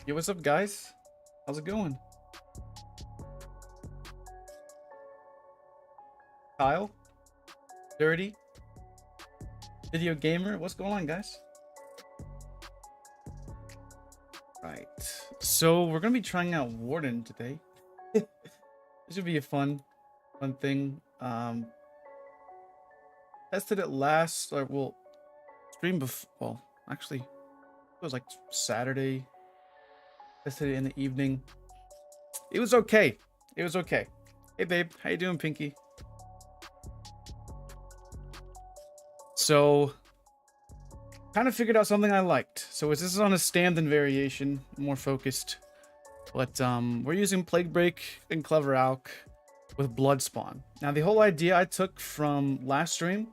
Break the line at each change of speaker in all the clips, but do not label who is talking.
Yo, what's up, guys? How's it going? Kyle? Dirty? Video Gamer? What's going on, guys? Right. So, we're going to be trying out Warden today. This should be a fun thing. Tested it last, or well, stream before, well, actually, it was like Saturday. Tested it in the evening. It was okay. It was okay. Hey, babe. How you doing, Pinky? So, kind of figured out something I liked. So this is on a stand-in variation, more focused. But we're using Plague Break and Clever Alk with Blood Spawn. Now, the whole idea I took from last stream,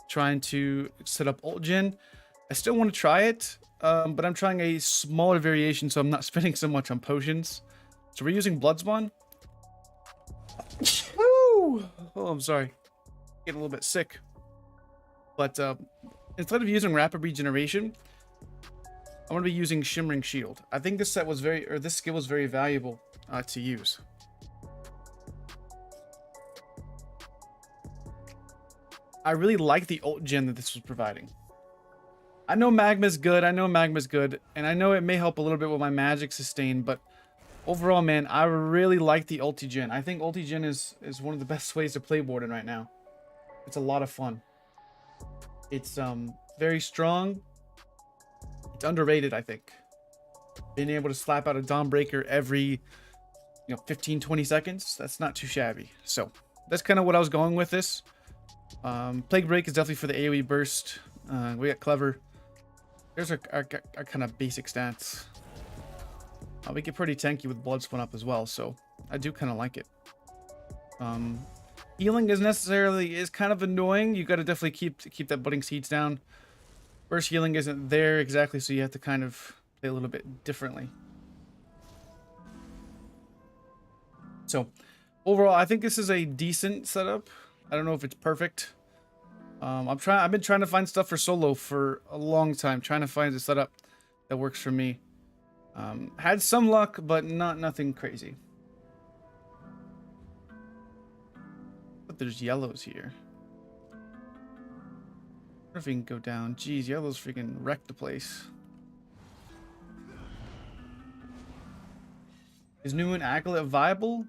trying to set up ult gen. I still want to try it, but I'm trying a smaller variation, so I'm not spending so much on potions. So we're using Blood Spawn. Woo! Oh, I'm sorry. Getting a little bit sick. But instead of using rapid regeneration, I'm going to be using Shimmering Shield. I think this set was this skill was very valuable to use. I really like the ult gen that this was providing. I know Magma's good, and I know it may help a little bit with my magic sustain, but overall, man, I really like the ulti gen. I think ulti gen is one of the best ways to play Warden right now. It's a lot of fun. It's very strong. It's underrated, I think. Being able to slap out a Dawnbreaker every 15-20 seconds, that's not too shabby. So that's kind of what I was going with this. Plague Break is definitely for the AoE burst. We got Clever. There's our kind of basic stats. We get pretty tanky with Blood Spawn up as well, so I do kind of like it. Healing is kind of annoying. You got to definitely keep that budding seeds down. Burst healing isn't there exactly, so you have to kind of play a little bit differently. So overall, I think this is a decent setup. I don't know if it's perfect. I've been trying to find stuff for solo for a long time, trying to find a setup that works for me. Had some luck, but nothing crazy. But there's yellows here. I wonder if we can go down. Jeez, yellows freaking wrecked the place. Is new Acolyte viable?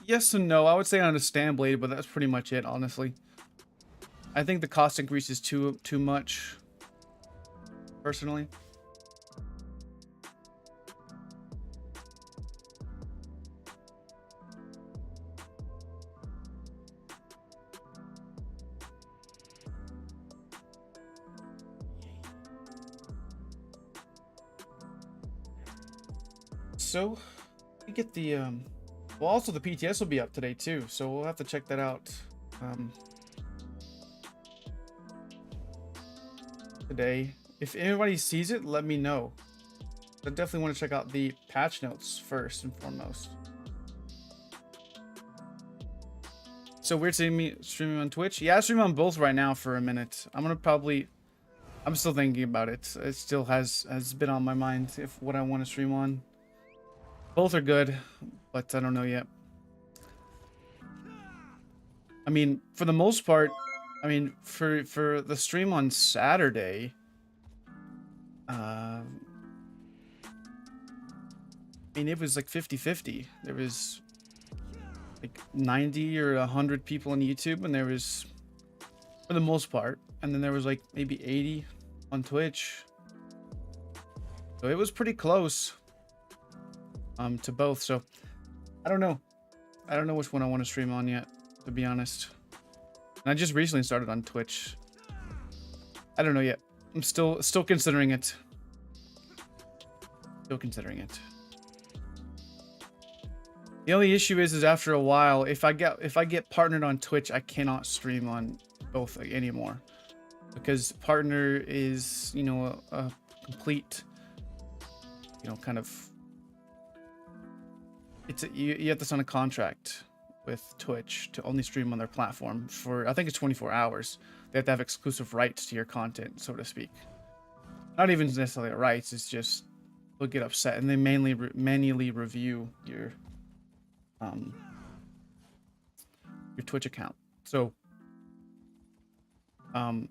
Yes and no. I would say on a stand blade, but that's pretty much it, honestly. I think the cost increase is too much, personally. So we get the well, also the PTS will be up today too, so we'll have to check that out today. If anybody sees it, let me know. I definitely want to check out the patch notes first and foremost. So we're streaming on Twitch. Yeah, I stream on both right now for a minute. I'm still thinking about it. It still has been on my mind if what I want to stream on. Both are good, but I don't know yet. I mean, for the most part, I mean, for the stream on Saturday, I mean, it was like 50-50. There was like 90 or 100 people on YouTube, and there was, for the most part, and then there was like maybe 80 on Twitch. So it was pretty close. To both, so I don't know which one I want to stream on yet, to be honest. And I just recently started on Twitch. I don't know yet. I'm still considering it. The only issue is after a while, if I get partnered on Twitch, I cannot stream on both anymore, because partner is a complete kind of. You have to sign a contract with Twitch to only stream on their platform for, I think it's 24 hours. They have to have exclusive rights to your content, so to speak. Not even necessarily rights, it's just will get upset, and they manually review your Twitch account. So we're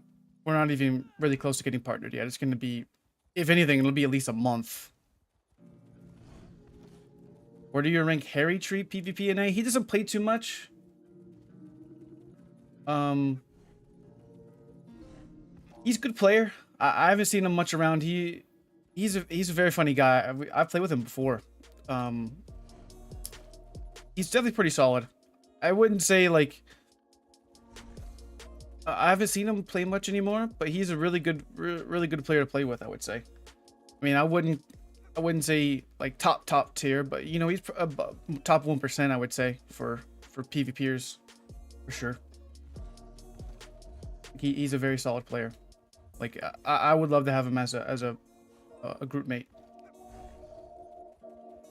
not even really close to getting partnered yet. It's going to be, if anything, it'll be at least a month. Where do you rank Harry Tree PvP and A? He doesn't play too much. He's a good player. I haven't seen him much around. He's a very funny guy. I've played with him before. He's definitely pretty solid. I wouldn't say like I haven't seen him play much anymore, but he's a really good player to play with, I would say. I mean, I wouldn't say like top tier, but you know, he's top 1%, I would say, for PvPers for sure. He's a very solid player. Like I would love to have him as a group mate.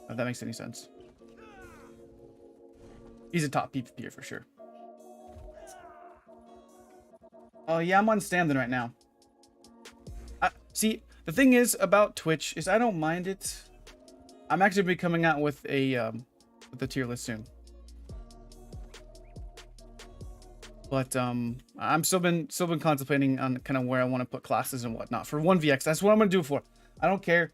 If that makes any sense. He's a top PvPer for sure. Oh yeah, I'm on Stamden right now. See, the thing is about Twitch is I don't mind it. I'm actually be coming out with the tier list soon. But I'm still been contemplating on kind of where I want to put classes and whatnot for 1vx. That's what I'm gonna do it for. I don't care.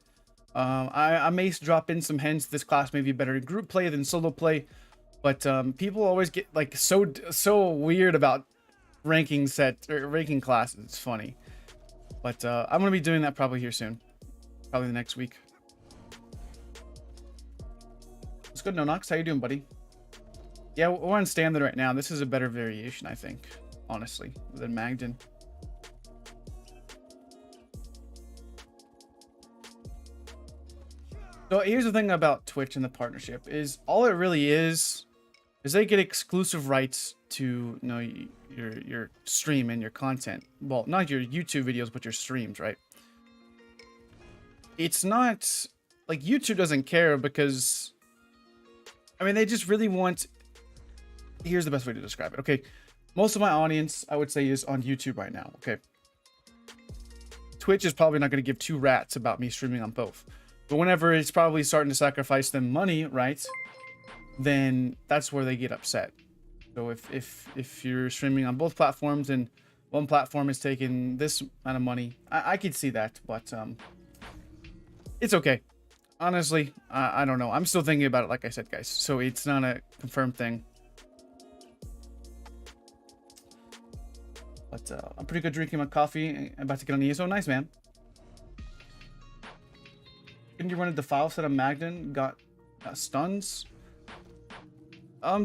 I may drop in some hints. This class may be better in group play than solo play, but people always get like so weird about ranking classes. It's funny. But I'm gonna be doing that probably here soon, probably the next week. What's good, Nonox? How you doing, buddy? Yeah, we're on Standard right now. This is a better variation, I think, honestly, than Magden. So here's the thing about Twitch and the partnership is all it really is they get exclusive rights to, you know, your stream and your content. Well, not your YouTube videos, but your streams, right? It's not like YouTube doesn't care because, I mean, they just really want. Here's the best way to describe it. Okay, most of my audience, I would say, is on YouTube right now. Okay, Twitch is probably not going to give two rats about me streaming on both. But whenever it's probably starting to sacrifice them money, right, then that's where they get upset. So if you're streaming on both platforms and one platform is taking this amount of money, I could see that, but it's okay. Honestly, I don't know. I'm still thinking about it, like I said, guys. So it's not a confirmed thing. But I'm pretty good drinking my coffee. I'm about to get on the ESO. Nice, man. Can you run a defile set of Magden? Got stuns?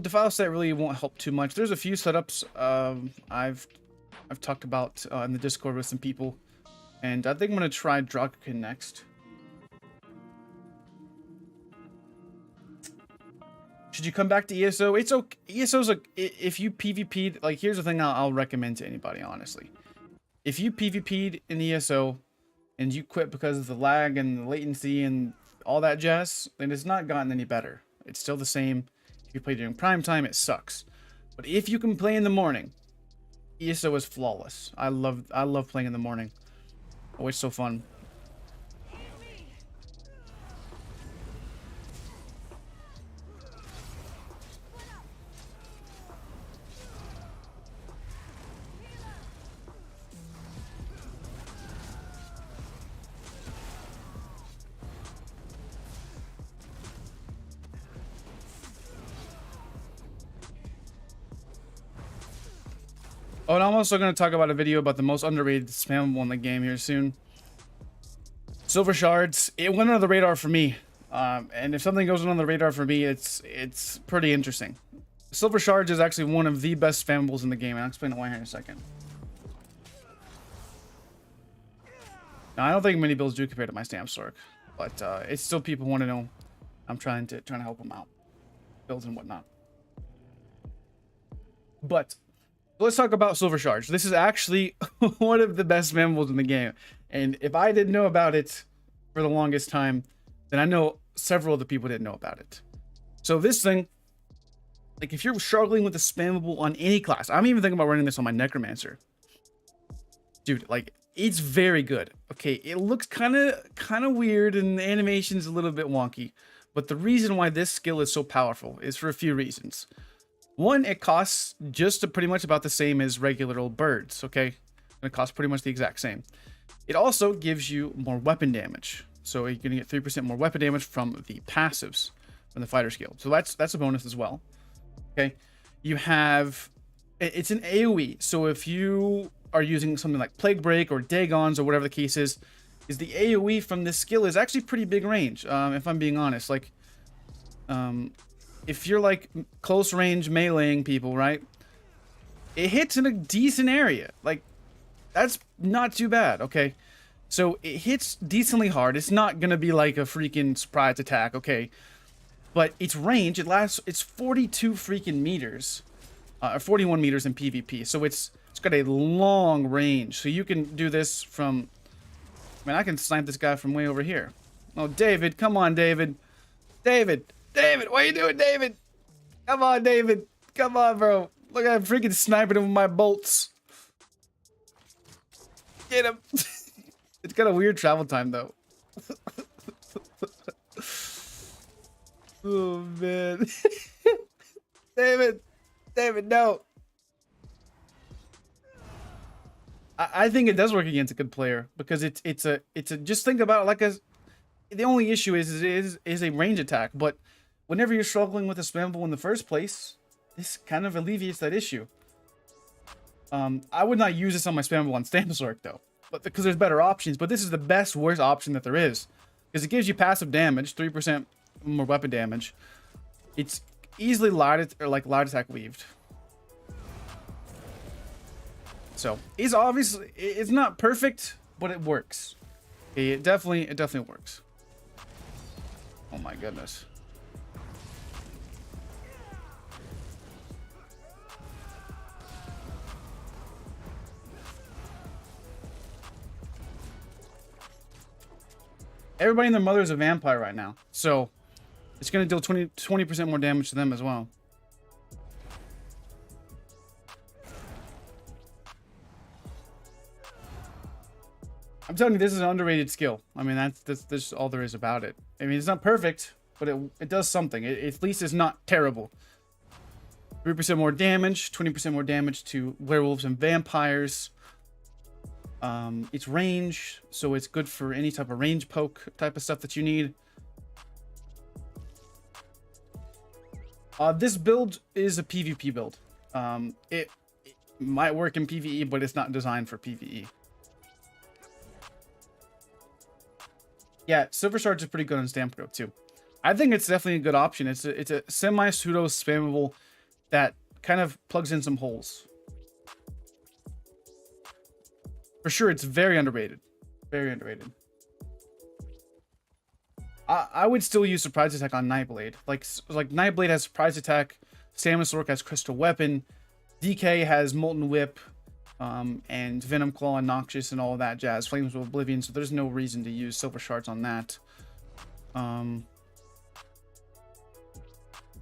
Defile set really won't help too much. There's a few setups I've talked about in the Discord with some people, and I think I'm gonna try Drogkin next. Should you come back to ESO? It's okay. ESO's like, if you PvP'd, like, here's the thing I'll recommend to anybody, honestly. If you PvP'd in ESO and you quit because of the lag and the latency and all that jazz, then it's not gotten any better. It's still the same. If you play during prime time, it sucks. But if you can play in the morning, ESO is flawless. I love playing in the morning. Oh, it's so fun. Oh, and I'm also going to talk about a video about the most underrated spammable in the game here soon. Silver Shards. It went under the radar for me. And if something goes under the radar for me, it's pretty interesting. Silver Shards is actually one of the best spammables in the game. And I'll explain why here in a second. Now, I don't think many builds do compare to my Stamp Stork. But it's still people want to know. I'm trying to help them out. Builds and whatnot. But let's talk about Silver Shards. This is actually one of the best spammables in the game. And if I didn't know about it for the longest time, then I know several of the people didn't know about it. So this thing, like if you're struggling with a spammable on any class, I'm even thinking about running this on my Necromancer. Dude, like It's very good. Okay, it looks kind of weird and the animation's a little bit wonky. But the reason why this skill is so powerful is for a few reasons. One, it costs just pretty much about the same as regular old birds, okay? It costs pretty much the exact same. It also gives you more weapon damage. So you're going to get 3% more weapon damage from the passives, from the fighter skill. So that's a bonus as well. Okay, you have, it's an AoE. So if you are using something like Plague Break or Dagons or whatever the case is the AoE from this skill is actually pretty big range. If I'm being honest, like, if you're like close range meleeing people, right? It hits in a decent area. Like, that's not too bad, okay? So it hits decently hard. It's not gonna be like a freaking surprise attack, okay? But its range, it's 42 freaking meters, or 41 meters in PvP. So it's got a long range. So you can do this from, I mean, I can snipe this guy from way over here. Oh, David, come on, David. David, what are you doing, David? Come on, David. Come on, bro. Look, I'm freaking sniping him with my bolts. Get him. It's got a weird travel time, though. Oh, man. David, no. I think it does work against a good player because it's a just think about it like the only issue is a range attack, but whenever you're struggling with a spammable in the first place, this kind of alleviates that issue. I would not use this on my spammable on Stamsork though, but because there's better options, but this is the best worst option that there is because it gives you passive damage, 3% more weapon damage. It's easily light attack weaved. So it's obviously, it's not perfect, but it works. It definitely works. Oh my goodness. Everybody and their mother is a vampire right now, so it's going to deal 20% more damage to them as well. I'm telling you, this is an underrated skill. I mean, that's all there is about it. I mean, it's not perfect, but it does something. At least it's not terrible. 3% more damage, 20% more damage to werewolves and vampires. It's range, so it's good for any type of range poke type of stuff that you need. This build is a PvP build. It might work in PvE, but it's not designed for PvE. Yeah, Silver Shards is pretty good on Stampro too. I think it's definitely a good option. It's a semi-pseudo spammable that kind of plugs in some holes. For sure, it's very underrated. Very underrated. I would still use Surprise Attack on Nightblade. Like Nightblade has Surprise Attack, Stamsork has Crystal Weapon, DK has Molten Whip, and Venom Claw and Noxious and all of that jazz, Flames of Oblivion, so there's no reason to use Silver Shards on that.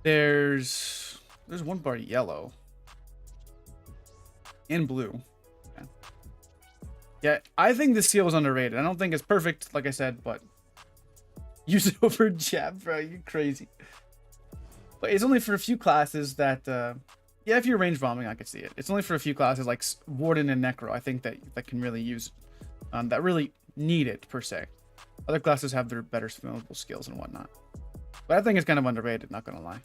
There's one bar yellow and blue. Yeah, I think this skill is underrated. I don't think it's perfect, like I said, but use it over jab, bro. You're crazy. But it's only for a few classes that, yeah, if you're range bombing, I could see it. It's only for a few classes like Warden and Necro, I think that can really use, that really need it per se. Other classes have their better spammable skills and whatnot. But I think it's kind of underrated, not gonna lie.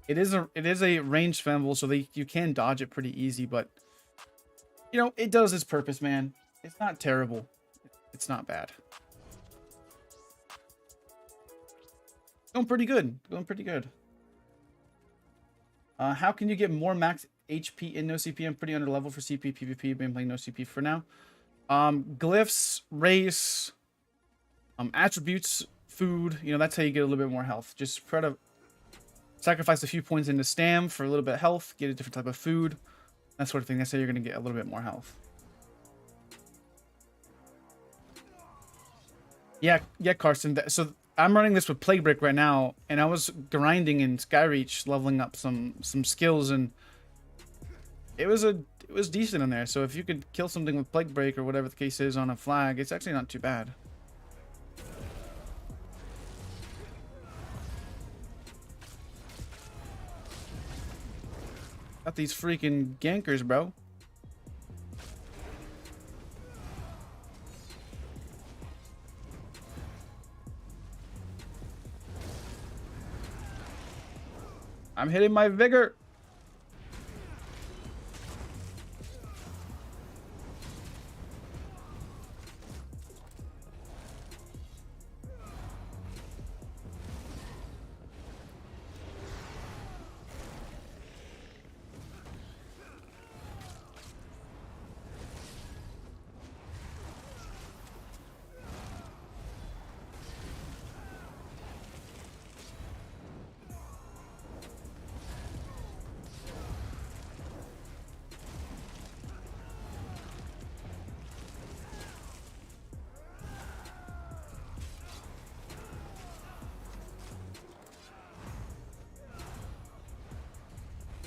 It is a range spammable, so you can dodge it pretty easy, but you know, it does its purpose, man. It's not terrible. It's not bad. Going pretty good. Going pretty good. How can you get more max HP in no CP? I'm pretty under level for CP PvP. Been playing no CP for now. Glyphs, race, attributes, food. You know, that's how you get a little bit more health. Just try to sacrifice a few points into stam for a little bit of health. Get a different type of food. That sort of thing. That's how you're going to get a little bit more health. Yeah, Carson. So I'm running this with Plague Break right now, and I was grinding in Skyreach, leveling up some skills, and it was it was decent in there. So if you could kill something with Plague Break or whatever the case is on a flag, it's actually not too bad. Got these freaking gankers, bro. I'm hitting my vigor.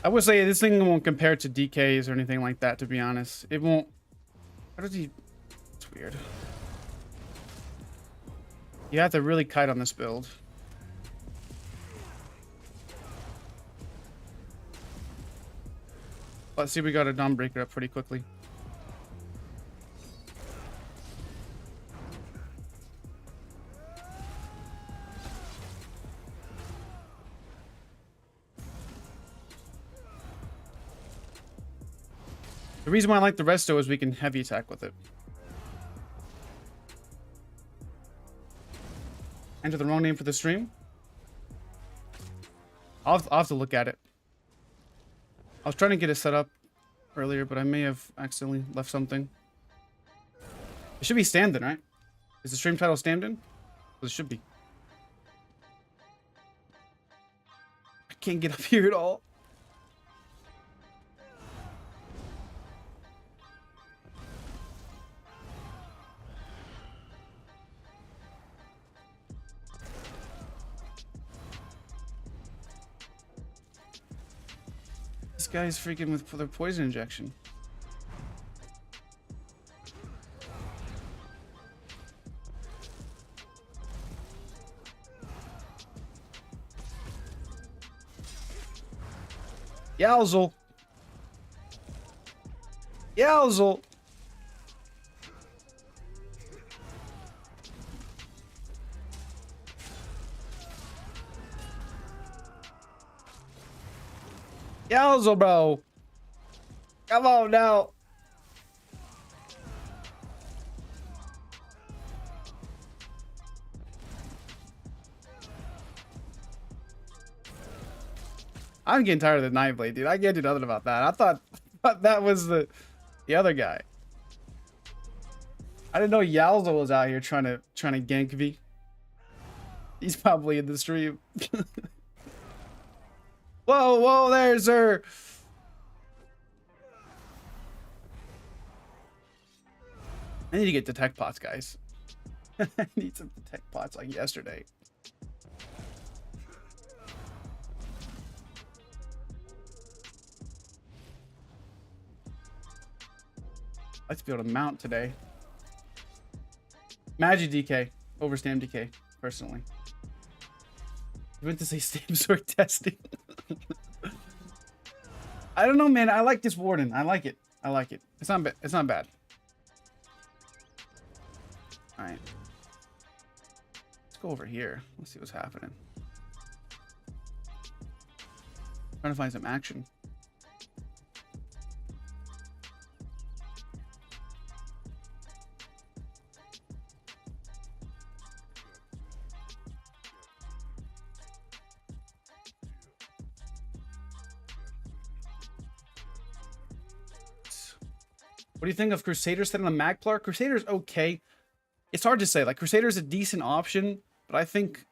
I would say this thing won't compare to DKs or anything like that, to be honest. It won't. How does he... It's weird. You have to really kite on this build. Let's see, we got a Dawnbreaker up pretty quickly. The reason why I like the resto is we can heavy attack with it. Enter the wrong name for the stream. I'll have to look at it. I was trying to get it set up earlier, but I may have accidentally left something. It should be Stand-In, right? Is the stream title Stand-In? Well, it should be. I can't get up here at all. This guy's freaking with the poison injection. Yowzel. Yowzel. Yowzel, bro. Come on now. I'm getting tired of the Knife Blade, dude. I can't do nothing about that. I thought that was the other guy. I didn't know Yowzel was out here trying to gank me. He's probably in the stream. Whoa, whoa, there's her. I need to get detect pots, guys. I need some detect pots like yesterday. I'd like to be able to mount today. Magic DK over Stam DK, personally. You went to say Stam Sword testing. I don't know, man. I like this Warden. I like it. I like it. It's not bad. It's not bad. All right. Let's go over here. Let's see what's happening. Trying to find some action. What do you think of Crusader set on a Magplar? Crusader's okay. It's hard to say. Like, Crusader's a decent option, but I think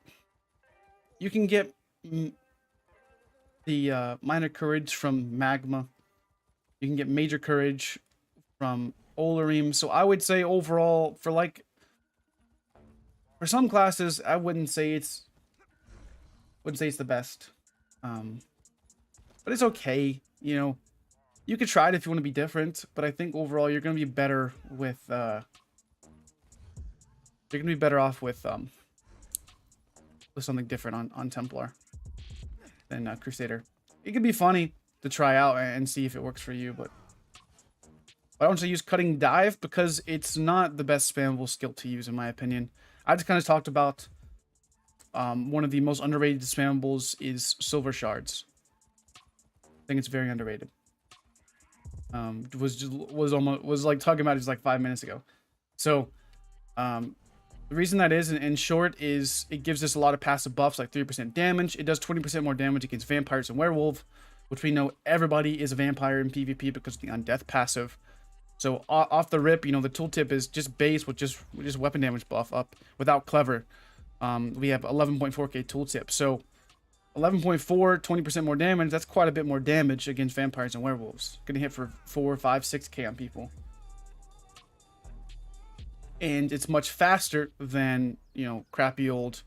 you can get the minor courage from Magma. You can get major courage from Eyr0n. So I would say overall, for some classes, I wouldn't say it's the best. But it's okay, you know. You could try it if you want to be different, but I think overall you're gonna be better with you're gonna be better off with something different on Templar than Crusader. It could be funny to try out and see if it works for you, but I don't use Cutting Dive because it's not the best spammable skill to use in my opinion. I just kind of talked about one of the most underrated spammables is Silver Shards. I think it's very underrated. Was like talking about it just like 5 minutes ago. So the reason that is, in short, is it gives us a lot of passive buffs, like 3% damage. It does 20% more damage against vampires and werewolf, which we know everybody is a vampire in PvP because of the undeath passive. So off the rip, you know, the tooltip is just base with just weapon damage buff up without clever. We have 11.4k tooltip. So 11.4, 20% more damage. That's quite a bit more damage against vampires and werewolves. Gonna hit for 4, 5, 6k on people. And it's much faster than, you know, crappy old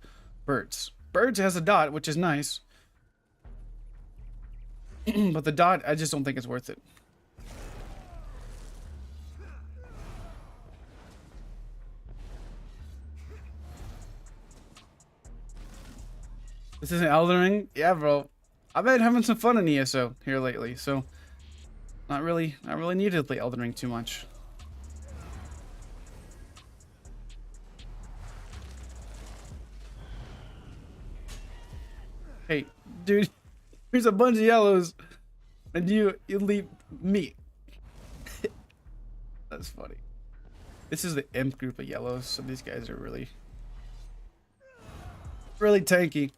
birds. Birds has a dot, which is nice. But the dot, I just don't think it's worth it. This isn't Elden Ring? Yeah, bro. I've been having some fun in ESO here lately, so not really needed to play Elden Ring too much. Hey, dude, here's a bunch of yellows, and you leave me. That's funny. This is the imp group of yellows, so these guys are really tanky.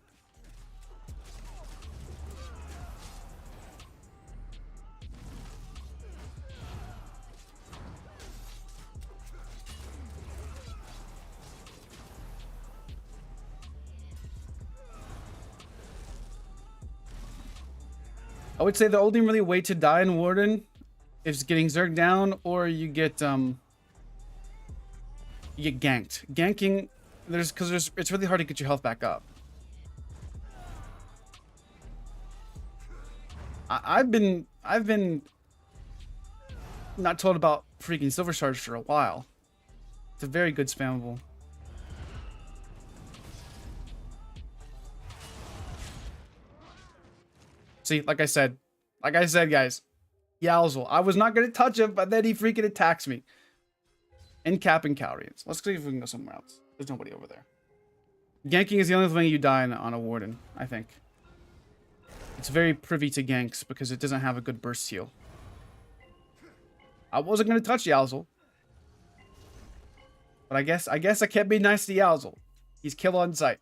I would say the only really way to die in Warden is getting zerged down, or you get ganked. Ganking, it's really hard to get your health back up. I've been not told about freaking Silver Shards for a while. It's a very good spammable. See, like I said, guys, Yowzel. I was not gonna touch him, but then he freaking attacks me. And capping Cowrians. Let's see if we can go somewhere else. There's nobody over there. Ganking is the only thing you die on a Warden, I think. It's very privy to ganks because it doesn't have a good burst heal. I wasn't gonna touch Yowzel, but I guess I can't be nice to Yowzel. He's kill on sight.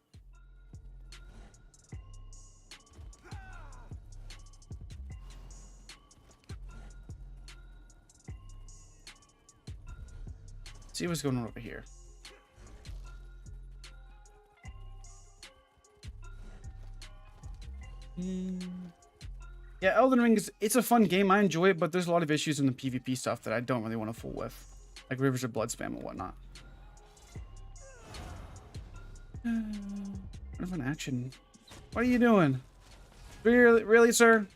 See what's going on over here. Yeah, Elden Ring it's a fun game. I enjoy it, but there's a lot of issues in the PvP stuff that I don't really want to fool with, like Rivers of Blood spam and whatnot. What of an action? What are you doing? Really, sir?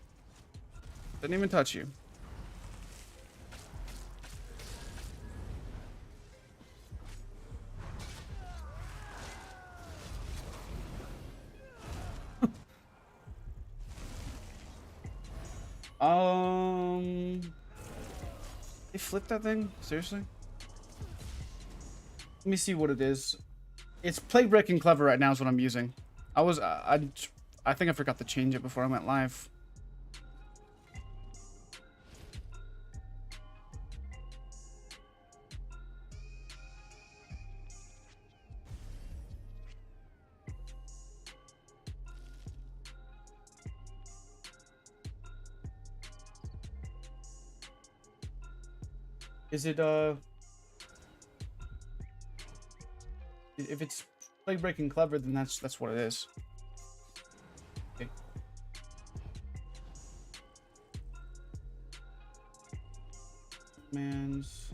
Didn't even touch you. They flipped that thing? Seriously? Let me see what it is. It's Plague Breaking Clever right now is what I'm using. I think I forgot to change it before I went live. Is it if it's Plague Breaking Clever, then that's what it is. Okay. Man's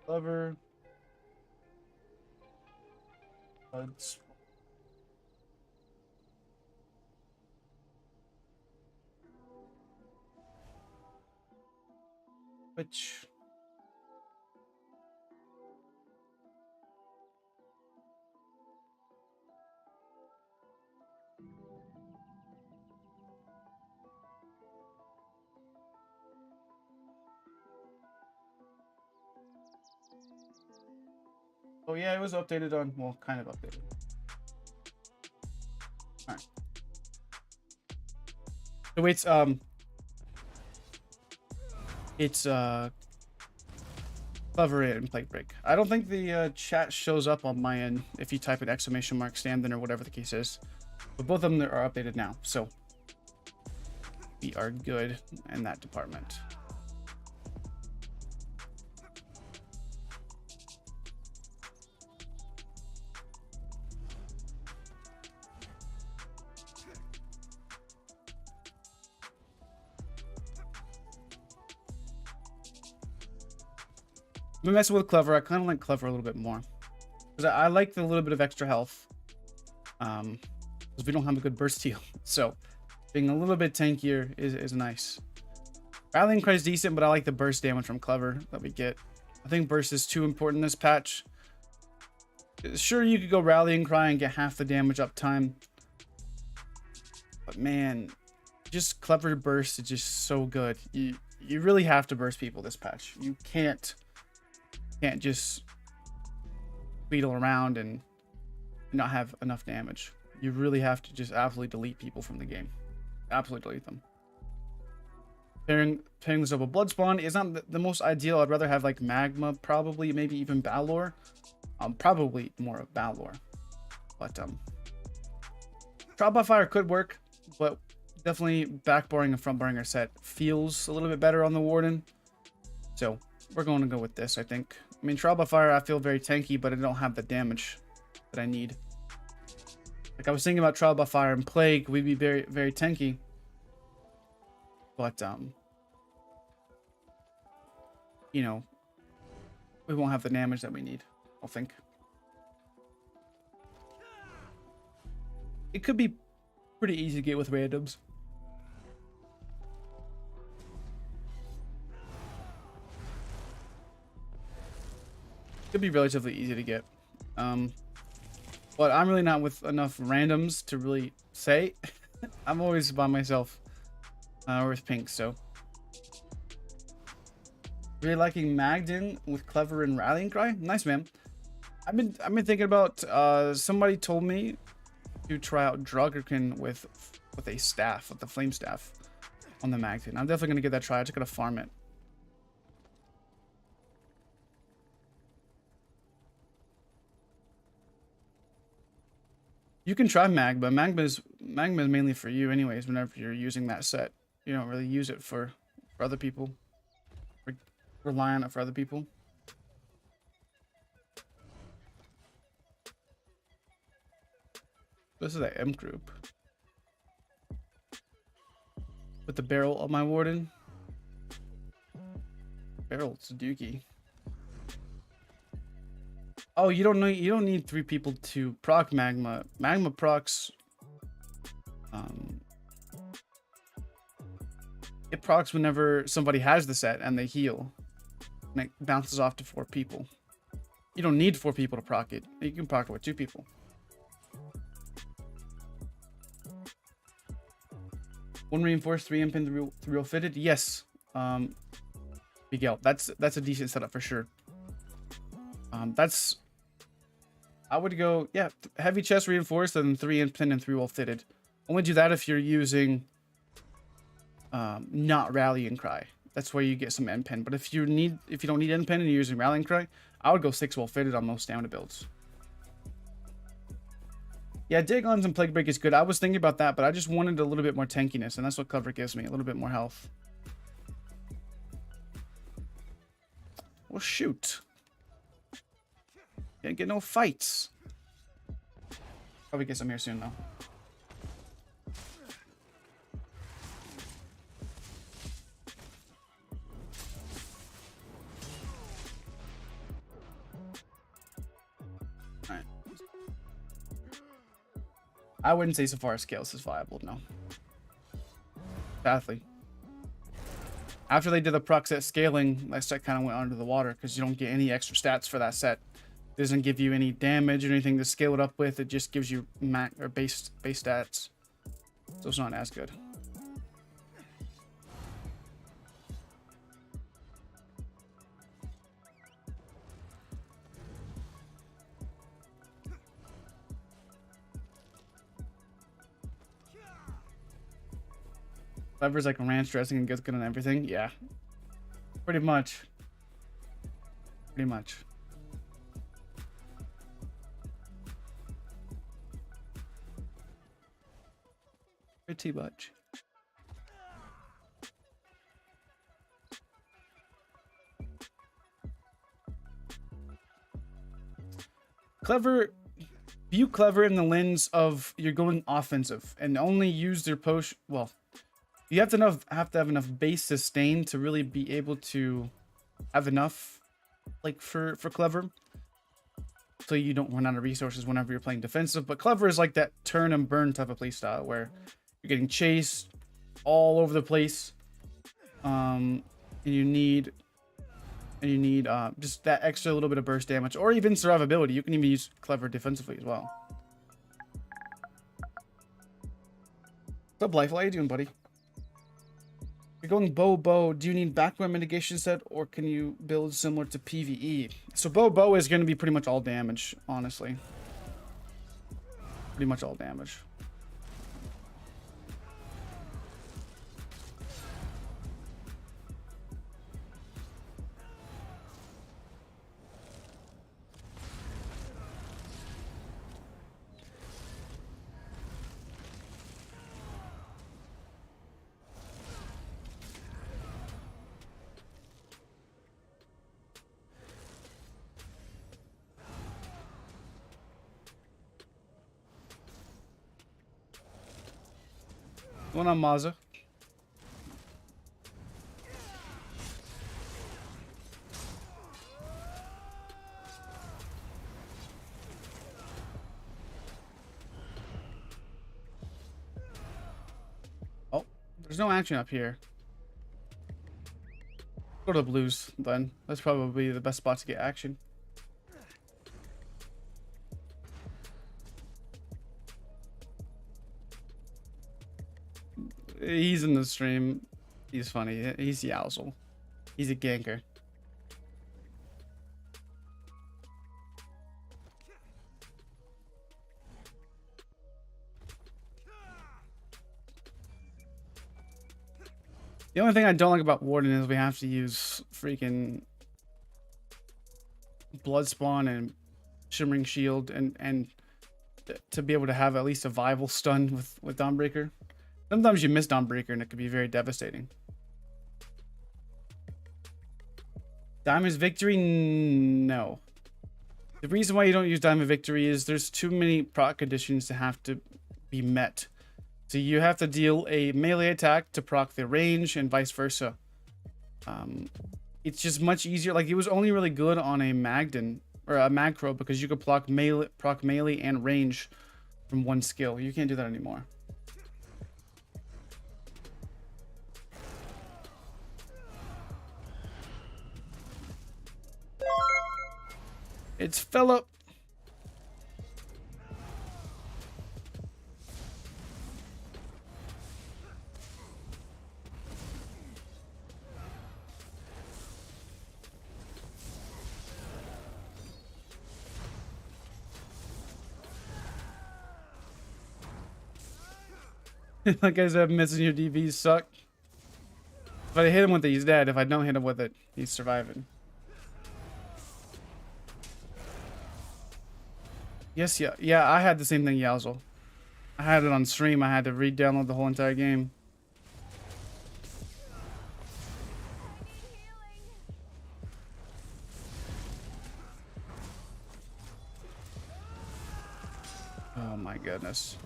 Clever. Which... Oh yeah, it was updated on, well, kind of updated. All right. So it's Clever and Plague Break. I don't think the chat shows up on my end if you type an exclamation mark stand-in or whatever the case is. But both of them are updated now, so we are good in that department. I'm messing with Clever. I kind of like Clever a little bit more because I like the little bit of extra health. Because we don't have a good burst heal, so being a little bit tankier is nice. Rallying Cry is decent, but I like the burst damage from Clever that we get. I think burst is too important in this patch. Sure, you could go Rallying Cry and get half the damage up time, but man, just Clever burst is just so good. You really have to burst people this patch. You can't just wheedle around and not have enough damage. You really have to just absolutely delete people from the game. Absolutely delete them. Pairing this up with Bloodspawn is not the most ideal. I'd rather have like Magma, probably, maybe even Balor. Probably more of Balor. But Trial by Fire could work, but definitely backboring and frontboring our set feels a little bit better on the Warden. So we're going to go with this, I think. I mean, Trial by Fire, I feel very tanky, but I don't have the damage that I need. Like, I was thinking about Trial by Fire and Plague, we'd be very, very tanky. But, you know, we won't have the damage that we need, I think. It could be pretty easy to get with randoms. Could be relatively easy to get. But I'm really not with enough randoms to really say. I'm always by myself with Pink, so. Really liking Magden with Clever and Rallying Cry. Nice, man. I've been thinking about somebody told me to try out Druggerkin with a staff, with the flame staff on the Magden. I'm definitely gonna give that a try. I just gotta farm it. You can try Magma. Magma is mainly for you anyways whenever you're using that set. You don't really use it for other people. Rely on it for other people. This is a M group. With the barrel of my Warden. Barrel Tsuduki. Oh, you don't need 3 people to proc Magma. Magma procs it procs whenever somebody has the set and they heal. And it bounces off to 4 people. You don't need 4 people to proc it. You can proc it with 2 people. One reinforced, 3 imp, and 3 real fitted. Yes, Miguel, that's a decent setup for sure. I would go, yeah, heavy chest reinforced and 3 imp and 3 well fitted. Only do that if you're using not Rallying Cry. That's where you get some end pin. But if you don't need end pin and you're using Rallying Cry, I would go 6 well fitted on most stamina builds. Yeah, Dagon's and Plague Break is good. I was thinking about that, but I just wanted a little bit more tankiness, and that's what Clever gives me, a little bit more health. Well, shoot. Can't get no fights. Probably get some here soon, though. Alright. I wouldn't say so far as Scales is viable, no. Badly. After they did the proc set scaling, that set kind of went under the water because you don't get any extra stats for that set. It doesn't give you any damage or anything to scale it up with. It just gives you max or base stats. So it's not as good. Clever's like ranch dressing and gets good on everything. Yeah. Pretty much. Pretty much. Pretty much. Clever. View Clever in the lens of you're going offensive and only use their potion. Well, you have to have enough base sustain to really be able to have enough, like for Clever, so you don't run out of resources whenever you're playing defensive. But Clever is like that turn and burn type of playstyle where you're getting chased all over the place, and you need just that extra little bit of burst damage or even survivability. You can even use Clever defensively as well. What's up, Life? How you doing, buddy? You're going bow. Do you need background mitigation set or can you build similar to PvE? So bow is going to be pretty much all damage, honestly. Pretty much all damage. One on Mazza. Oh, there's no action up here. Go to the blues then. That's probably the best spot to get action. He's in the stream. He's funny. He's Yowzel. He's a ganker. The only thing I don't like about Warden is we have to use freaking Blood Spawn and Shimmering Shield and to be able to have at least a viable stun with Dawnbreaker. Sometimes you miss Dawnbreaker and it can be very devastating. Diamond's Victory? No. The reason why you don't use Diamond Victory is there's too many proc conditions to have to be met. So you have to deal a melee attack to proc the range and vice versa. It's just much easier. Like, it was only really good on a Magden or a Magcro because you could proc melee and range from one skill. You can't do that anymore. It's Philip. Like I said, missing your DVs suck. If I hit him with it, he's dead. If I don't hit him with it, he's surviving. Yes, yeah, I had the same thing, Yowzel. I had it on stream. I had to re-download the whole entire game. Oh my goodness.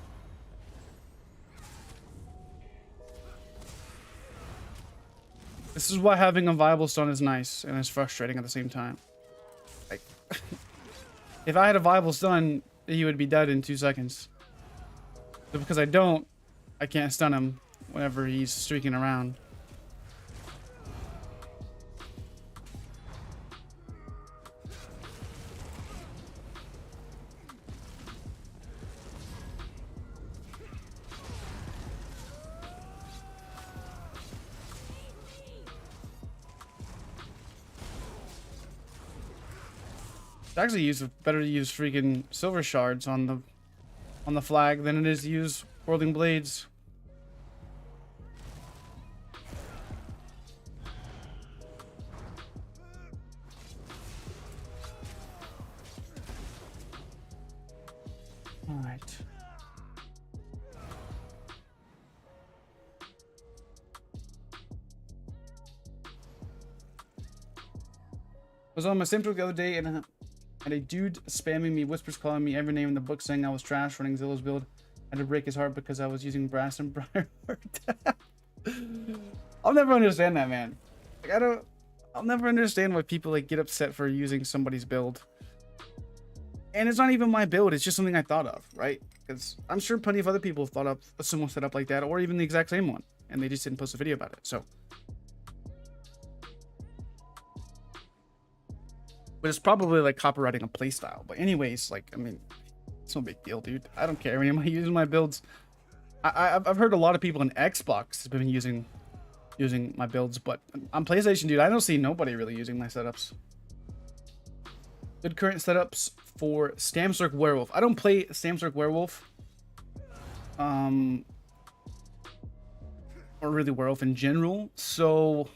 This is why having a viable stun is nice and it's frustrating at the same time. Like, if I had a viable stun, he would be dead in 2 seconds. But because I don't, I can't stun him whenever he's streaking around. It's actually better to use freaking silver shards on the flag than it is to use whirling blades. All right. I was on my Simple the other day and a dude spamming me, whispers calling me every name in the book, saying I was trash running Zillow's build. I had to break his heart because I was using Brais and Briarheart. I'll never understand that, man. Like, I'll never understand why people like get upset for using somebody's build. And it's not even my build, it's just something I thought of, right? Because I'm sure plenty of other people have thought of a similar setup like that, or even the exact same one, and they just didn't post a video about it. So, but it's probably like copyrighting a playstyle. But anyways, like, I mean, it's no big deal, dude. I don't care. I mean, I'm using my builds. I've heard a lot of people on Xbox have been using my builds, but on PlayStation, dude, I don't see nobody really using my setups. Good current setups for Stamcirk Werewolf. I don't play Stamcirk Werewolf. Or really Werewolf in general. So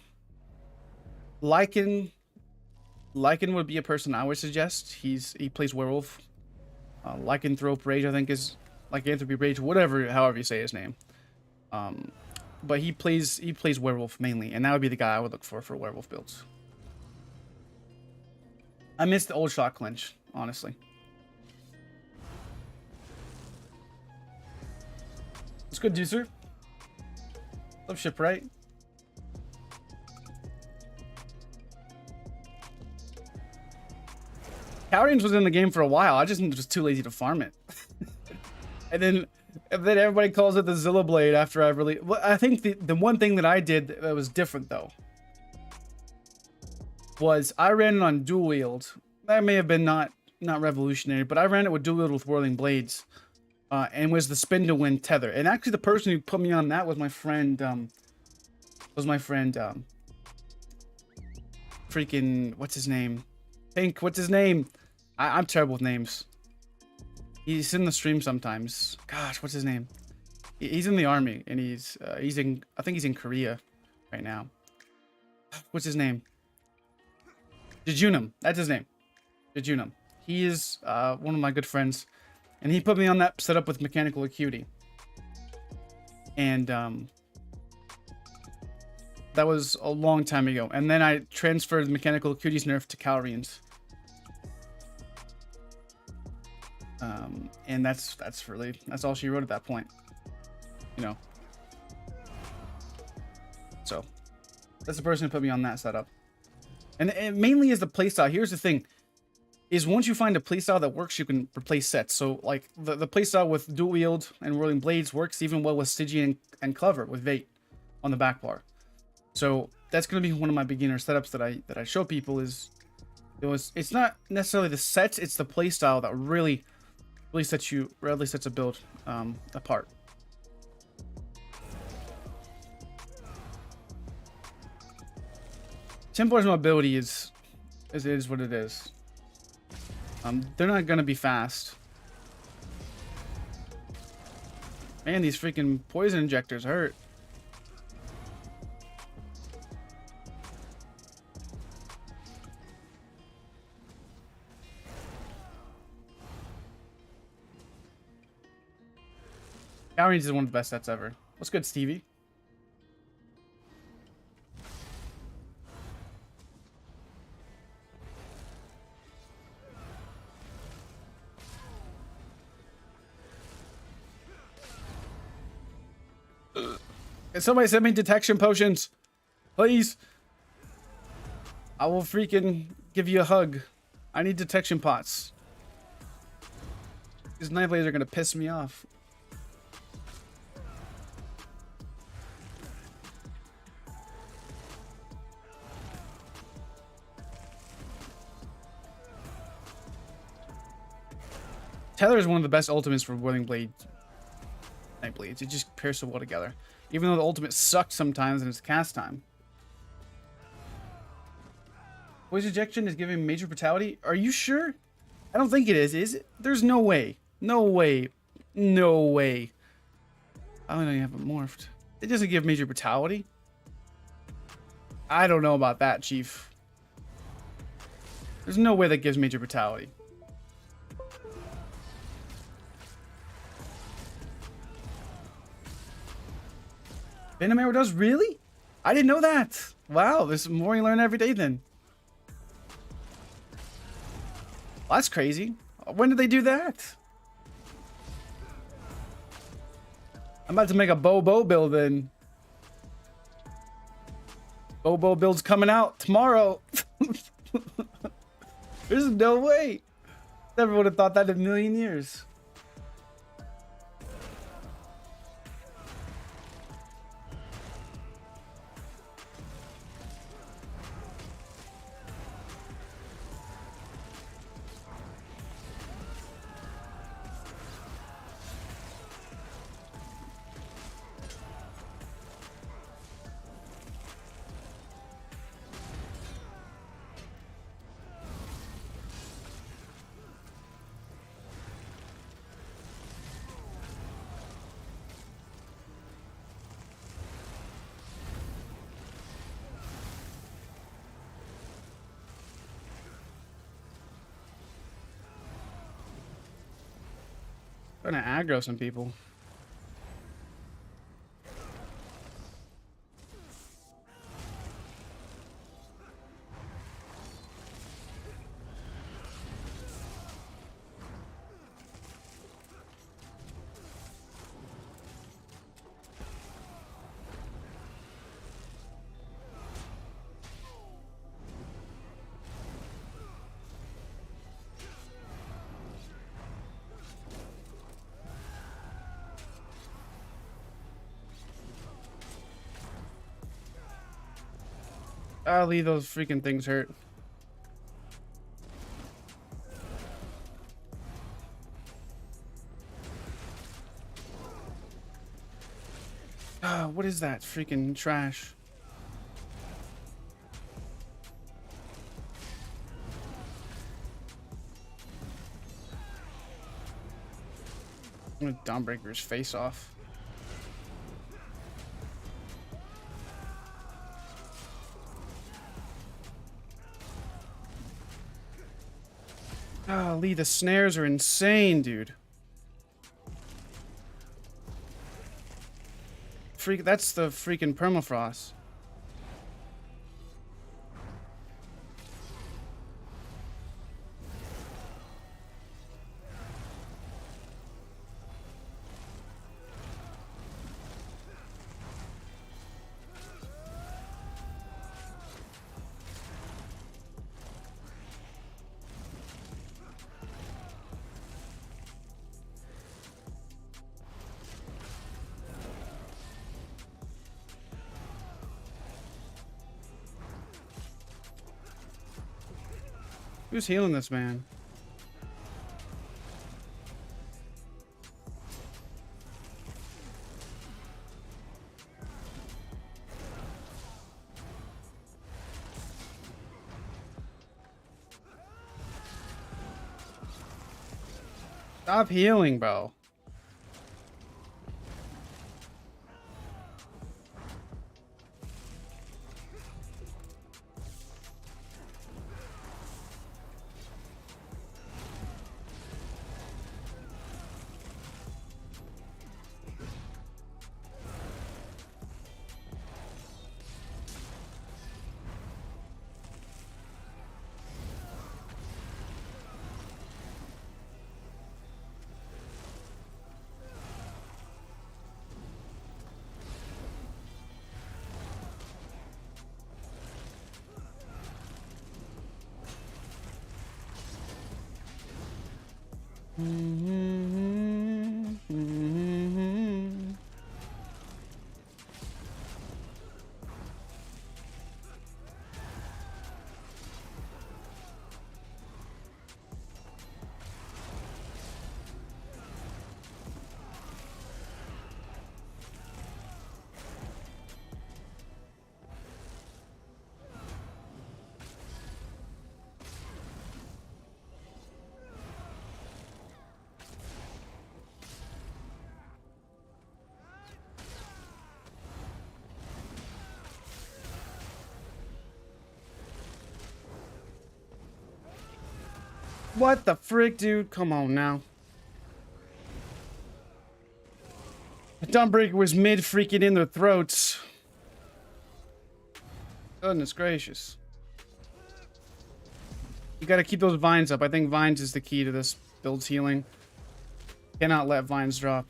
Lycan would be a person I would suggest. He plays Werewolf. Lycanthrope Rage, I think, is Lycanthropy Rage, however you say his name. But he plays Werewolf mainly, and that would be the guy I would look for Werewolf builds. I miss the old shot clinch, honestly. What's good, Deucer? Love Shipwright. Cowrians was in the game for a while. I just was too lazy to farm it. and then everybody calls it the Zilla Blade after I really... Well, I think the one thing that I did that was different, though, was I ran it on dual wield. That may have been not revolutionary, but I ran it with dual wield with whirling blades, and was the spin to win tether. And actually, the person who put me on that was my friend. Freaking what's his name? Pink. What's his name? I'm terrible with names. He's in the stream sometimes. Gosh, what's his name? He's in the army, and he's in. I think he's in Korea right now. What's his name? Jejunum, that's his name. Jejunum. He is one of my good friends, and he put me on that setup with Mechanical Acuity. And that was a long time ago. And then I transferred Mechanical Acuity's nerf to Cowrians. And that's all she wrote at that point. You know. So that's the person who put me on that setup. And it mainly is the playstyle. Here's the thing, is once you find a playstyle that works, you can replace sets. So like the playstyle with dual wield and whirling blades works even well with Stygian and Clever with Vate on the back bar. So that's going to be one of my beginner setups that I show people. It's not necessarily the sets, it's the playstyle that really sets a build apart. Templar's mobility is what it is. They're not gonna be fast. Man, these freaking poison injectors hurt. Cowrians is one of the best sets ever. What's good, Stevie? Can somebody send me detection potions? Please. I will freaking give you a hug. I need detection pots. These knife blades are gonna piss me off. Tether is one of the best ultimates for Whirling Blade Night Blades. It just pairs so well together. Even though the ultimate sucks sometimes and it's cast time. Poison ejection is giving major brutality. Are you sure? I don't think it is it? There's no way. No way. No way. I don't know you haven't morphed. It doesn't give major brutality. I don't know about that, Chief. There's no way that gives major brutality. Venom arrow does? Really? I didn't know that. Wow, there's more you learn every day then. Well, that's crazy. When did they do that? I'm about to make a Bobo build then. Bobo build's coming out tomorrow. There's no way. Never would have thought that in a million years. Gonna aggro some people. Golly, those freaking things hurt. What is that freaking trash? I'm gonna Dawnbreaker his face off. Golly, the snares are insane, dude. That's the freaking permafrost. Who's healing this man? Stop healing, bro. What the frick, dude? Come on now. The Dawnbreaker was mid freaking in their throats. Goodness gracious. You gotta keep those vines up. I think vines is the key to this build's healing. Cannot let vines drop.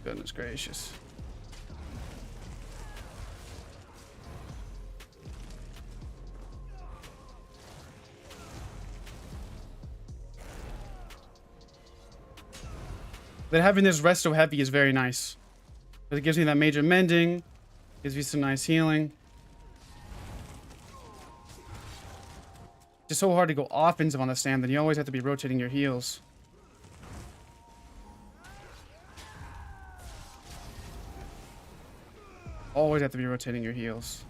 Goodness gracious. But having this resto heavy is very nice. It gives me that major mending. Gives me some nice healing. It's so hard to go offensive on the stand that you always have to be rotating your heals. Always have to be rotating your heals.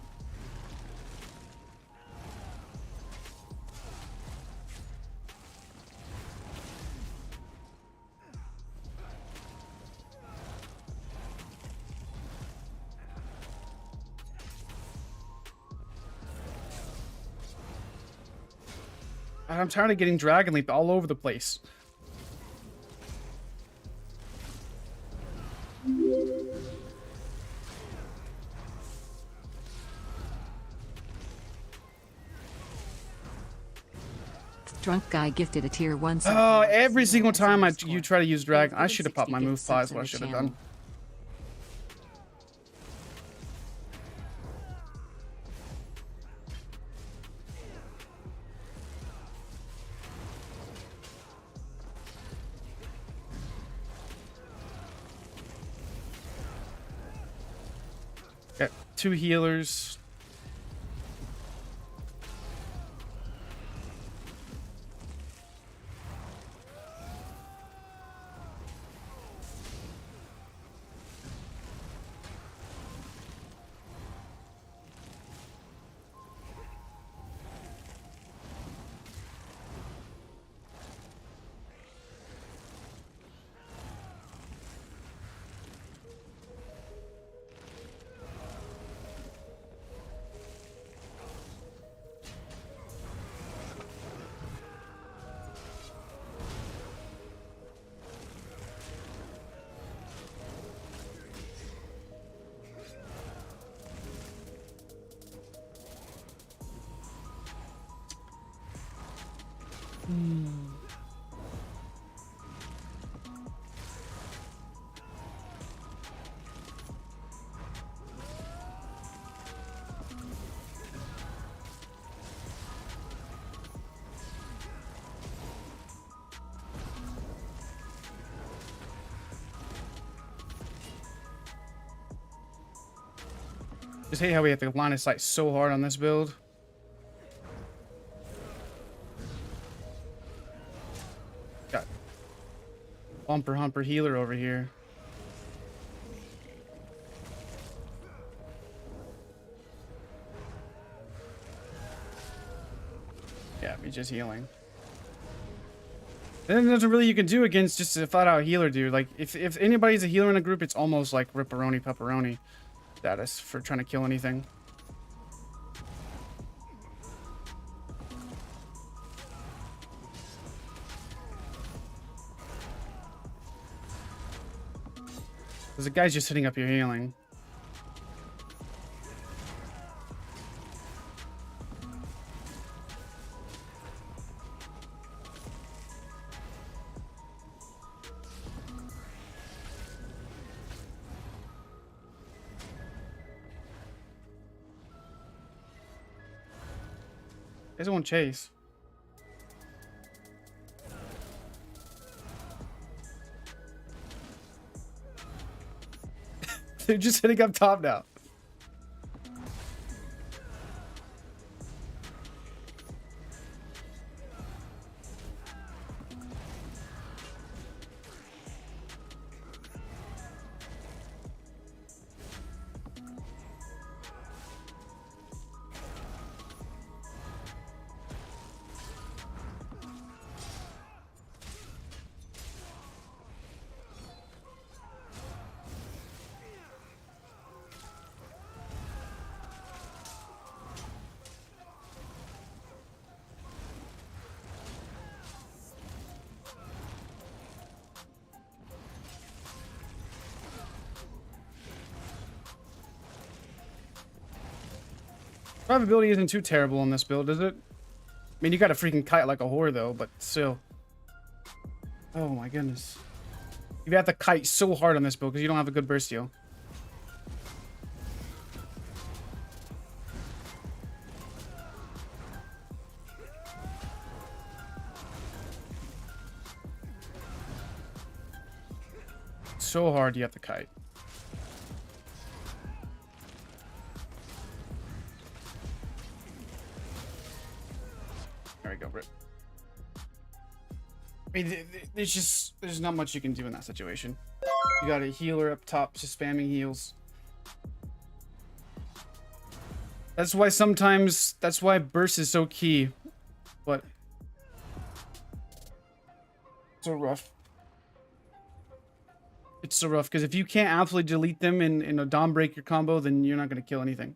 I'm tired of getting Dragon Leap all over the place.
Drunk guy gifted a tier 1.
Oh, every single time you try to use Dragon, I should have popped my move pause. What I should have done. Got 2 healers. Just hate how we have to line of sight so hard on this build. Got bumper humper healer over here. Yeah, me just healing. Then there's nothing really you can do against just a flat out healer, dude. Like if anybody's a healer in a group, it's almost like ripperoni pepperoni status for trying to kill anything. There's a guy's just sitting up here healing. There's one chase. They're just sitting up top now. Survivability isn't too terrible on this build, is it? I mean, you got to freaking kite like a whore, though, but still. Oh, my goodness. You have to kite so hard on this build because you don't have a good burst heal. So hard you have to kite. There we go, Brit. I mean, there's not much you can do in that situation. You got a healer up top just spamming heals. That's why sometimes, that's why burst is so key. But so rough. It's so rough because if you can't absolutely delete them in a Dawn Breaker combo, then you're not going to kill anything.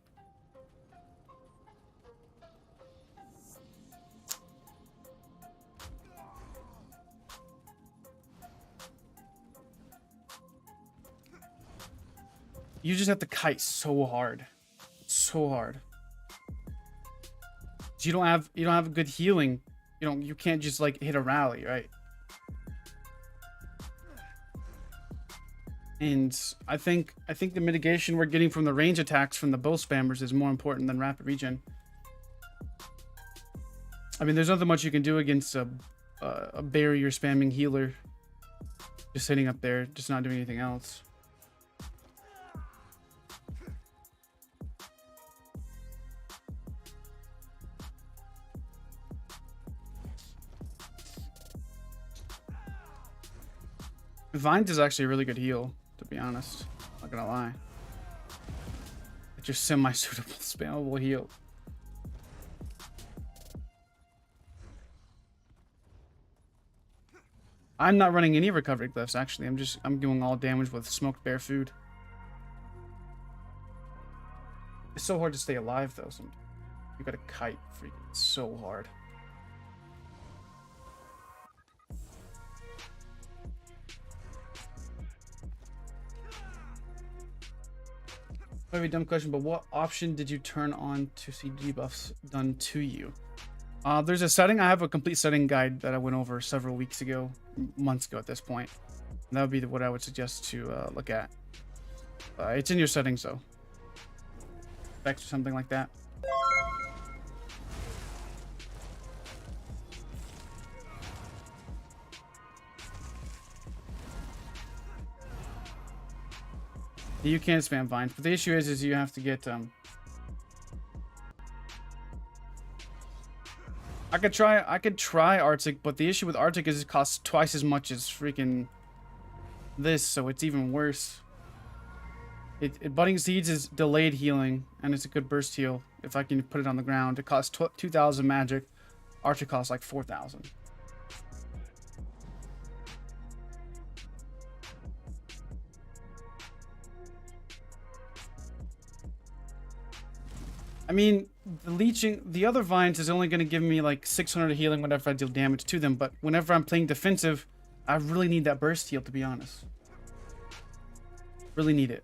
You just have to kite so hard. So hard. You don't have good healing. You can't just like hit a rally, right? And I think the mitigation we're getting from the range attacks from the bow spammers is more important than rapid regen. I mean, there's nothing much you can do against a barrier spamming healer just sitting up there, just not doing anything else. Vines is actually a really good heal, to be honest. Not gonna lie. It's just semi-suitable spammable heal. I'm not running any recovery glyphs, actually. I'm doing all damage with smoked bear food. It's so hard to stay alive, though. Sometimes. You gotta kite freaking so hard. Maybe a dumb question, but what option did you turn on to see debuffs done to you? There's a setting. I have a complete setting guide that I went over several weeks ago, months ago at this point. And that would be what I would suggest to look at. It's in your settings, though. Effects or something like that. You can spam vines, but the issue is you have to get I could try Arctic, but the issue with Arctic is it costs twice as much as freaking this, so it's even worse. Budding Seeds is delayed healing, and it's a good burst heal if I can put it on the ground. It costs 2,000 magic. Arctic costs like 4,000. I mean, the other vines is only going to give me like 600 healing whenever I deal damage to them, but whenever I'm playing defensive, I really need that burst heal, to be honest. Really need it.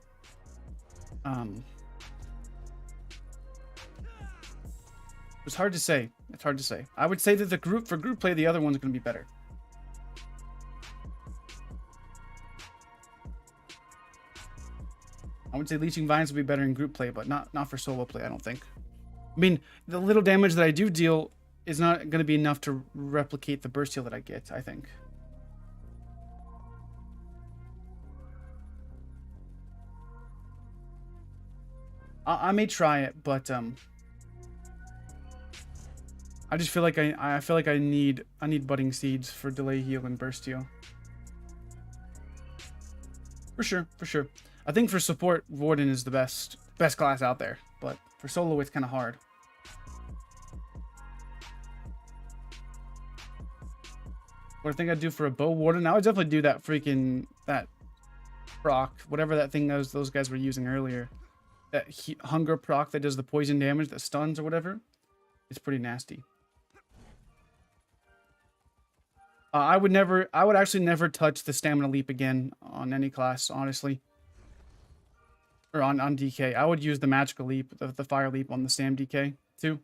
It's hard to say. It's hard to say. I would say that for group play, the other one's going to be better. I would say leeching vines would be better in group play, but not for solo play, I don't think. I mean, the little damage that I do deal is not going to be enough to replicate the burst heal that I get, I think. I may try it, but I just feel like I feel like I need budding seeds for delay heal and burst heal. For sure, for sure. I think for support, Warden is the best class out there, but for solo, it's kind of hard. What I think I'd do for a bow Warden, I would definitely do that that proc, whatever that thing those guys were using earlier. That hunger proc that does the poison damage, that stuns or whatever. It's pretty nasty. I would actually never touch the stamina leap again on any class, honestly. Or on DK. I would use the magical leap, the fire leap on the Sam DK too.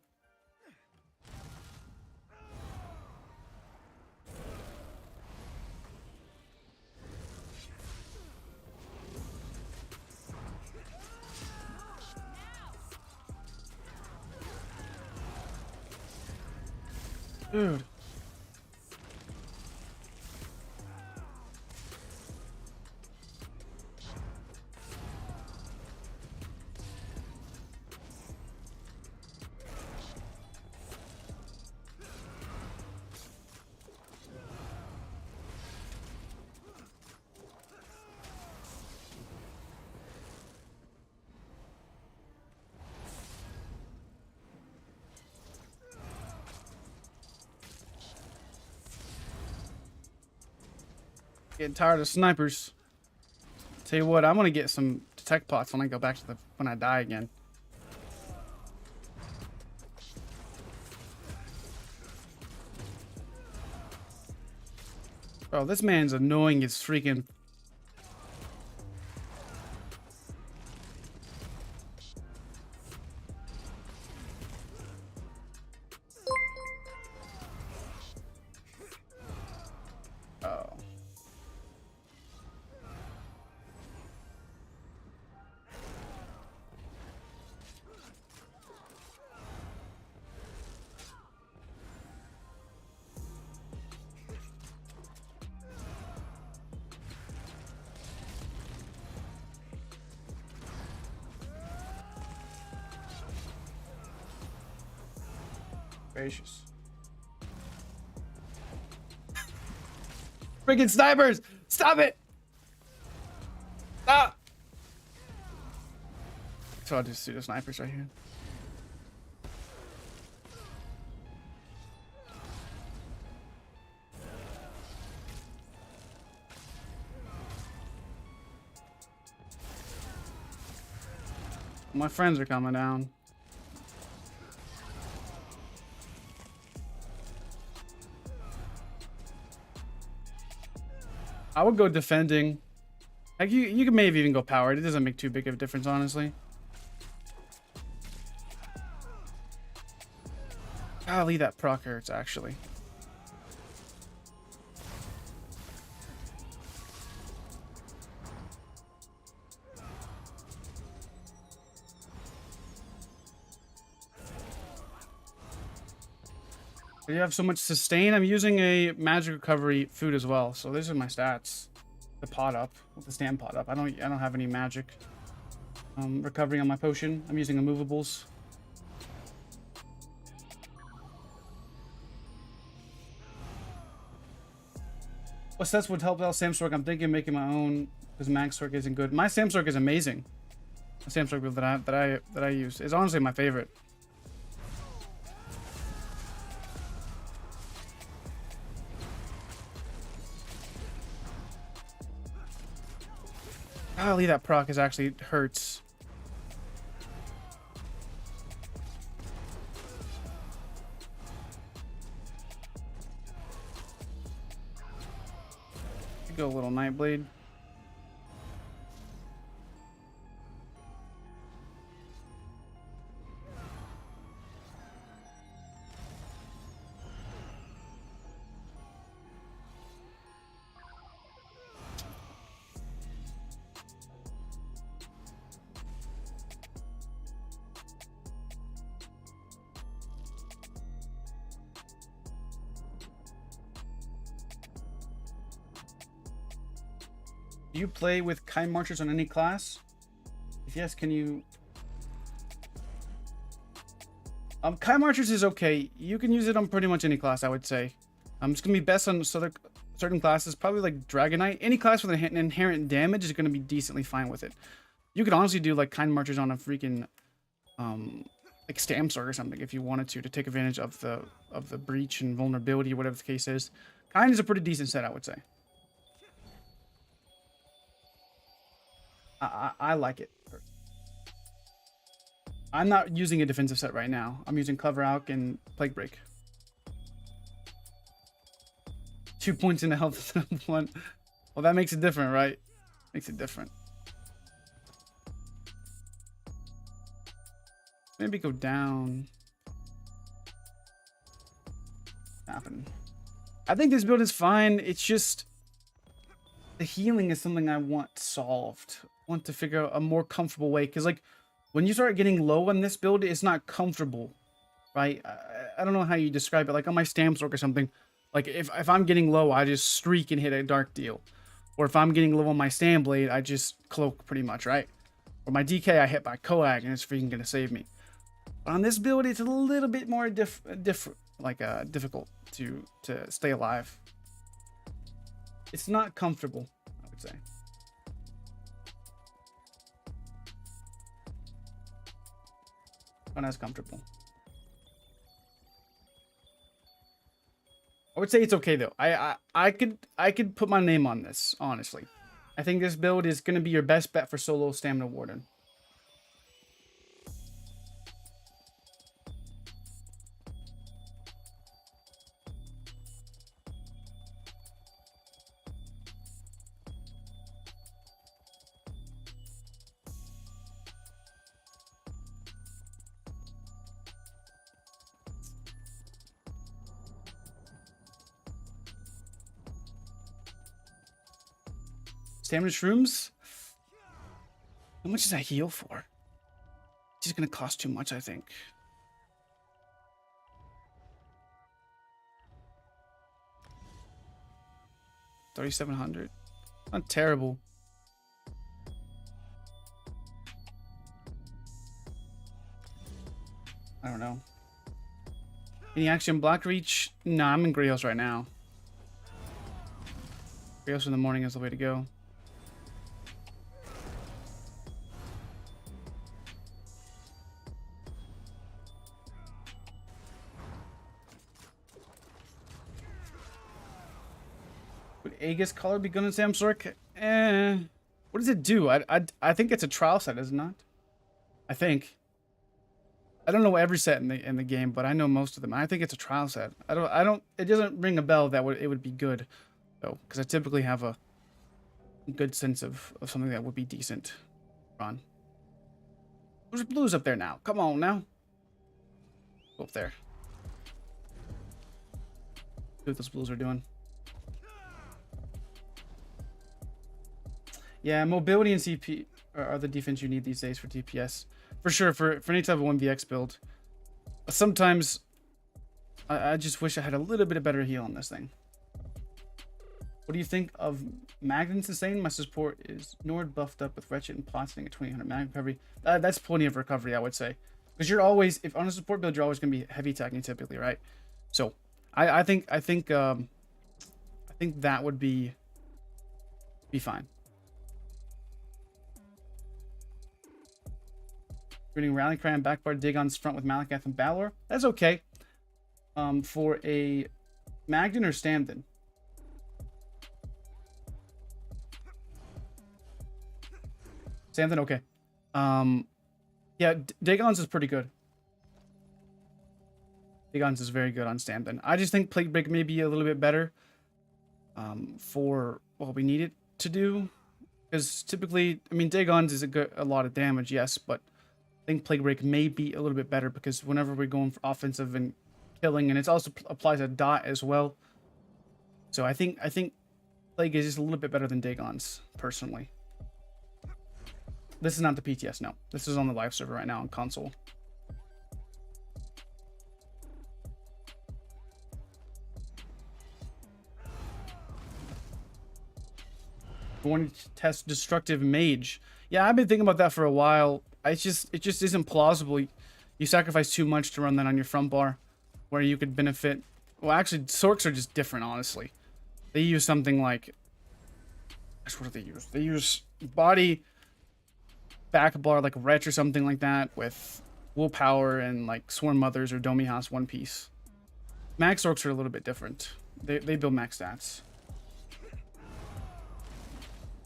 Dude. Getting tired of snipers. Tell you what, I'm gonna get some detect pots when I go back to when I die again. Oh, this man's annoying as freaking. Oh. Gracious. Freaking snipers! Stop it! Stop! So I'll just do the snipers right here. My friends are coming down. I would go defending. Like you can maybe even go powered. It doesn't make too big of a difference, honestly. Golly, that proc hurts, actually. You have so much sustain. I'm using a magic recovery food as well, so these are my stats. The pot up with the stand pot up. I don't have any magic recovery on my potion. I'm using immovables. What sets would help out Samstork? I'm thinking of making my own because Maxtork isn't good. My Samstork is amazing. The Samstork build that I use is honestly my favorite. Golly, that proc is actually hurts. Go a little Nightblade. Do you play with kind marchers on any class? If yes, can you... kind marchers is okay. You can use it on pretty much any class, I would say. It's gonna be best on certain classes, probably like Dragonite. Any class with an inherent damage is gonna be decently fine with it. You could honestly do like kind marchers on a freaking like Stamstork or something if you wanted to take advantage of the breach and vulnerability, whatever the case is. Kind is a pretty decent set, I would say. I like it. I'm not using a defensive set right now. I'm using Clever Alk and Plague Break. 2 points in the health one. Well, that makes it different, right? Makes it different. Maybe go down. Happen. I think this build is fine. It's just the healing is something I want solved. I want to figure out a more comfortable way, because like when you start getting low on this build, it's not comfortable, right? I don't know how you describe it. Like on my Stamp Stork or something, like if I'm getting low, I just streak and hit a dark deal, or if I'm getting low on my Stand Blade, I just cloak pretty much, right? Or my DK, I hit by Coag and it's freaking gonna save me. But on this build, it's a little bit more difficult to stay alive. It's not comfortable, I would say. Not as comfortable. I would say it's okay though. I could put my name on this, honestly. I think this build is gonna be your best bet for solo Stamina Warden. Stamina shrooms? How much does that heal for? It's just gonna cost too much, I think. $3,700. Not terrible. I don't know. Any action Black Reach? Nah, I'm in Greyhouse right now. Greyhouse in the morning is the way to go. Would Aegis color be good in Sam Sork? What does it do? I think it's a trial set, is it not? I think. I don't know every set in the game, but I know most of them. I think it's a trial set. It doesn't ring a bell that it would be good though, because I typically have a good sense of something that would be decent. Run. There's blues up there now. Come on now. Go up there. See what those blues are doing. Yeah, mobility and CP are the defense you need these days for DPS. For sure, for any type of 1vx build. Sometimes, I just wish I had a little bit of better heal on this thing. What do you think of Magnet Sustain? My support is Nord buffed up with Wretched and Plotting at 2000 mag recovery. That's plenty of recovery, I would say. Because you're always, if on a support build, you're always going to be heavy attacking typically, right? So, I think that would be fine. Reading Rally Cry and Backbar Dagon's front with Malakath and Balor. That's okay. For a Magden or Stamden? Stamden, okay. Yeah, Dagon's is pretty good. Dagon's is very good on Stamden. I just think Plague Break may be a little bit better for what we need it to do. Because typically, I mean, Dagon's is a lot of damage, yes, but I think Plague Break may be a little bit better because whenever we're going for offensive and killing, and it also applies a dot as well. So I think Plague is just a little bit better than Dagon's, personally. This is not the PTS, no. This is on the live server right now on console. I want to test Destructive Mage. Yeah, I've been thinking about that for a while. It just isn't plausible. You sacrifice too much to run that on your front bar, where you could benefit. Well, actually, Sorks are just different, honestly. They use something like, what do they use? They use body back bar like Wretch or something like that with willpower and like Sworn Mothers or Domi House one piece. Max Sorks are a little bit different. They build max stats.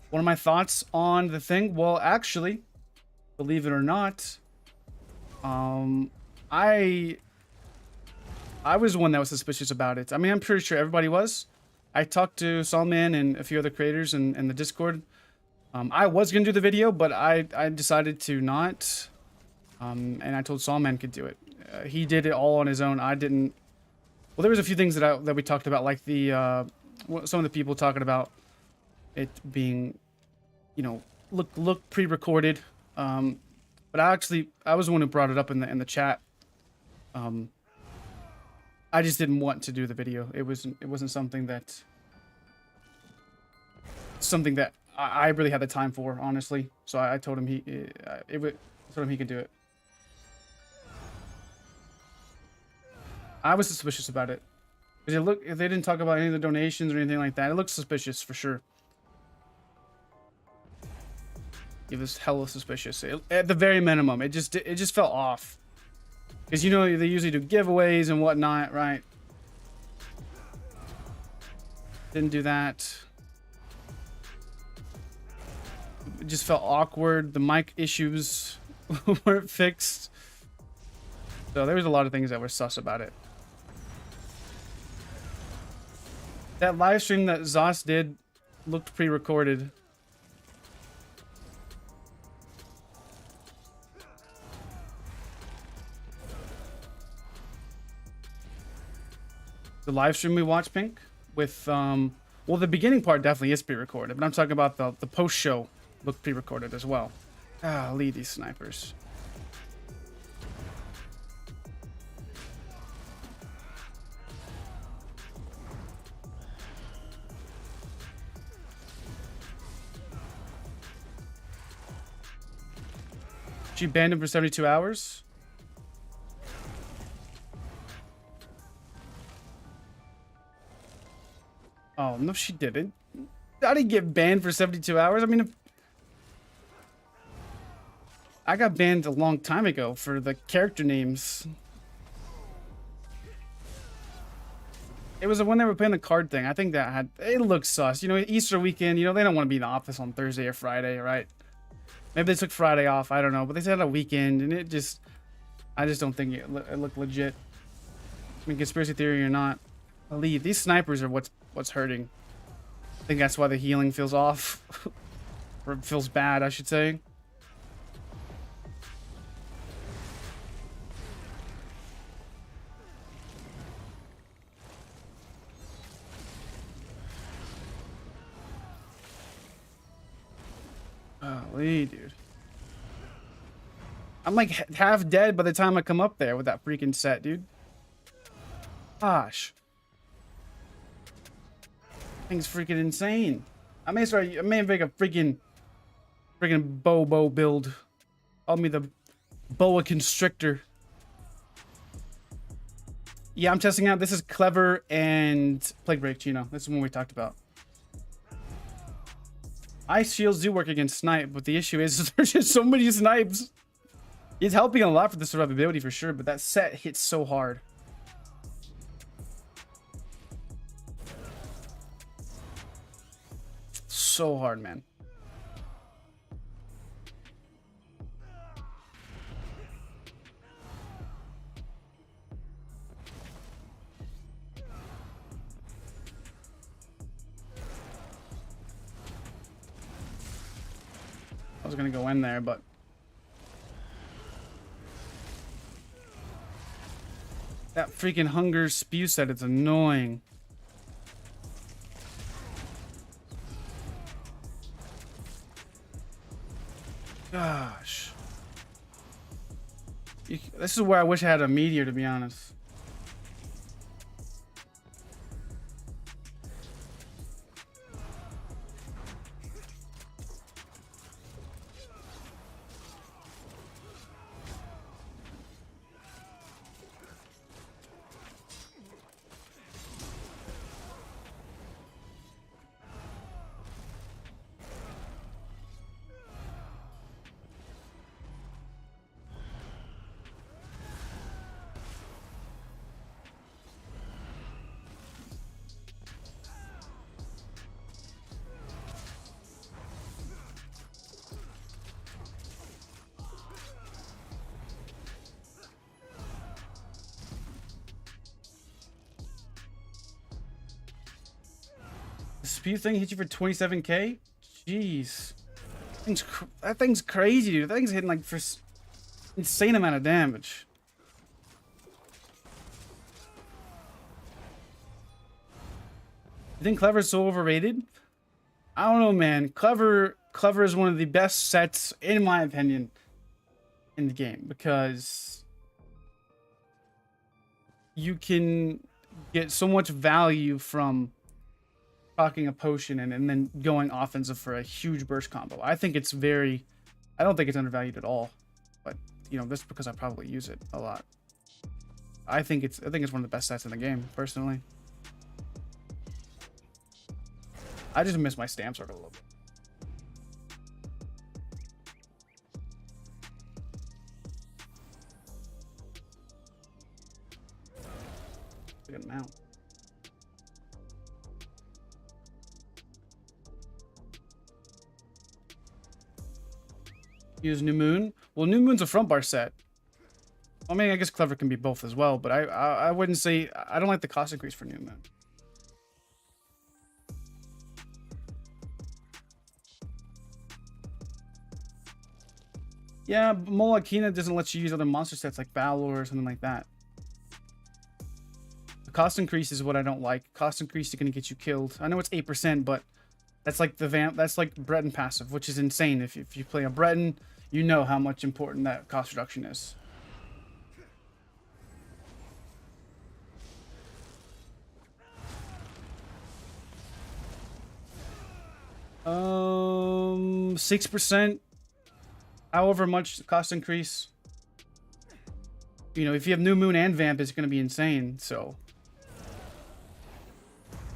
One of my thoughts on the thing, well, actually, believe it or not, I was the one that was suspicious about it. I mean, I'm pretty sure everybody was. I talked to Solman and a few other creators in the Discord. I was going to do the video, but I decided to not. And I told Sawman could do it. He did it all on his own. I didn't. Well, there was a few things that we talked about, like the some of the people talking about it being, you know, look pre-recorded. But I was the one who brought it up in the chat. I just didn't want to do the video. It wasn't something that I really had the time for, honestly. So I told him he could do it. I was suspicious about it because they didn't talk about any of the donations or anything like that. It looked suspicious for sure. It was hella suspicious. At the very minimum, it just felt off. Because, you know, they usually do giveaways and whatnot, right? Didn't do that. It just felt awkward. The mic issues weren't fixed. So there was a lot of things that were sus about it. That live stream that Zos did looked pre-recorded. The live stream we watched, Pink, with well, the beginning part definitely is pre-recorded, but I'm talking about the post show looked pre-recorded as well. Golly, these snipers. She banned him for 72 hours. Oh, no, she didn't. How did he get banned for 72 hours? I mean, I got banned a long time ago for the character names. It was when they were playing the card thing. I think that it looked sus. You know, Easter weekend, you know, they don't want to be in the office on Thursday or Friday, right? Maybe they took Friday off. I don't know. But they said a weekend, and I just don't think it looked legit. I mean, conspiracy theory or not. Leave. These snipers are what's hurting. I think that's why the healing feels off. Or feels bad, I should say. Golly, dude. I'm like half dead by the time I come up there with that freaking set, dude. Gosh. Thing's freaking insane. I may make a freaking bow build. Call me the boa constrictor. Yeah, I'm testing out. This is Clever and Plague Break, Chino. This is one we talked about. Ice shields do work against snipe, but the issue is there's just so many snipes. It's helping a lot for the survivability for sure, but that set hits so hard. So hard, man. I was gonna go in there, but that freaking hunger spew set, it's annoying. Gosh. This is where I wish I had a meteor, to be honest. Spew thing hit you for 27k? Jeez. That thing's crazy, dude. That thing's hitting like for insane amount of damage. You think Clever's so overrated? I don't know, man. Clever is one of the best sets, in my opinion, in the game, because you can get so much value from procking a potion and then going offensive for a huge burst combo. I think it's very... I don't think it's undervalued at all. But, you know, that's because I probably use it a lot. I think it's one of the best sets in the game, personally. I just miss my stamp circle a little bit. Look at mount. Use New Moon. Well, New Moon's a front bar set. I mean, I guess Clever can be both as well, but I wouldn't say... I don't like the cost increase for New Moon. Yeah, Molokina doesn't let you use other monster sets like Valor or something like that. The cost increase is what I don't like. Cost increase is going to get you killed. I know it's 8%, but that's like the vamp. That's like Breton passive, which is insane. If you play a Breton, you know how much important that cost reduction is. 6%. However much the cost increase. You know, if you have New Moon and Vamp, it's going to be insane. So,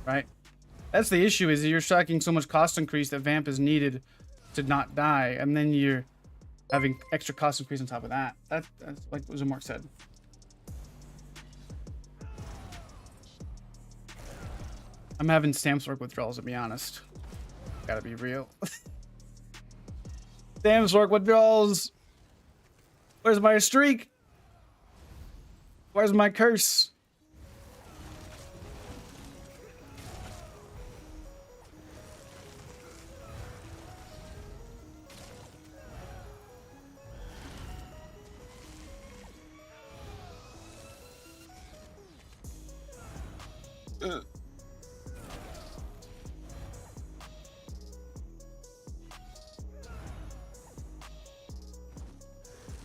right? That's the issue, is that you're stacking so much cost increase that Vamp is needed to not die, and then you're having extra cost increase on top of that. That's like what Zamork said. I'm having stamp work withdrawals, to be honest. Gotta be real. Damn, Zork withdrawals. Where's my streak? Where's my curse?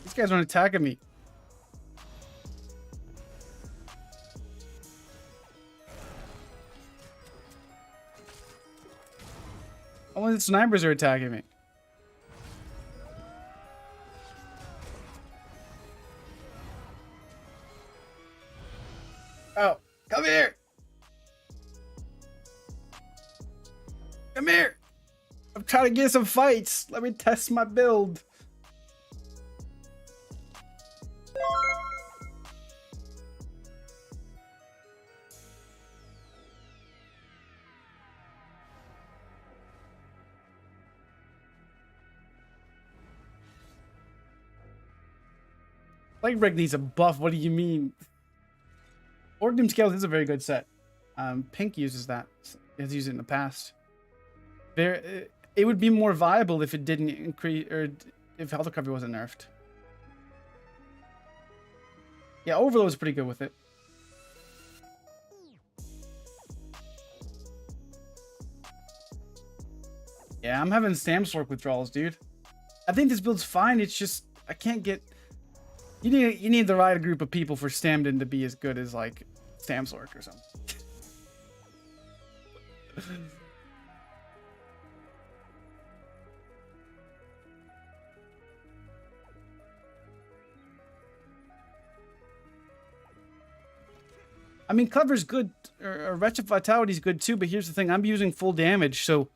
These guys aren't attacking me. Only the snipers are attacking me. Oh, come here. Come here. I'm trying to get some fights. Let me test my build. Plague needs a buff. What do you mean? Orgrim Scales is a very good set. Pink uses that. Has used it in the past. It would be more viable if it didn't increase, or if health recovery wasn't nerfed. Yeah, Overload is pretty good with it. Yeah, I'm having Stamswork withdrawals, dude. I think this build's fine. It's just I can't get. You need the right group of people for Stamden to be as good as like Stamsork or something. I mean, Clever's good, or Wretched Vitality's good too, but here's the thing, I'm using full damage, so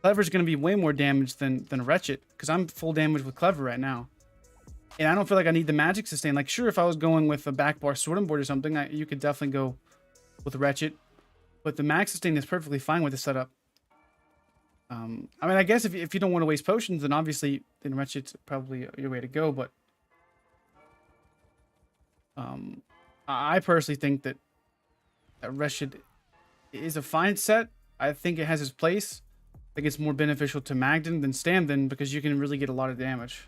Clever's going to be way more damage than Wretched, because I'm full damage with Clever right now. And I don't feel like I need the magic sustain. Like, sure, if I was going with a backbar sword and board or something, you could definitely go with Wretched. But the max sustain is perfectly fine with the setup. I mean, I guess if you don't want to waste potions, then obviously then Wretched's probably your way to go. But I personally think that Wretched is a fine set. I think it has its place. I think it's more beneficial to Magden than Stamden because you can really get a lot of damage.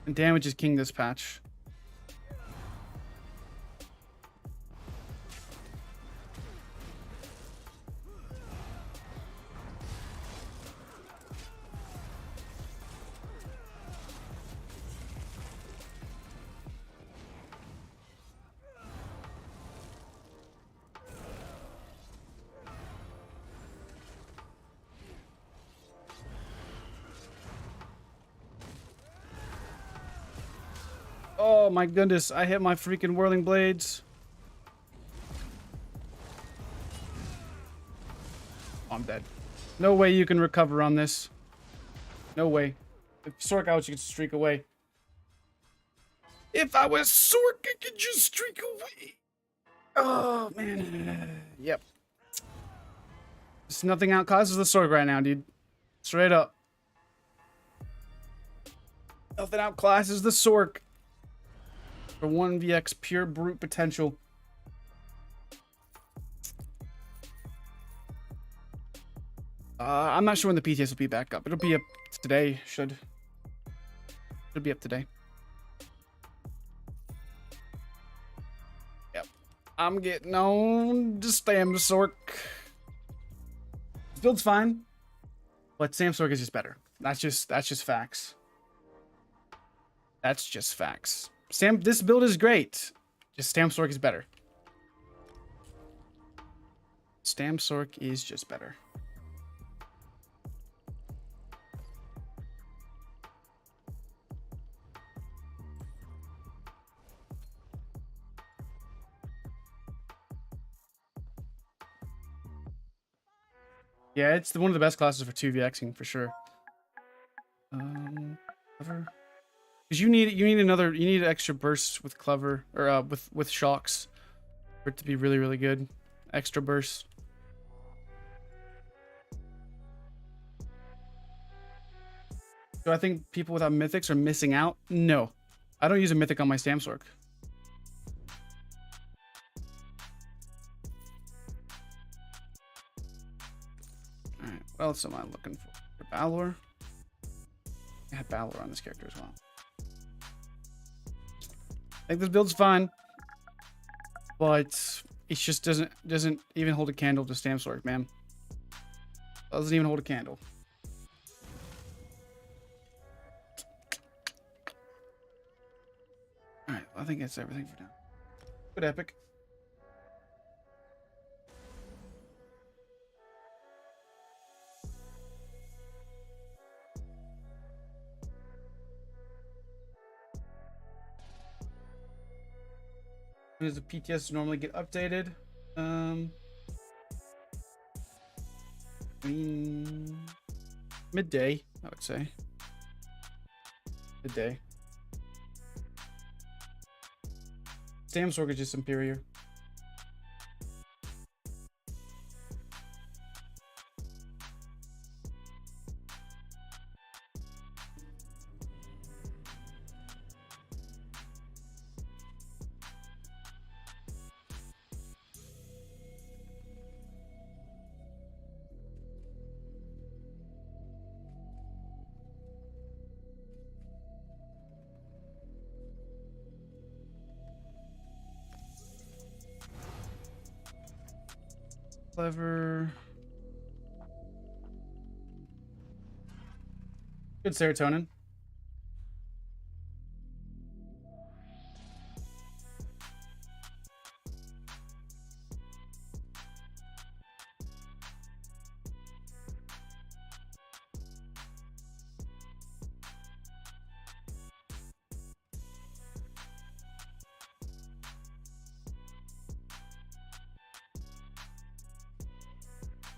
And damage is king this patch. Oh my goodness, I hit my freaking whirling blades. I'm dead. No way you can recover on this. No way. If Sork out, you can streak away. If I was Sork, I could just streak away. Oh man. Yep. Just nothing out causes the Sork right now, dude. Straight up. Nothing outclasses the Sork. For 1vx pure brute potential. I'm not sure when the PTS will be back up. It'll be up today. Should be up today. Yep. I'm getting on to Stam Sork. This build's fine, but Stam Sork is just better. That's just facts. That's just facts. This build is great. Just Stam Sork is better. Stam Sork is just better. Yeah, it's one of the best classes for 2vxing for sure. Clever. Because you need extra bursts with clever or with shocks for it to be really, really good. Extra bursts. Do I think people without mythics are missing out? No. I don't use a mythic on my Stam Sork. Alright, what else am I looking for? Balor? I had Balor on this character as well. I think this build's fine, but it just doesn't even hold a candle to Stam Sork, man. Doesn't even hold a candle. All right, I think that's everything for now. Good epic. When does the PTS normally get updated? I mean, midday, I would say. Midday. Stam Sork is just superior. Clever. Good serotonin.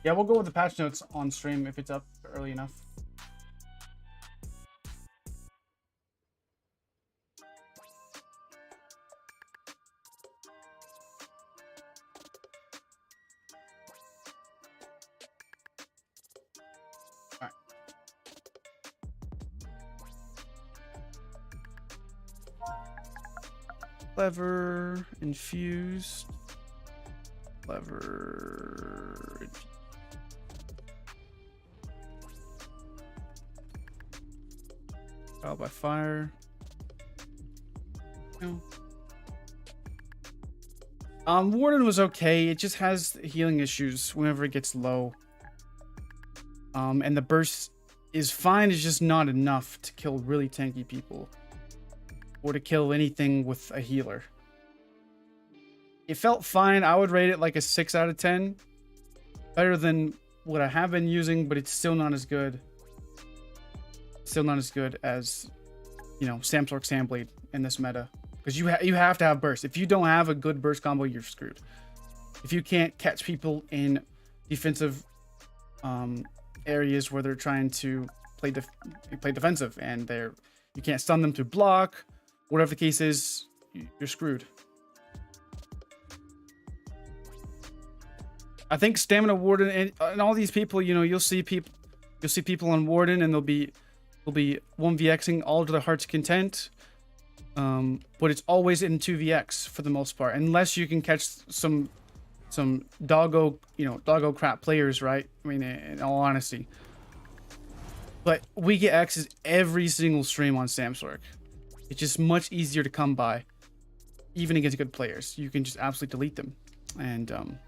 Yeah, we'll go with the patch notes on stream if it's up early enough. All right. Clever, infused. Clever. Trial by fire. No. Warden was okay. It just has healing issues whenever it gets low. And the burst is fine. It's just not enough to kill really tanky people or to kill anything with a healer. It felt fine. I would rate it like a 6 out of 10. Better than what I have been using, but it's still not as good. Still not as good as, you know, Samsorc Sandblade in this meta. Because you have to have burst. If you don't have a good burst combo, you're screwed. If you can't catch people in defensive areas where they're trying to play defensive and you can't stun them to block, whatever the case is, you're screwed. I think Stamina Warden and all these people, you know, you'll see people on Warden and they'll be 1vxing all to their heart's content. But it's always in 2vx for the most part, unless you can catch some doggo crap players, right? I mean, in all honesty. But we get X's every single stream on Samsorc. It's just much easier to come by, even against good players. You can just absolutely delete them, and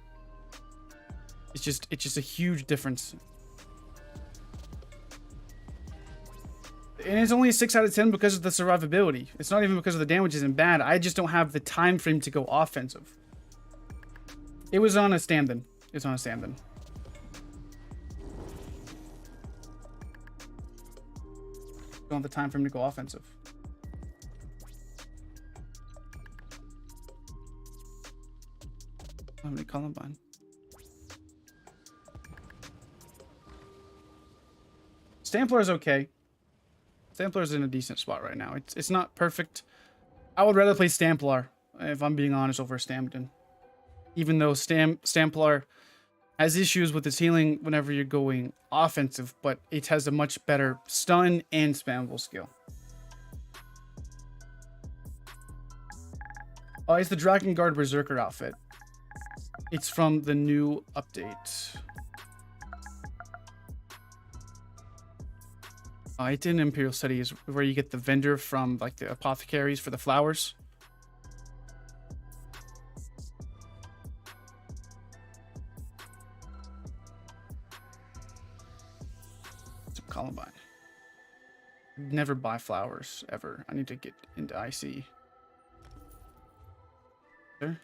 it's just a huge difference. And it's only a 6 out of 10 because of the survivability. It's not even because of the damage isn't bad. I just don't have the time frame to go offensive. It was on a stand-in. It's on a stand-in. Don't have the time frame to go offensive. How many Columbine? Stamplar is okay. Stamplar's in a decent spot right now. It's not perfect. I would rather play Stamplar, if I'm being honest, over Stampton. Even though Stamplar has issues with its healing whenever you're going offensive, but it has a much better stun and spammable skill. Oh, it's the Dragon Guard Berserker outfit. It's from the new update. It's in Imperial Studies where you get the vendor from like the apothecaries for the flowers. Some Columbine. Never buy flowers ever. I need to get into IC. There.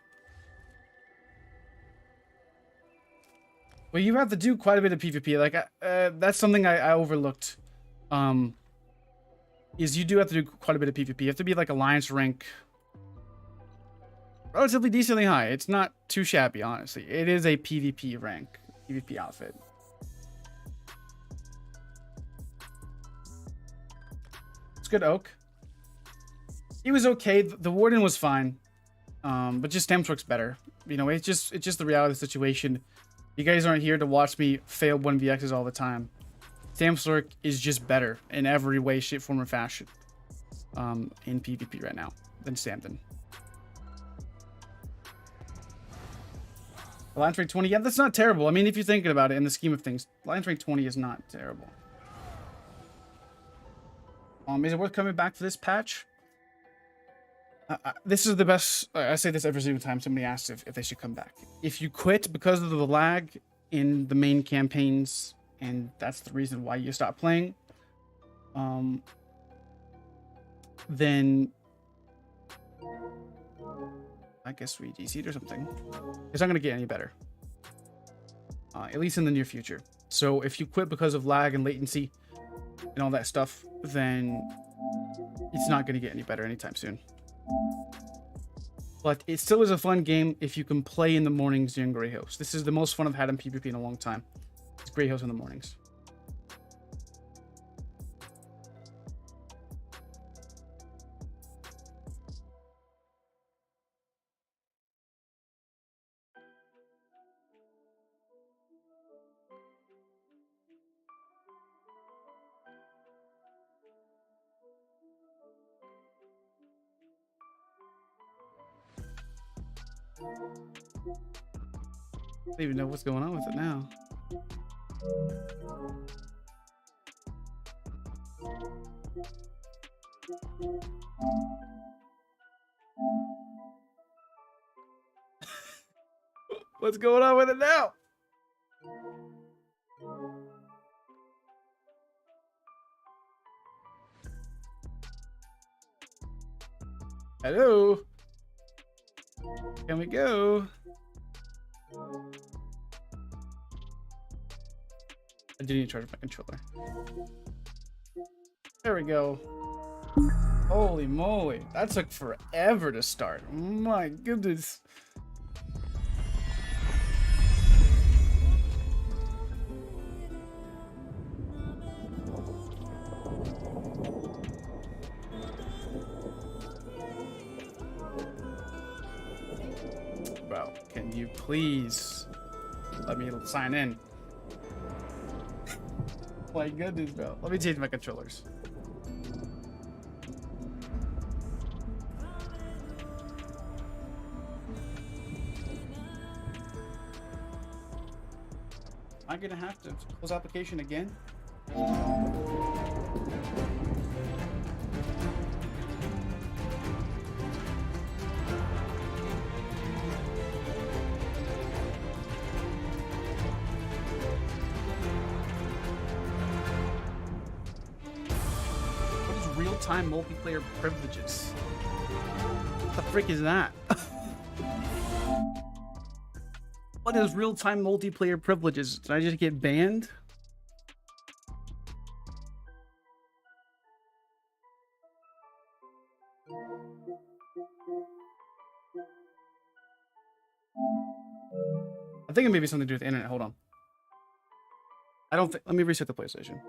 Well, you have to do quite a bit of PvP. Like that's something I overlooked. Is you do have to do quite a bit of PvP. You have to be like Alliance rank relatively decently high. It's not too shabby, honestly. It is a PvP rank, PvP outfit. It's good oak. He was okay. The Warden was fine. But just Stamsorc's better. You know, it's just the reality of the situation. You guys aren't here to watch me fail 1vx's all the time. Samsorc is just better in every way, shape, form, or fashion in PvP right now than Stampton. Alliance rank 20, yeah, that's not terrible. I mean, if you're thinking about it in the scheme of things, Alliance rank 20 is not terrible. Is it worth coming back for this patch? This is the best. I say this every single time somebody asks if they should come back. If you quit because of the lag in the main campaigns, and that's the reason why you stop playing, then I guess we DC'd or something. It's not going to get any better, at least in the near future. So if you quit because of lag and latency and all that stuff, then it's not going to get any better anytime soon. But it still is a fun game if you can play in the mornings during Grey Host. This is the most fun I've had in PvP in a long time. It's Grey Host in the mornings. I don't even know what's going on with it now. What's going on with it now? Hello? Can we go? I do need to charge my controller. There we go. Holy moly. That took forever to start. My goodness. Bro, can you please let me sign in? My goodness, bro. Let me change my controllers. Am I gonna have to close application again? Real-time multiplayer privileges. What the frick is that? What is real-time multiplayer privileges? Did I just get banned? I think it may be something to do with the internet. Hold on. I don't think. Let me reset the PlayStation.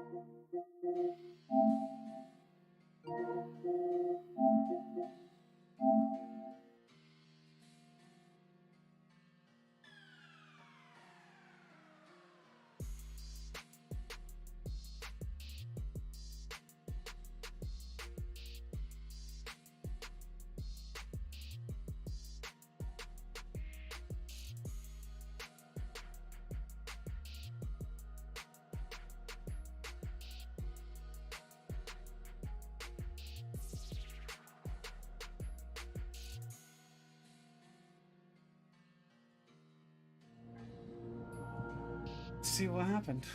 See what happened.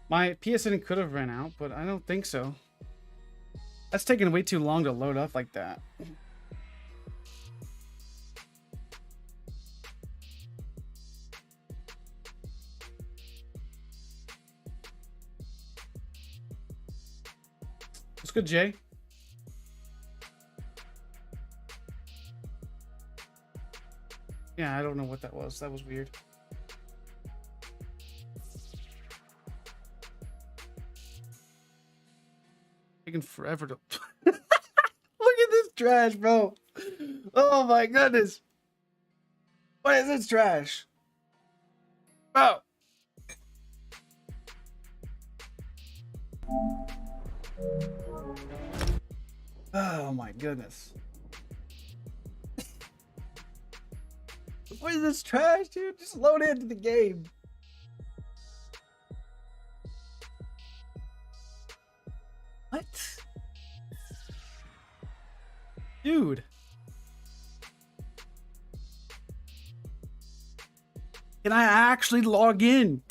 My PSN could have ran out, but I don't think so. That's taking way too long to load up like that. What's good, Jay? Yeah, I don't know what that was. That was weird. Taking forever to look at this trash, bro. Oh my goodness. What is this trash? Bro. Oh my goodness. What is this trash, dude? Just load into the game. What? Dude. Can I actually log in?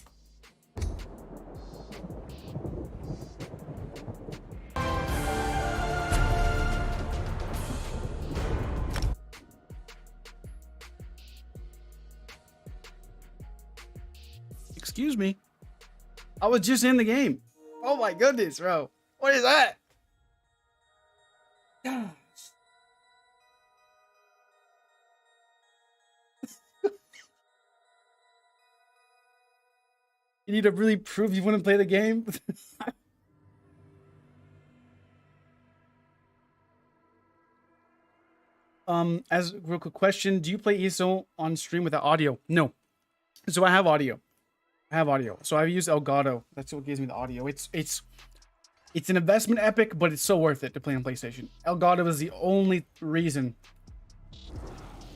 Excuse me. I was just in the game. Oh my goodness, bro. What is that? Gosh. You need to really prove you want to play the game? As a real quick question, do you play ESO on stream without audio? No. So I have audio. So I've used Elgato. That's what gives me the audio. It's It's an investment epic, but it's so worth it to play on PlayStation. Elgato is the only reason.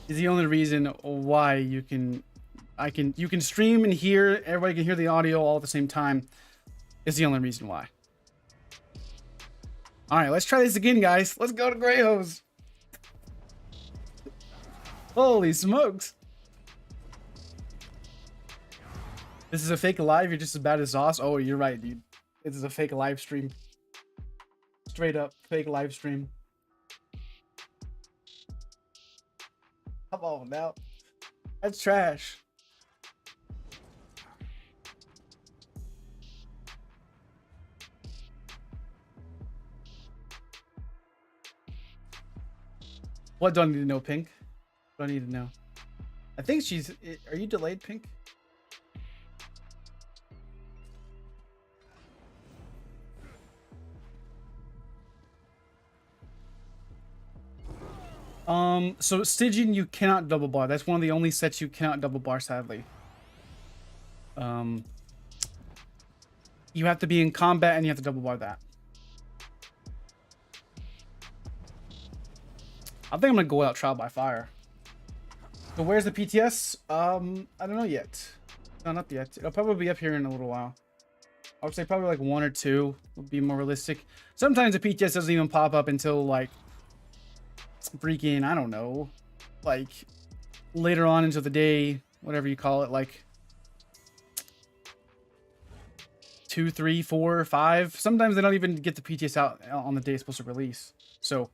Is the only reason why you can stream and hear, everybody can hear the audio all at the same time. Is the only reason why. All right, let's try this again, guys. Let's go to Grey Hose. Holy smokes. This is a fake live. You're just as bad as Sauce. Oh, you're right, dude. This is a fake live stream. Straight up fake live stream. Come on now. That's trash. What do I need to know, Pink? What do I need to know? I think she's... Are you delayed, Pink? So Stygian, you cannot double bar. That's one of the only sets you cannot double bar, sadly. You have to be in combat and you have to double bar that. I think I'm gonna go out trial by fire. So where's the PTS? I don't know yet. It's not up yet. It'll probably be up here in a little while. I would say probably like 1 or 2 would be more realistic. Sometimes the PTS doesn't even pop up until like freaking, I don't know, like later on into the day, whatever you call it, like 2, 3, 4, 5. Sometimes they don't even get the PTS out on the day it's supposed to release. So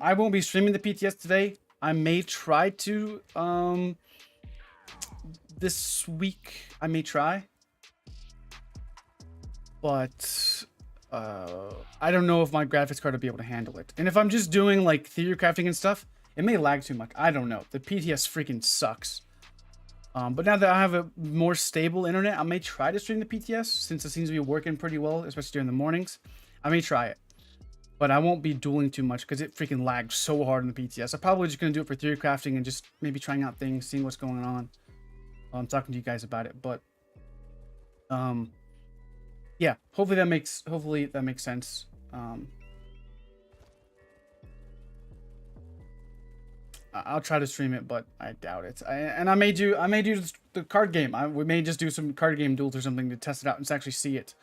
I won't be streaming the PTS today. I may try to this week. I may try, but I don't know if my graphics card will be able to handle it. And if I'm just doing like theory crafting and stuff, it may lag too much. I don't know. The PTS freaking sucks. But now that I have a more stable internet, I may try to stream the PTS since it seems to be working pretty well, especially during the mornings. I may try it, but I won't be dueling too much because it freaking lags so hard in the PTS. I'm probably just going to do it for theory crafting and just maybe trying out things, seeing what's going on. I'm talking to you guys about it, but yeah, hopefully that makes sense. I'll try to stream it, but I doubt it. I may do the card game. We may just do some card game duels or something to test it out and to actually see it.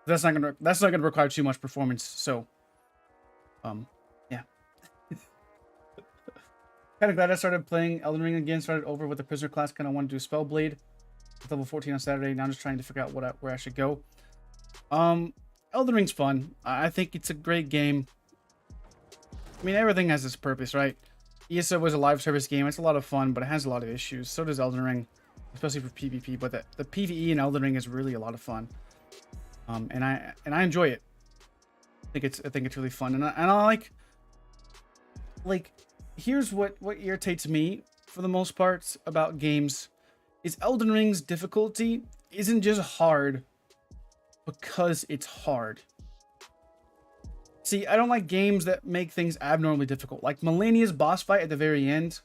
That's not gonna require too much performance. So, yeah. Kind of glad I started playing Elden Ring again. Started over with the prisoner class. Kind of want to do Spellblade. Level 14 on Saturday. Now I'm just trying to figure out where I should go. Elden Ring's fun. I think it's a great game. I mean, everything has its purpose, right? ESO was a live service game. It's a lot of fun, but it has a lot of issues. So does Elden Ring, especially for PvP. But the PvE in Elden Ring is really a lot of fun. And I enjoy it. I think it's really fun. And I like here's what irritates me for the most part about games is Elden Ring's difficulty isn't just hard because it's hard. See, I don't like games that make things abnormally difficult. Like Malenia's boss fight at the very end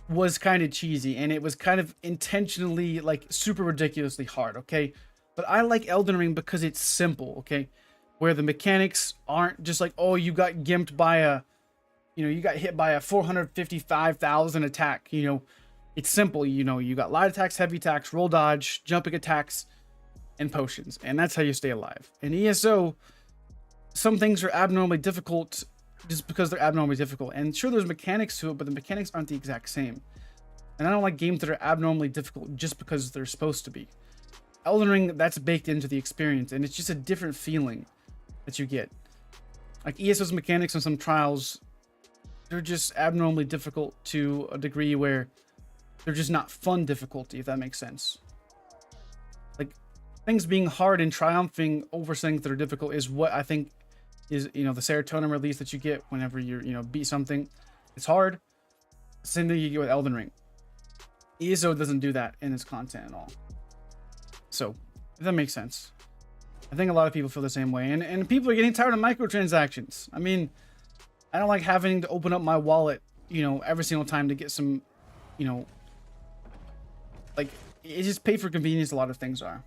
was kind of cheesy, and it was kind of intentionally like super ridiculously hard, okay? But I like Elden Ring because it's simple, okay? Where the mechanics aren't just like, oh, you got gimped by a, you got hit by a 455,000 attack, It's simple, you got light attacks, heavy attacks, roll dodge, jumping attacks, and potions. And that's how you stay alive. In ESO, some things are abnormally difficult just because they're abnormally difficult. And sure, there's mechanics to it, but the mechanics aren't the exact same. And I don't like games that are abnormally difficult just because they're supposed to be. Elden Ring, that's baked into the experience, and it's just a different feeling that you get. Like ESO's mechanics on some trials, they're just abnormally difficult to a degree where they're just not fun difficulty, if that makes sense. Like, things being hard and triumphing over things that are difficult is what I think is, the serotonin release that you get whenever you beat something. It's hard. Same thing you get with Elden Ring. ESO doesn't do that in its content at all. So, if that makes sense. I think a lot of people feel the same way. And people are getting tired of microtransactions. I mean, I don't like having to open up my wallet, every single time to get some, like it's just pay for convenience. A lot of things are.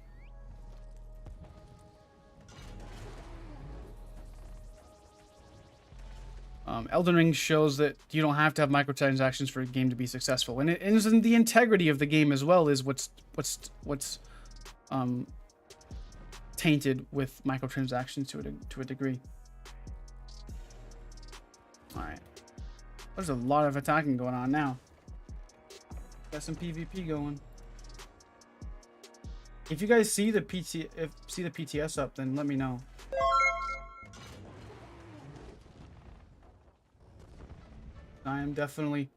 Elden Ring shows that you don't have to have microtransactions for a game to be successful, and it's in the integrity of the game as well is what's tainted with microtransactions to a degree. All right, there's a lot of attacking going on now. Got some PvP going. If you guys see the PTS up, then let me know. I am definitely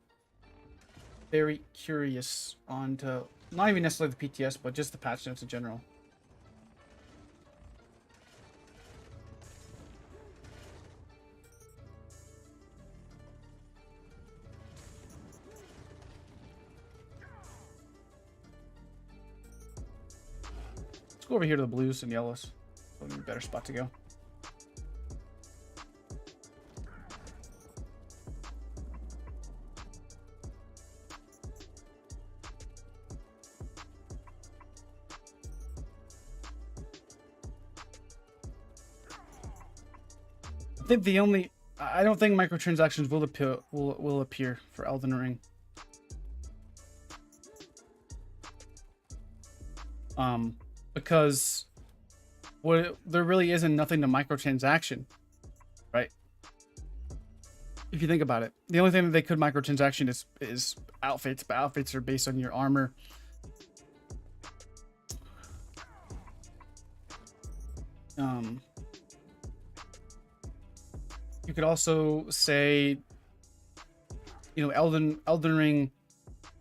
very curious on to not even necessarily the PTS, but just the patch notes in general. Let's go over here to the blues and yellows. Probably a better spot to go. I don't think microtransactions will appear for Elden Ring. Because there really isn't nothing to microtransaction, right? If you think about it, the only thing that they could microtransaction is outfits, but outfits are based on your armor. You could also say, you know, Elden Ring,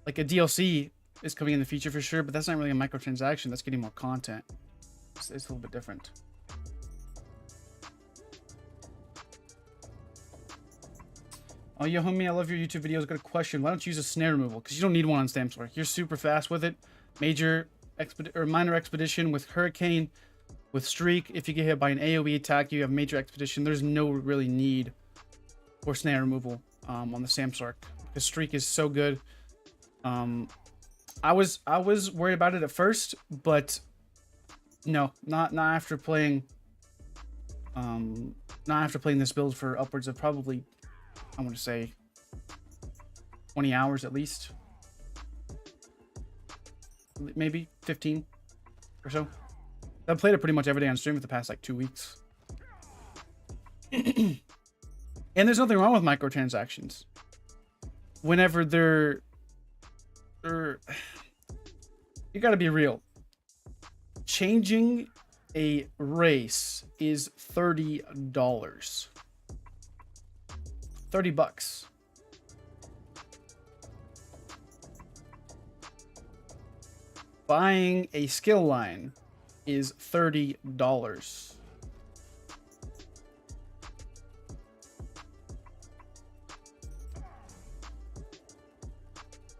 like a DLC is coming in the future for sure, but that's not really a microtransaction. That's getting more content. It's a little bit different. Oh, yo, homie, I love your YouTube videos. Got a question. Why don't you use a snare removal? Because you don't need one on Stamswork. You're super fast with it. Minor expedition with Hurricane. With Streak, if you get hit by an AoE attack, you have major expedition. There's no really need for snare removal on the Samsark because Streak is so good. I was worried about it at first, but no, not after playing. Not after playing this build for upwards of probably, I want to say, 20 hours at least, maybe 15 or so. I've played it pretty much every day on stream for the past like 2 weeks. And there's nothing wrong with microtransactions. Whenever they're you gotta be real. Changing a race is $30. 30 bucks. Buying a skill line is $30.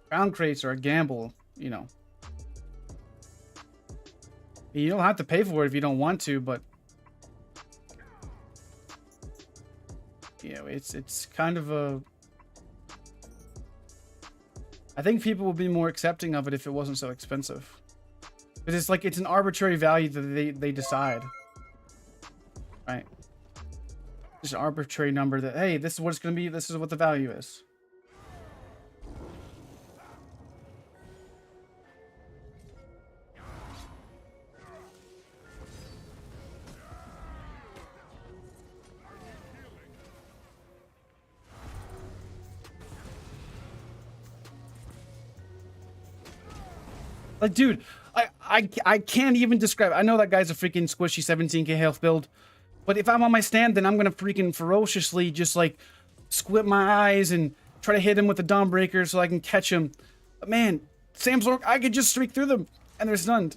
Crown crates are a gamble, you know. You don't have to pay for it if you don't want to, but you know, it's kind of a. I think people would be more accepting of it if it wasn't so expensive. Because it's like, it's an arbitrary value that they decide. Right? Just an arbitrary number that, hey, this is what it's going to be. This is what the value is. Like, dude, I can't even describe. I know that guy's a freaking squishy 17k health build, but if I'm on my stand, then I'm gonna freaking ferociously just like squint my eyes and try to hit him with the Dawnbreaker so I can catch him. But man, Samsark, I could just streak through them and they're stunned.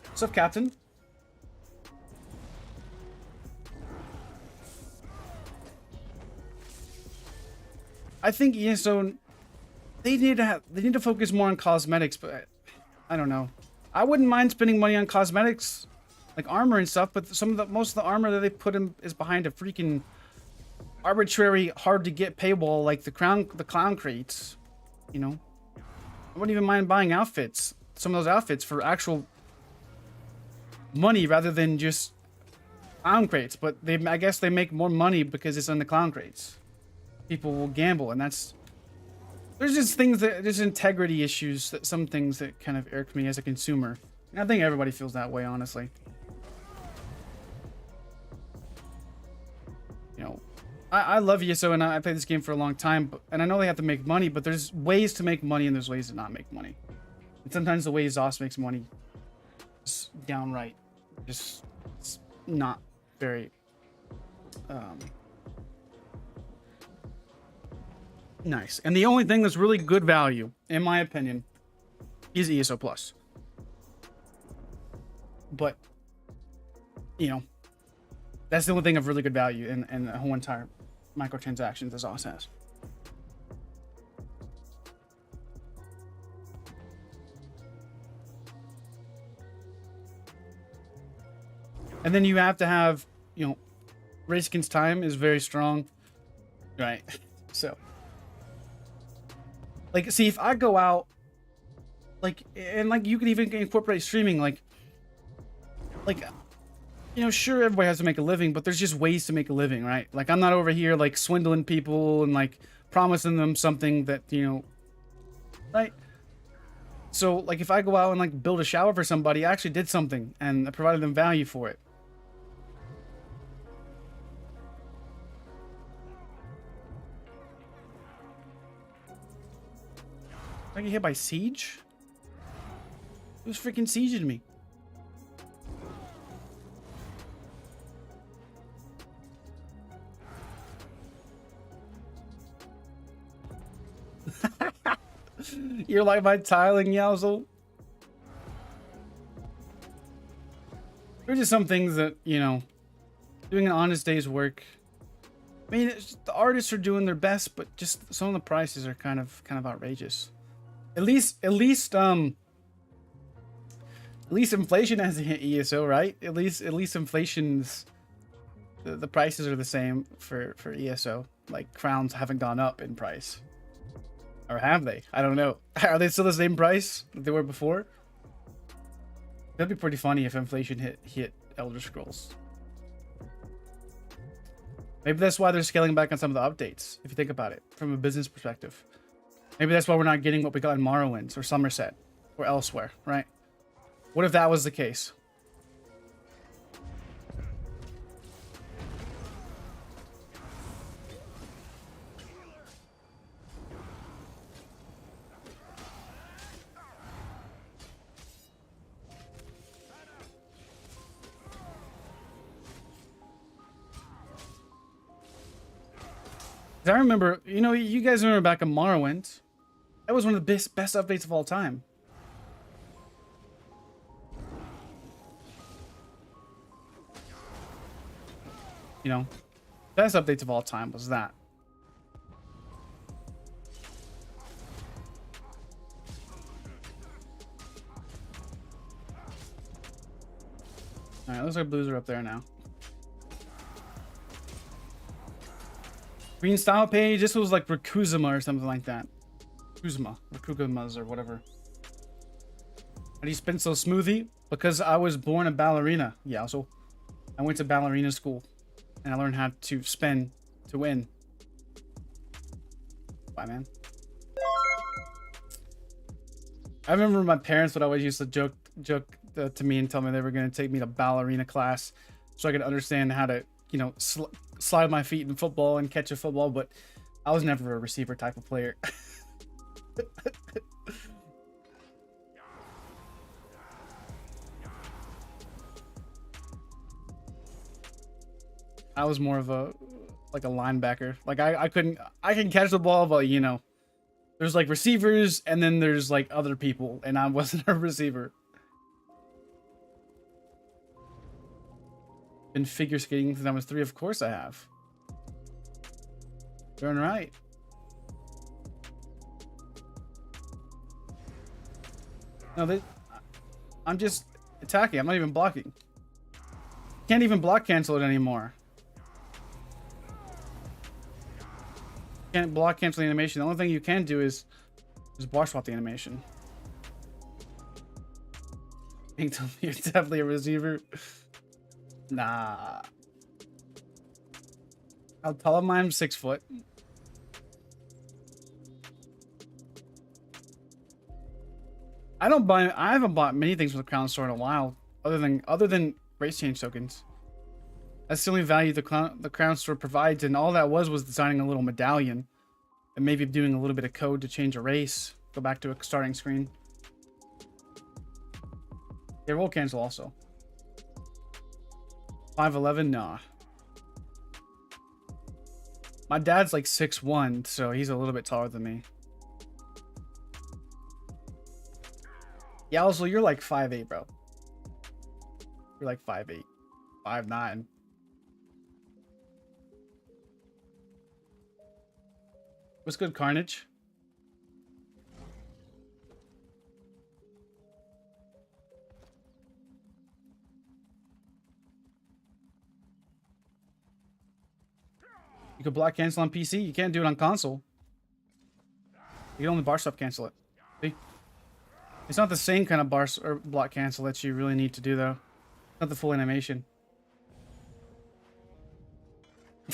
What's up, Captain? I think ESO, they need to focus more on cosmetics, but I don't know. I wouldn't mind spending money on cosmetics, like armor and stuff, but most of the armor that they put in is behind a freaking arbitrary, hard to get paywall like the clown crates. You know, I wouldn't even mind buying outfits, some of those outfits for actual money rather than just clown crates. But I guess they make more money because it's in the clown crates. People will gamble, and there's just things there's integrity issues, that some things that kind of irk me as a consumer. And I think everybody feels that way, honestly. You know, I love ESO, and I played this game for a long time, and I know they have to make money, but there's ways to make money and there's ways to not make money. And sometimes the way ZOS makes money is downright just not very nice. And the only thing that's really good value, in my opinion, is ESO Plus. But, you know, that's the only thing of really good value in the whole entire microtransactions that ZOS has. And then you have to have, you know, race against time is very strong, right? So, like, see, if I go out, like, and like you can even incorporate streaming, like, you know, sure, everybody has to make a living, but there's just ways to make a living, right? Like, I'm not over here like swindling people and like promising them something that, you know, right? So, like, if I go out and like build a shower for somebody, I actually did something and I provided them value for it. I get hit by siege? Who's freaking sieging me? You're like my tiling, Yaozo. There's just some things that, you know, doing an honest day's work. I mean, the artists are doing their best, but just some of the prices are kind of outrageous. At least inflation hasn't hit ESO, right? At least inflation's the prices are the same for ESO. Like, crowns haven't gone up in price, or have they? I don't know. Are they still the same price that they were before? That'd be pretty funny if inflation hit Elder Scrolls. Maybe that's why they're scaling back on some of the updates, if you think about it from a business perspective. Maybe that's why we're not getting what we got in Morrowind or Somerset or elsewhere, right? What if that was the case? I remember, you know, you guys remember back in Morrowind, that was one of the best updates of all time. You know, best updates of all time was that. All right, looks like blues are up there now. Green style page. This was like Rakuzuma or something like that. Rakugumas or whatever. How do you spin so smoothie? Because I was born a ballerina. Yeah, so I went to ballerina school and I learned how to spin to win. Bye, man. I remember my parents would always used to joke to me and tell me they were going to take me to ballerina class so I could understand how to, you know, slide my feet in football and catch a football, but I was never a receiver type of player. I was more of a linebacker. Like I can catch the ball, but you know, there's like receivers and then there's like other people, and I wasn't a receiver. Been figure skating since I was 3, of course I have. Darn right. No, I'm just attacking. I'm not even blocking. Can't even block cancel it anymore. Can't block cancel the animation. The only thing you can do is bar swap the animation. You're definitely a receiver. Nah. How tall am I? I'm 6 foot. I haven't bought many things with the crown store in a while, other than race change tokens. That's the only value the crown store provides, and all that was designing a little medallion, and maybe doing a little bit of code to change a race, go back to a starting screen. Yeah, roll cancel also. 5'11", nah. My dad's like 6'1", so he's a little bit taller than me. Yeah, also you're like 5'8", bro. You're like 5'8", 5'9". What's good, Carnage? You could block cancel on PC. You can't do it on console. You can only bar swap cancel it. See? It's not the same kind of bar or block cancel that you really need to do, though. Not the full animation.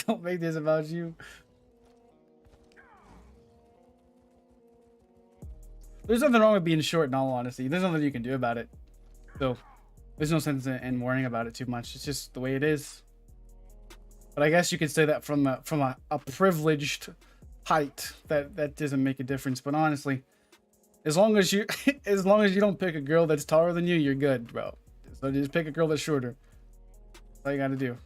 Don't make this about you. There's nothing wrong with being short, in all honesty. There's nothing you can do about it. So, there's no sense in worrying about it too much. It's just the way it is. But I guess you could say that from a privileged height, that doesn't make a difference. But honestly, as long as you don't pick a girl that's taller than you, you're good, bro. So just pick a girl that's shorter. That's all you gotta do.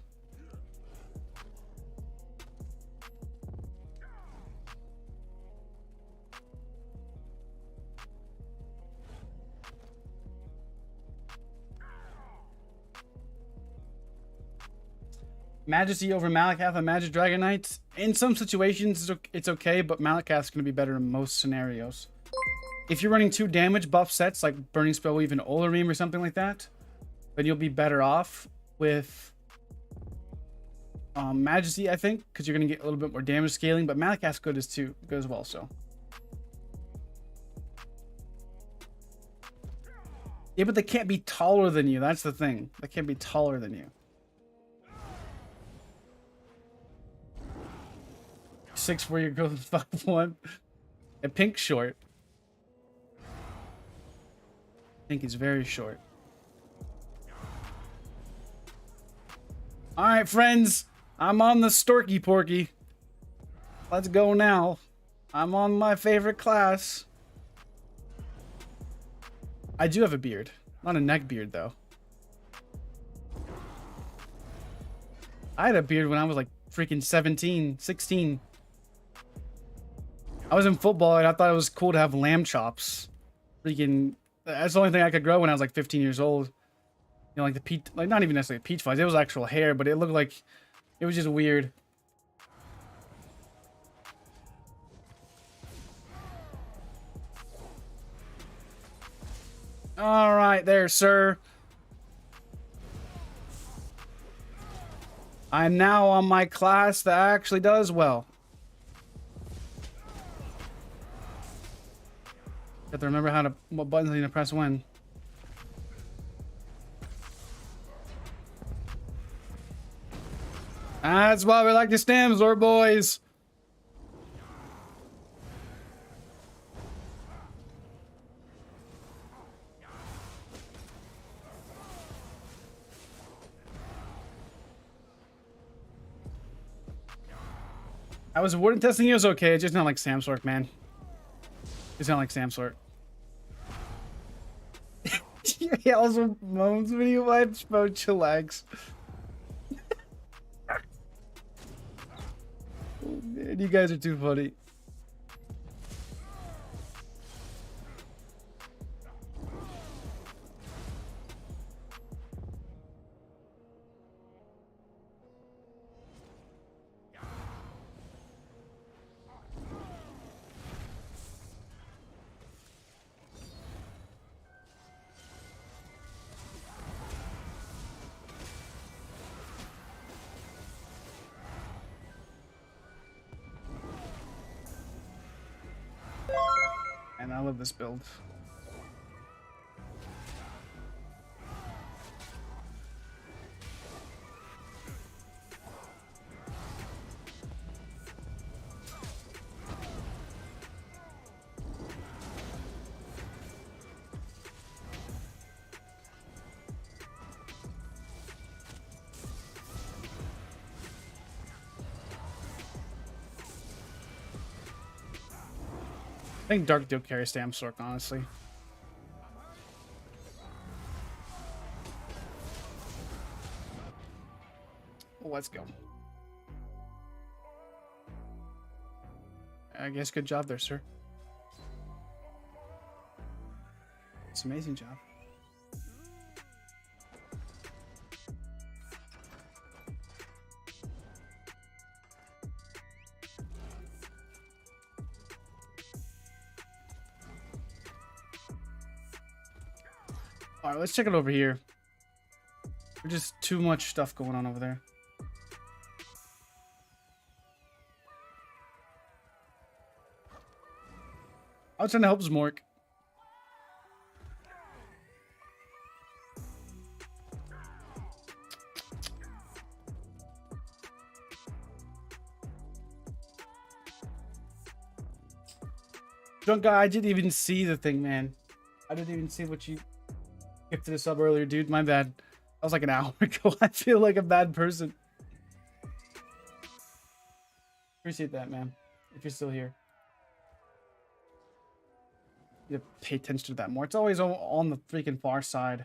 Majesty over Malakath and Magic Dragon Knights. In some situations, it's okay, but Malakath's going to be better in most scenarios. If you're running 2 damage buff sets, like Burning Spell, even Olarim or something like that, then you'll be better off with Majesty, I think, because you're going to get a little bit more damage scaling, but Malakath's good as well, so. Yeah, but they can't be taller than you. That's the thing. They can't be taller than you. 6'4", your girl 5'1". And Pink's short. Pink is very short. Alright, friends. I'm on the Storky Porky. Let's go now. I'm on my favorite class. I do have a beard. Not a neck beard, though. I had a beard when I was like freaking 17, 16. I was in football and I thought it was cool to have lamb chops. Freaking, that's the only thing I could grow when I was like 15 years old. You know, like the peach, like not even necessarily peach fuzz. It was actual hair, but it looked like it was just weird. All right, there, sir. I'm now on my class that actually does well. Have to remember what buttons I need to press when. That's why we like the Stamsor boys. I was Warden testing. It was okay. It's just not like Samsort, man. It's not like Samsort. Yeah, also moans video vibes, bro. Chillax. Oh, man, you guys are too funny. man. I love this build. I think Dark Deal carries Stamp Sork, honestly. Let's go. I guess good job there, sir. It's an amazing job. All right, let's check it over here. There's just too much stuff going on over there. I was trying to help Zmork. Drunk guy, I didn't even see the thing, man. I didn't even see what you gifted us up earlier, dude. My bad. That was like an hour ago. I feel like a bad person. Appreciate that, man. If you're still here. You have to pay attention to that more. It's always on the freaking far side.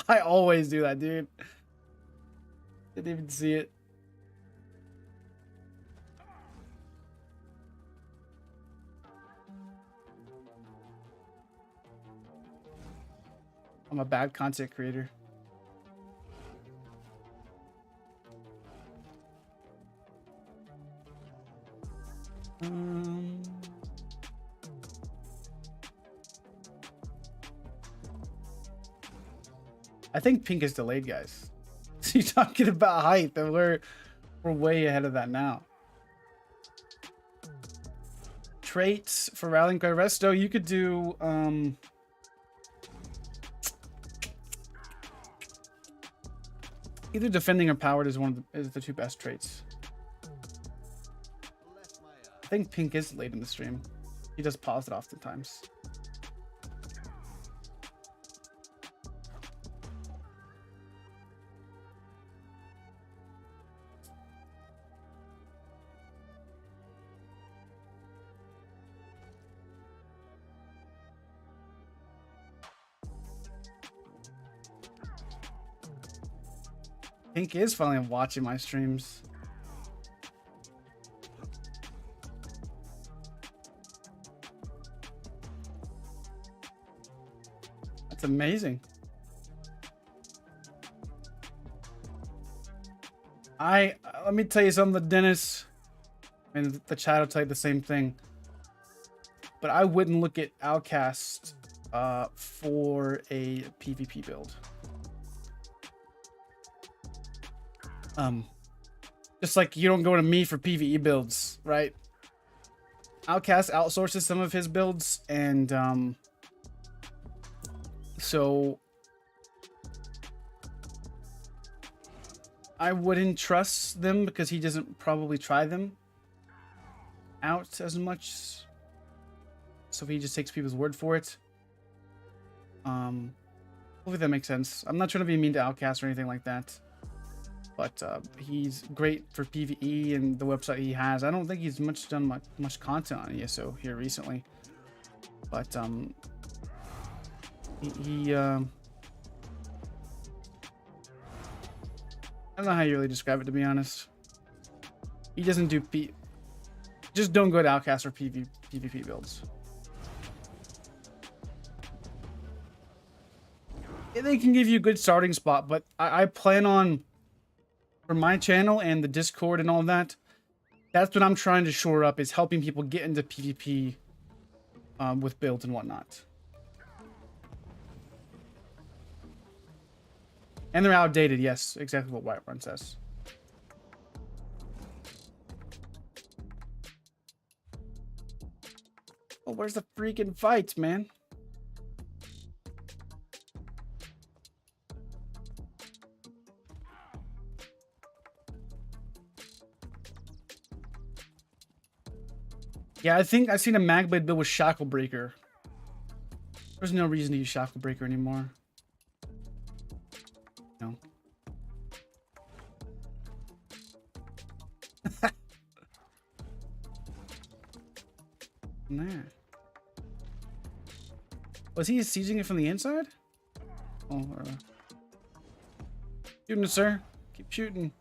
I always do that, dude. Didn't even see it. I'm a bad content creator. I think pink is delayed, guys. So you're talking about height, and we're way ahead of that now. Traits for Rallying Cry Resto, you could do either defending or powered is is the two best traits. I think pink is late in the stream. He does pause it oftentimes. Pink is finally watching my streams. That's amazing. Let me tell you something, Dennis. And the chat will tell you the same thing. But I wouldn't look at Outcast for a PvP build. Just like you don't go to me for PvE builds, right? Outcast outsources some of his builds, and so I wouldn't trust them because he doesn't probably try them out as much. So he just takes people's word for it. Hopefully that makes sense. I'm not trying to be mean to Outcast or anything like that. But he's great for PvE and the website he has. I don't think he's done much content on ESO here recently. But he I don't know how you really describe it, to be honest. He doesn't do just don't go to Outcast for PvP builds. They can give you a good starting spot, but I plan on, for my channel and the Discord and all that, that's what I'm trying to shore up, is helping people get into PvP with builds and whatnot. And they're outdated, yes, exactly what Whiterun says. where's the freaking fights, man? Yeah, I think I've seen a Magblade build with Shacklebreaker. There's no reason to use Shacklebreaker anymore. No. There. Was he sieging it from the inside? Oh, shooting it, sir. Keep shooting.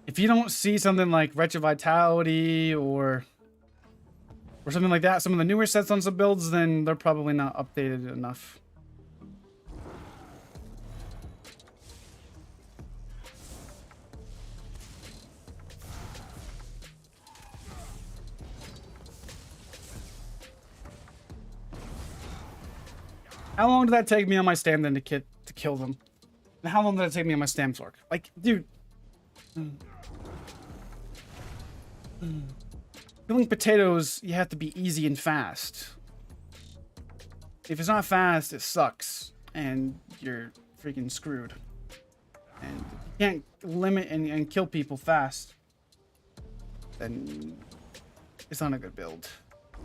If you don't see something like Wretched Vitality or something like that, some of the newer sets on some builds, then they're probably not updated enough. How long did that take me on my stam then to kill them? And how long did it take me on my stam torque? Like, dude. Killing potatoes, you have to be easy and fast. If it's not fast, it sucks. And you're freaking screwed. And if you can't limit and kill people fast, then it's not a good build,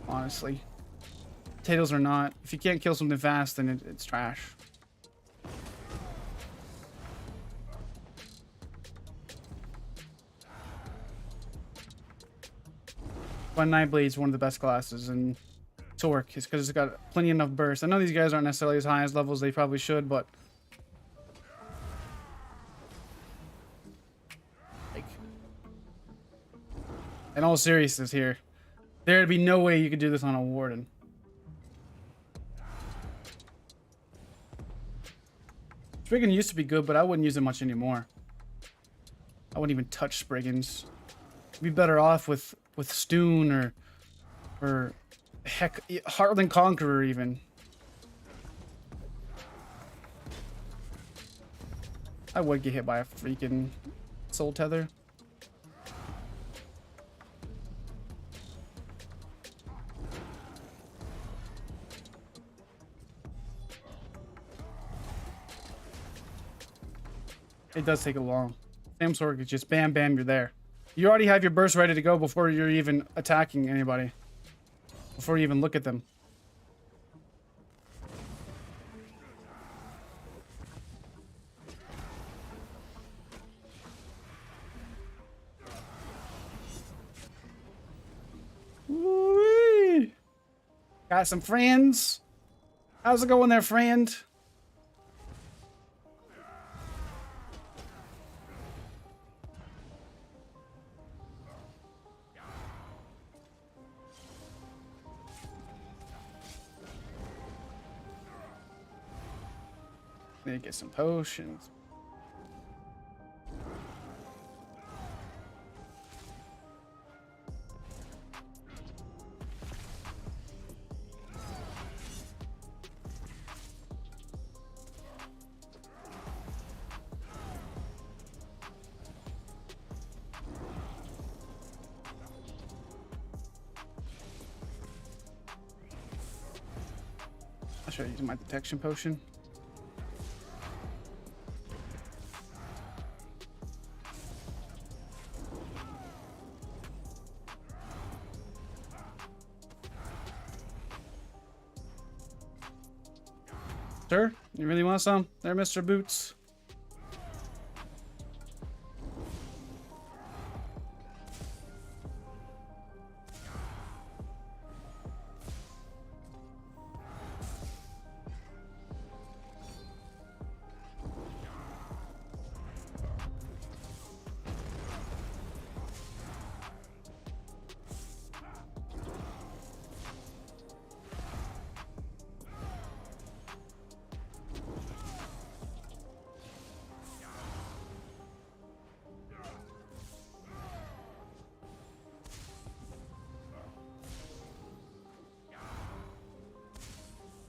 honestly. Potatoes are not. If you can't kill something fast, then it's trash. One Nightblade is one of the best classes, and Torque is because it's got plenty enough burst. I know these guys aren't necessarily as high as levels they probably should, but like, in all seriousness here, there'd be no way you could do this on a Warden. Spriggan used to be good, but I wouldn't use it much anymore. I wouldn't even touch Spriggans. I'd be better off with Stoon or heck, Heartland Conqueror even. I would get hit by a freaking Soul Tether. It does take a long. Sam Sword is just bam bam, you're there. You already have your burst ready to go before you're even attacking anybody. Before you even look at them. Woo-wee. Got some friends. How's it going there, friend? Need to get some potions. I'll show you my detection potion. Sir, you really want some? There, Mr. Boots.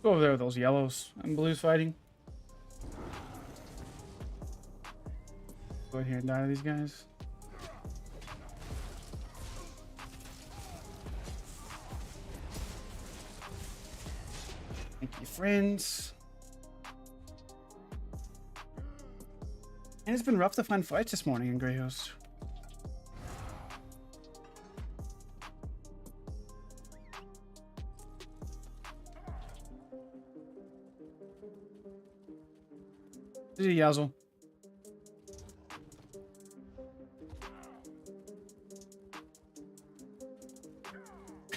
Go over there with those yellows and blues fighting. Go ahead here and die to these guys. Thank you, friends. And it's been rough to find fights this morning in Grey Host. This is a Yazzle.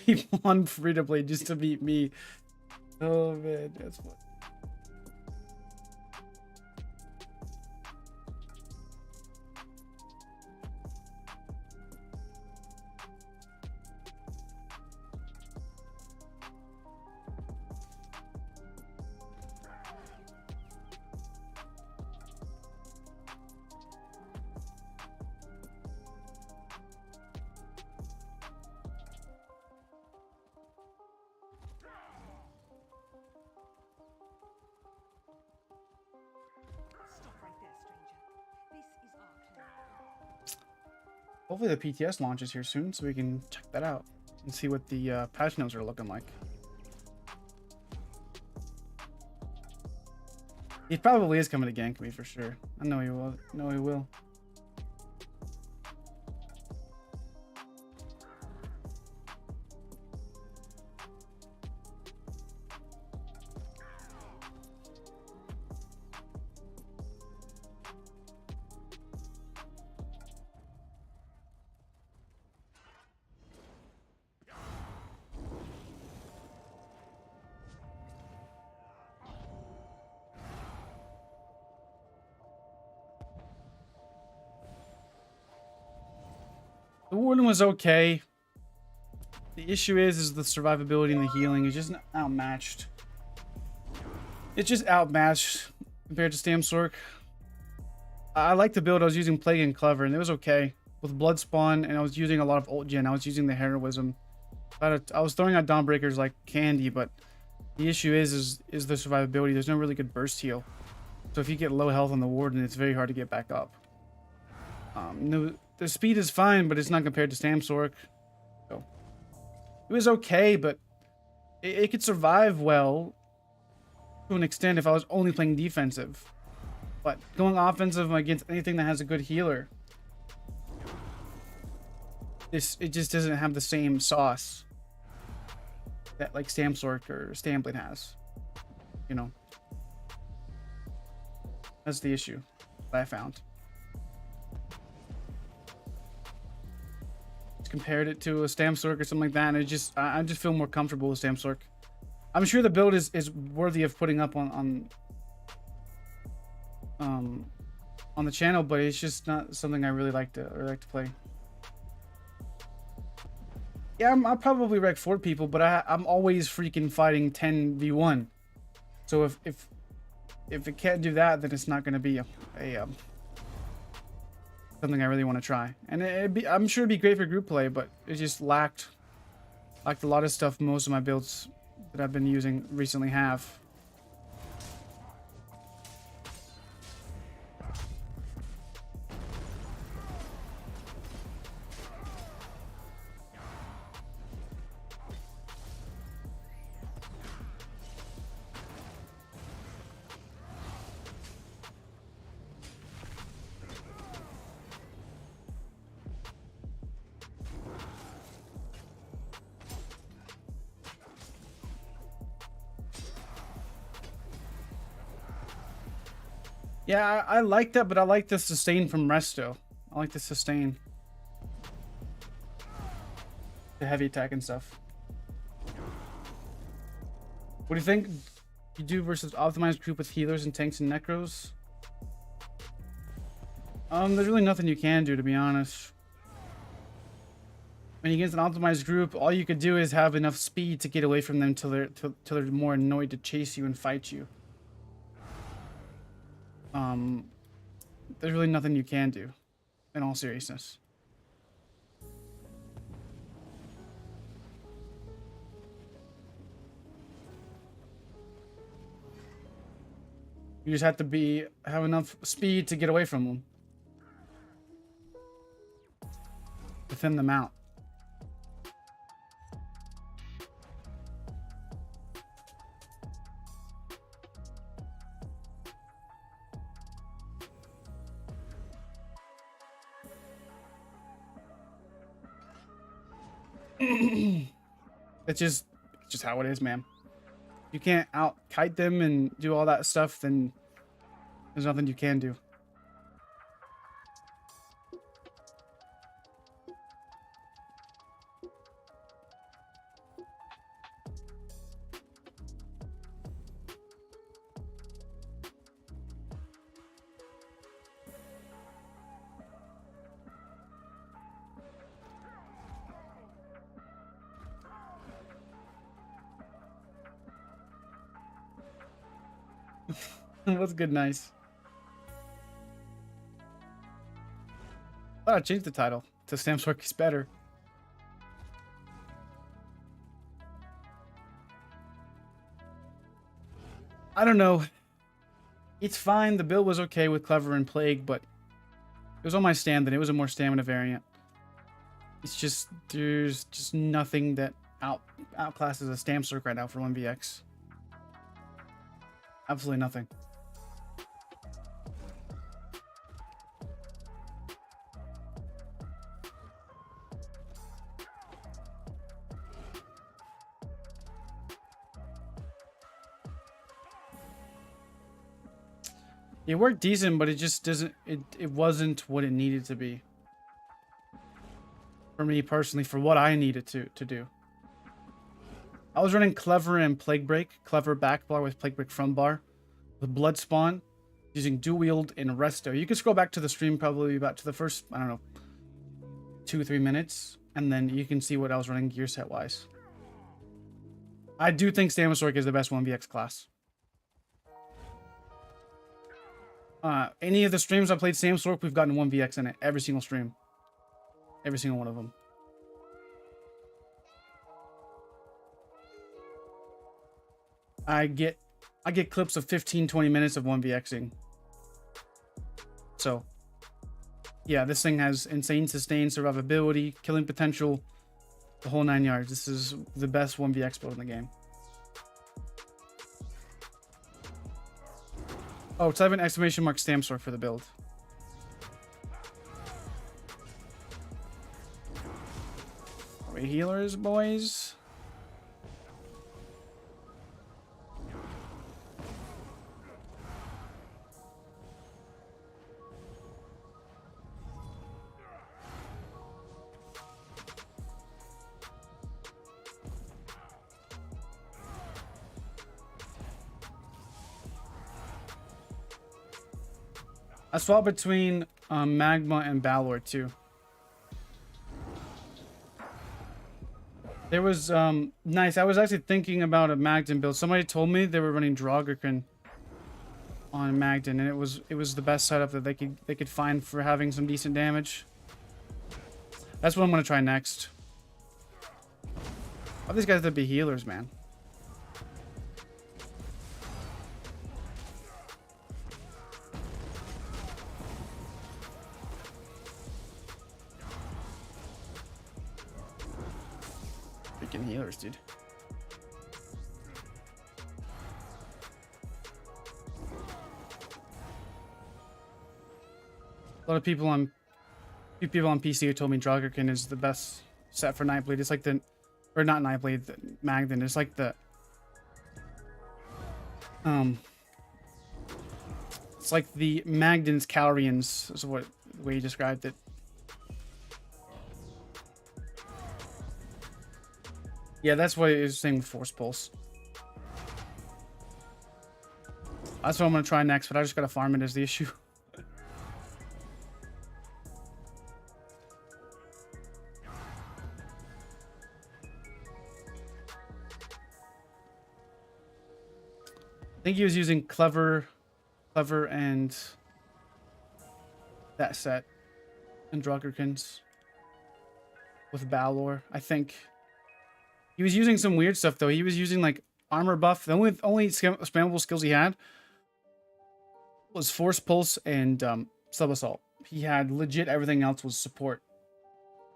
He won free to play just to beat me. Oh man, that's fun. Hopefully the PTS launches here soon so we can check that out and see what the patch notes are looking like. He probably is coming to gank me for sure. I know he will. No, he will. The Warden was okay. The issue is the survivability and the healing is just outmatched. It's just outmatched compared to Stamsork. I like the build. I was using Plague and Clever, and it was okay. With Blood Spawn, and I was using a lot of ult gen. I was using the Heroism. I was throwing out Dawnbreakers like candy, but the issue is the survivability. There's no really good burst heal. So if you get low health on the Warden, it's very hard to get back up. No, the speed is fine, but it's not compared to Stamsork. So it was okay, but it could survive well to an extent if I was only playing defensive. But going offensive against anything that has a good healer, it just doesn't have the same sauce that like Stamsork or Stamblade has. You know, that's the issue that I found. Compared it to a Stamsork or something like that, and I just feel more comfortable with Stamsork. I'm sure the build is worthy of putting up on the channel, but it's just not something I really like to play. Yeah, I'll probably wreck 4 people, but I'm always freaking fighting 10v1. So if it can't do that, then it's not going to be something I really want to try. And I'm sure it'd be great for group play, but it just lacked a lot of stuff most of my builds that I've been using recently have. Yeah, I like that, but I like the sustain from Resto. I like the sustain. The heavy attack and stuff. What do you think you do versus optimized group with healers and tanks and necros? There's really nothing you can do, to be honest. When you get an optimized group, all you could do is have enough speed to get away from them till they're more annoyed to chase you and fight you. There's really nothing you can do, in all seriousness. You just have to have enough speed to get away from them. To thin them out. It's just how it is, man. You can't out kite them and do all that stuff, then there's nothing you can do. What's good, nice. Thought I'd change the title to Stamps Work is Better. I don't know. It's fine. The build was okay with Clever and Plague, but it was on my stand and it was a more stamina variant. It's just, there's just nothing that outclasses a Stamps Work right now for 1vx. Absolutely nothing. It worked decent, but it just doesn't, it wasn't what it needed to be. For me personally, for what I needed to do. I was running Clever and Plague Break, Clever back bar with Plague Break front bar, with Blood Spawn, using Dual Wield and Resto. You can scroll back to the stream probably about to the first, I don't know, 2 or 3 minutes, and then you can see what I was running gear set wise. I do think Stamosoric is the best 1vx class. Any of the streams I played Stamosoric, we've gotten 1vx in it. Every single stream. Every single one of them. I get clips of 15-20 minutes of 1vxing. So yeah, this thing has insane sustain, survivability, killing potential, the whole 9 yards. This is the best 1vx build in the game. Oh, type an exclamation mark Stamsor for the build. Wait, healers, boys. I swapped between Magma and Balor too. There was nice. I was actually thinking about a Magden build. Somebody told me they were running Draugr on Magden, and it was the best setup that they could find for having some decent damage. That's what I'm gonna try next. All these guys that be healers, man. Healers, dude. A lot of people on PC who told me Draugr is the best set for Nightbleed. It's like the, or not Nightbleed, the Magden. It's like the it's like the Magden's Calrians is what the way you described it. Yeah, that's what it is saying with Force Pulse. That's what I'm going to try next, but I just got to farm it as the issue. I think he was using Clever and that set. And Draugr with Balor, I think. He was using some weird stuff though. He was using like armor buff. The only spammable skills he had was Force Pulse and Sub Assault. He had legit everything else was support.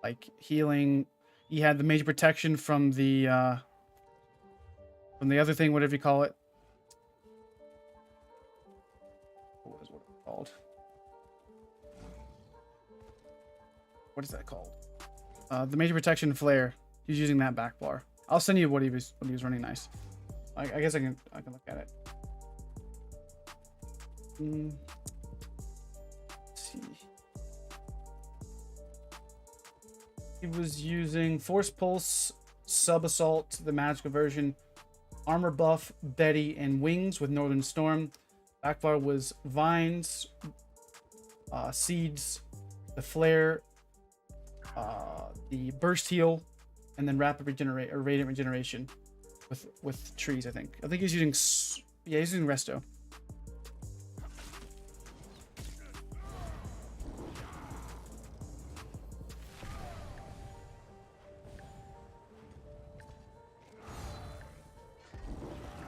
Like healing. He had the major protection from the other thing, whatever you call it. What is it called? What is that called? The major protection flare. He's using that back bar. I'll send you what he was running. Nice. I guess I can look at it. Let's see. He was using Force Pulse, Sub Assault, the magical version, Armor Buff, Betty, and Wings with Northern Storm. Backbar was Vines, Seeds, the Flare, the Burst Heal, and then Rapid Regenerate or Radiant Regeneration with trees. I think he's using he's using Resto.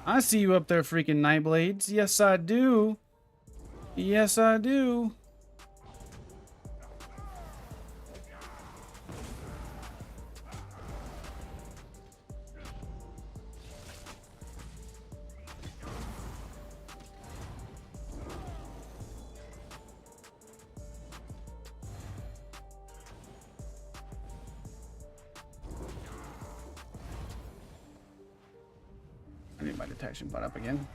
I see you up there, freaking Nightblades. Yes, I do. Yes, I do. I need my detection button up again.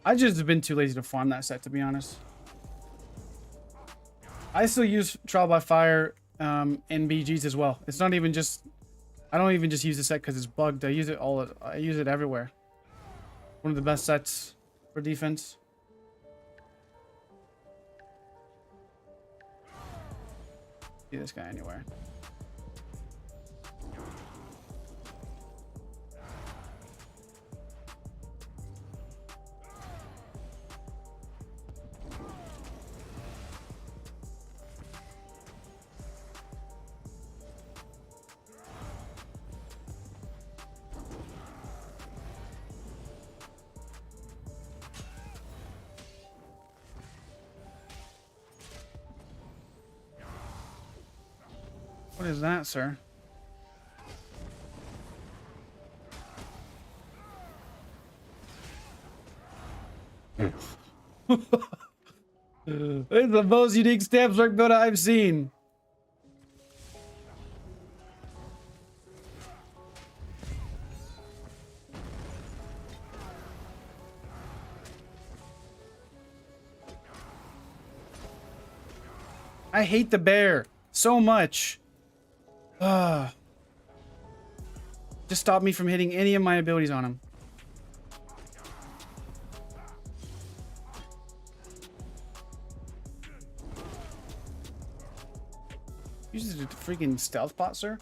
I just have been too lazy to farm that set, to be honest. I still use Trial by Fire and BGs as well. It's not even just... I don't even just use the set because it's bugged. I use it everywhere. One of the best sets for defense. See this guy anywhere. What is that, sir? It's the most unique stamp circ builder I've seen. I hate the bear so much. Just stop me from hitting any of my abilities on him. Uses a freaking stealth bot, sir.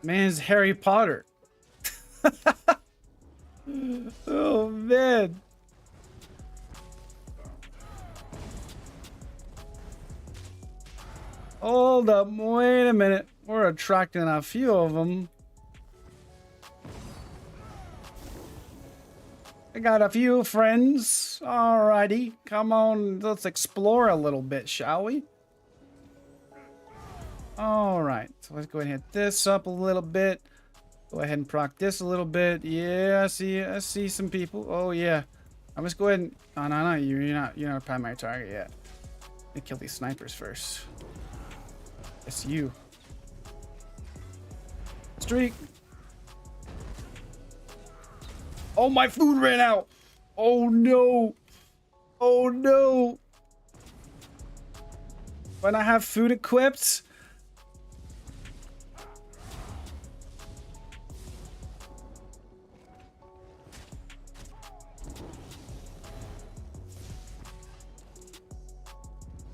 Man's Harry Potter. Oh, man. Hold up. Wait a minute. We're attracting a few of them. I got a few friends. Alrighty. Come on. Let's explore a little bit, shall we? All right, so let's go ahead and hit this up a little bit. Go ahead and proc this a little bit. Yeah, I see some people. Oh yeah, I must go ahead and. Oh no, you're not a primary target yet. Let me kill these snipers first. It's you. Streak. Oh, my food ran out. Oh no. Oh no. When I have food equipped.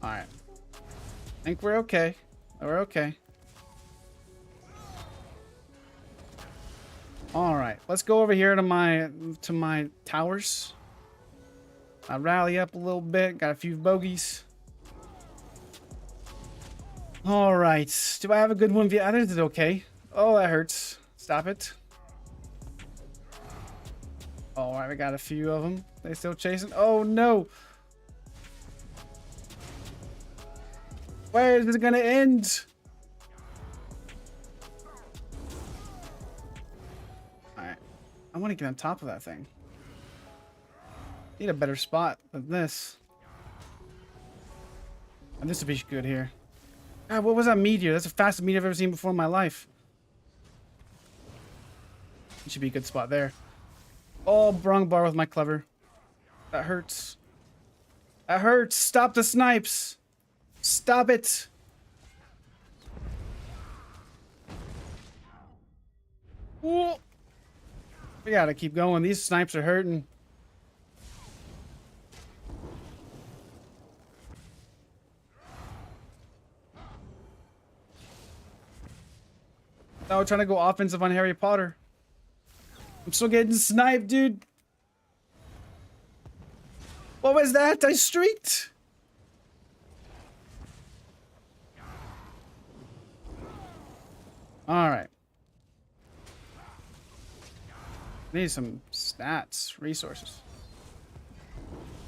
All right. I think we're okay. We're okay. right, let's go over here to my towers. I rally up a little bit. Got a few bogeys. All right. Do I have a good one? I think it's okay. Oh, that hurts. Stop it. All right, we got a few of them. They still chasing. Oh no. Where is this gonna end? All right. I want to get on top of that thing. Need a better spot than this. And this would be good here. God, what was that meteor? That's the fastest meteor I've ever seen before in my life. It should be a good spot there. Oh, brung bar with my clever. That hurts. That hurts. Stop the snipes. Stop it. Ooh. We gotta keep going. These snipes are hurting. Now we're trying to go offensive on Harry Potter. I'm still getting sniped, dude. What was that? I streaked. All right. Need some stats, resources.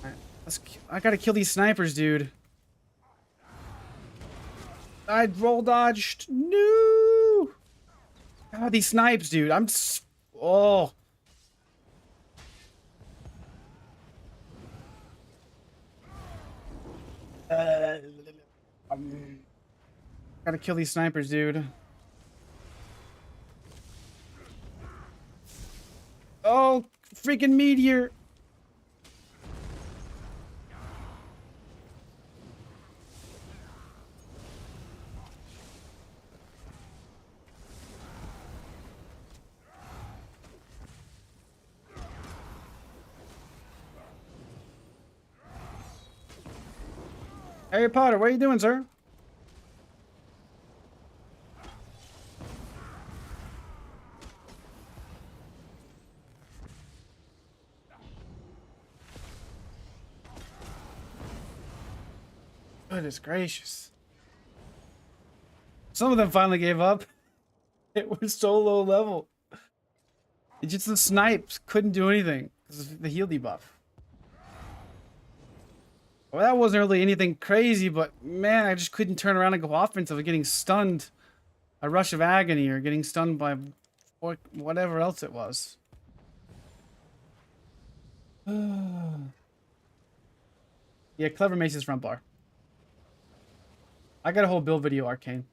All right, I gotta kill these snipers, dude. I roll dodged. No. God, these snipes, dude. Oh. Gotta kill these snipers, dude. Oh, freaking meteor. Harry Potter, what are you doing, sir? Goodness gracious. Some of them finally gave up. It was so low level. It's just the snipes couldn't do anything because of the heal debuff. Well, that wasn't really anything crazy, but man, I just couldn't turn around and go offensive. Getting stunned, a rush of agony, or getting stunned by whatever else it was. Yeah, Clever Mace's front bar. I got a whole build video, Arcane.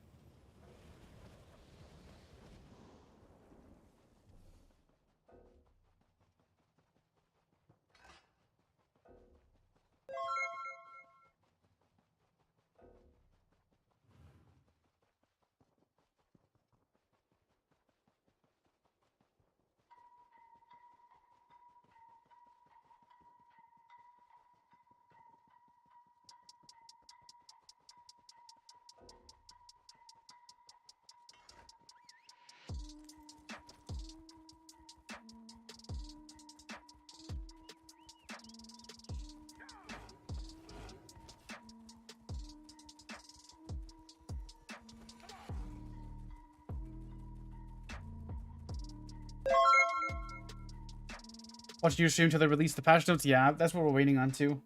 Watch your stream until they release the patch notes. Yeah, that's what we're waiting on too.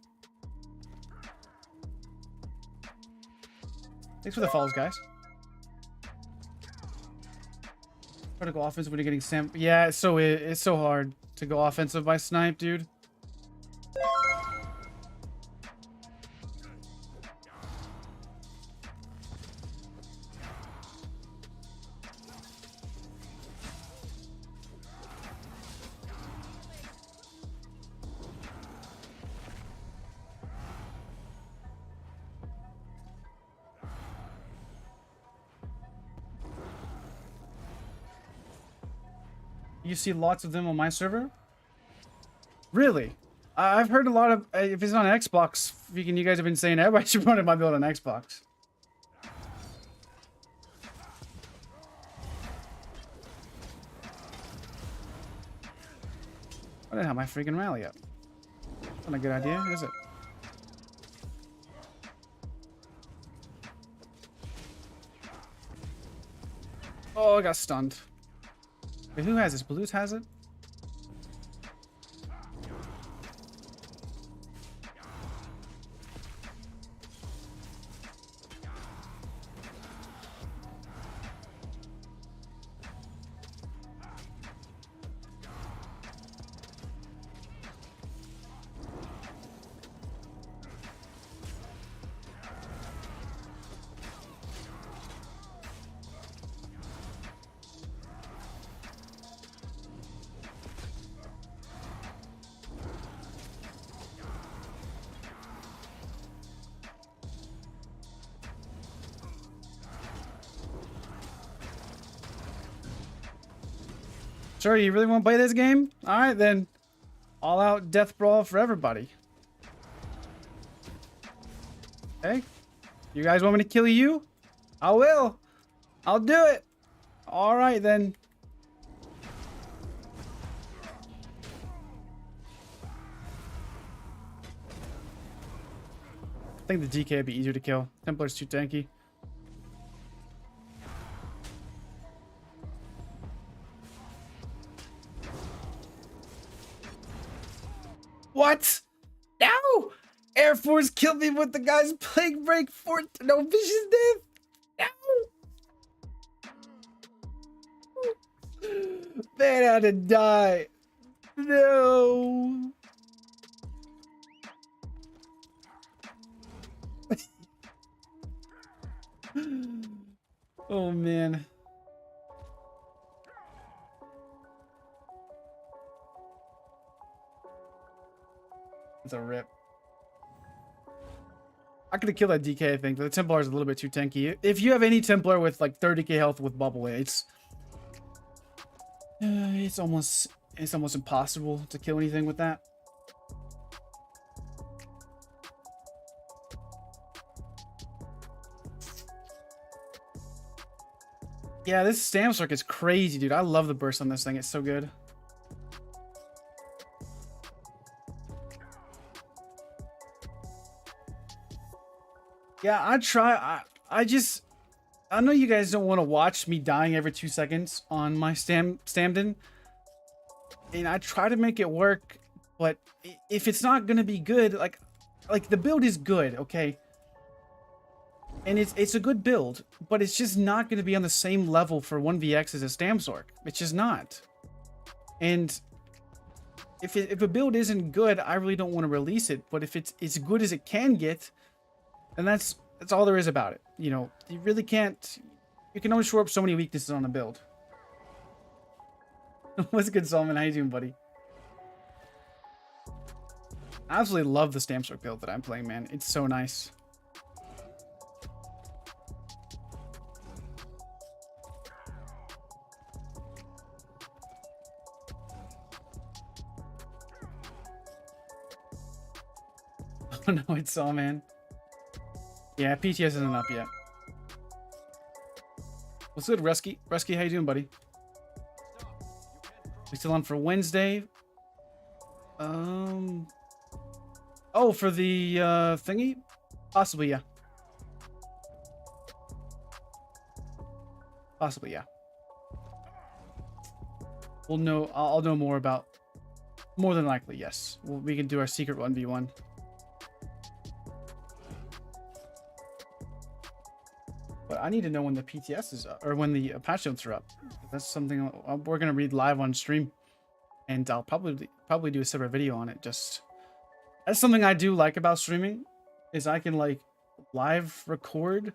Thanks for the follows, guys. Try to go offensive when you're getting sam. Yeah, it's so hard to go offensive by snipe, dude. You see lots of them on my server? Really? I've heard a lot of, if it's on Xbox, you guys have been saying everybody should run my build on Xbox. didn't have my freaking rally up. That's not a good idea, is it? Oh, I got stunned. Wait, who has this? Blues has it? Sure, you really want to play this game? Alright then. All out death brawl for everybody. Okay. You guys want me to kill you? I will. I'll do it. Alright then. I think the DK would be easier to kill. Templar's too tanky. What? No! Air Force killed me with the guy's plague break for no vicious death. No! Man had to die. No. Oh man. It's a rip. I could have killed that DK, I think. The Templar is a little bit too tanky. If you have any Templar with like 30k health with bubble, it's almost impossible to kill anything with that. Yeah, this stamp circuit is crazy, dude. I love the burst on this thing. It's so good. Yeah, I know you guys don't want to watch me dying every 2 seconds on my Stamden. And I try to make it work, but if it's not going to be good, like the build is good, okay? And it's a good build, but it's just not going to be on the same level for 1vx as a Stamsork. It's just not. And if a build isn't good, I really don't want to release it. But if it's as good as it can get, and that's all there is about it. You know, you really can't. You can only shore up so many weaknesses on a build. What's good, Solomon? How you doing, buddy? I absolutely love the Stamsork build that I'm playing, man. It's so nice. Oh no, it's all, man. Yeah, PTS isn't up yet. What's good, Rusky? Rusky, how you doing, buddy? We still on for Wednesday. Oh, for the thingy? Possibly, yeah. Possibly, yeah. We'll know. I'll know more about. More than likely, yes. We can do our secret 1v1. But I need to know when the PTS is up, or when the patch notes are up. That's something we're gonna read live on stream, and I'll probably do a separate video on it. Just that's something I do like about streaming, is I can like live record,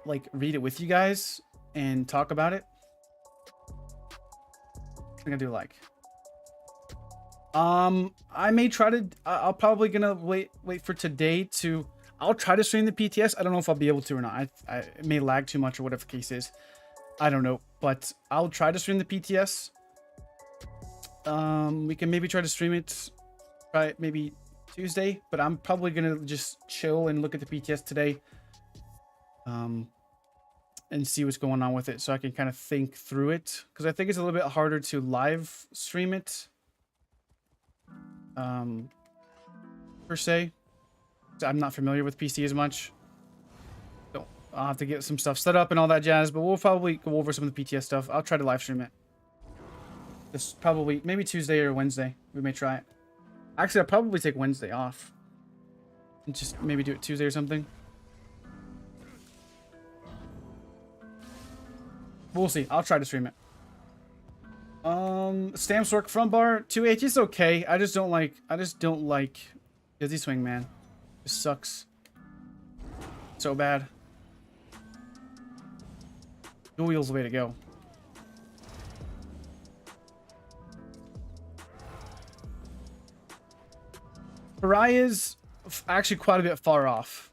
like read it with you guys and talk about it. I think I do like. I may try to. I'll probably gonna wait for today to. I'll try to stream the PTS. I don't know if I'll be able to or not. It may lag too much or whatever the case is. I don't know, but I'll try to stream the PTS. We can maybe try to stream it maybe Tuesday, but I'm probably gonna just chill and look at the PTS today. And see what's going on with it, so I can kind of think through it, because I think it's a little bit harder to live stream it per se. I'm not familiar with PC as much. So I'll have to get some stuff set up and all that jazz, but we'll probably go over some of the PTS stuff. I'll try to live stream it. This probably, maybe Tuesday or Wednesday. We may try it. Actually, I'll probably take Wednesday off. And just maybe do it Tuesday or something. We'll see. I'll try to stream it. Stamps work front bar 2H is okay. I just don't like Dizzy Swing, man. It sucks. So bad. Dual wheel's the way to go. Pariah's actually quite a bit far off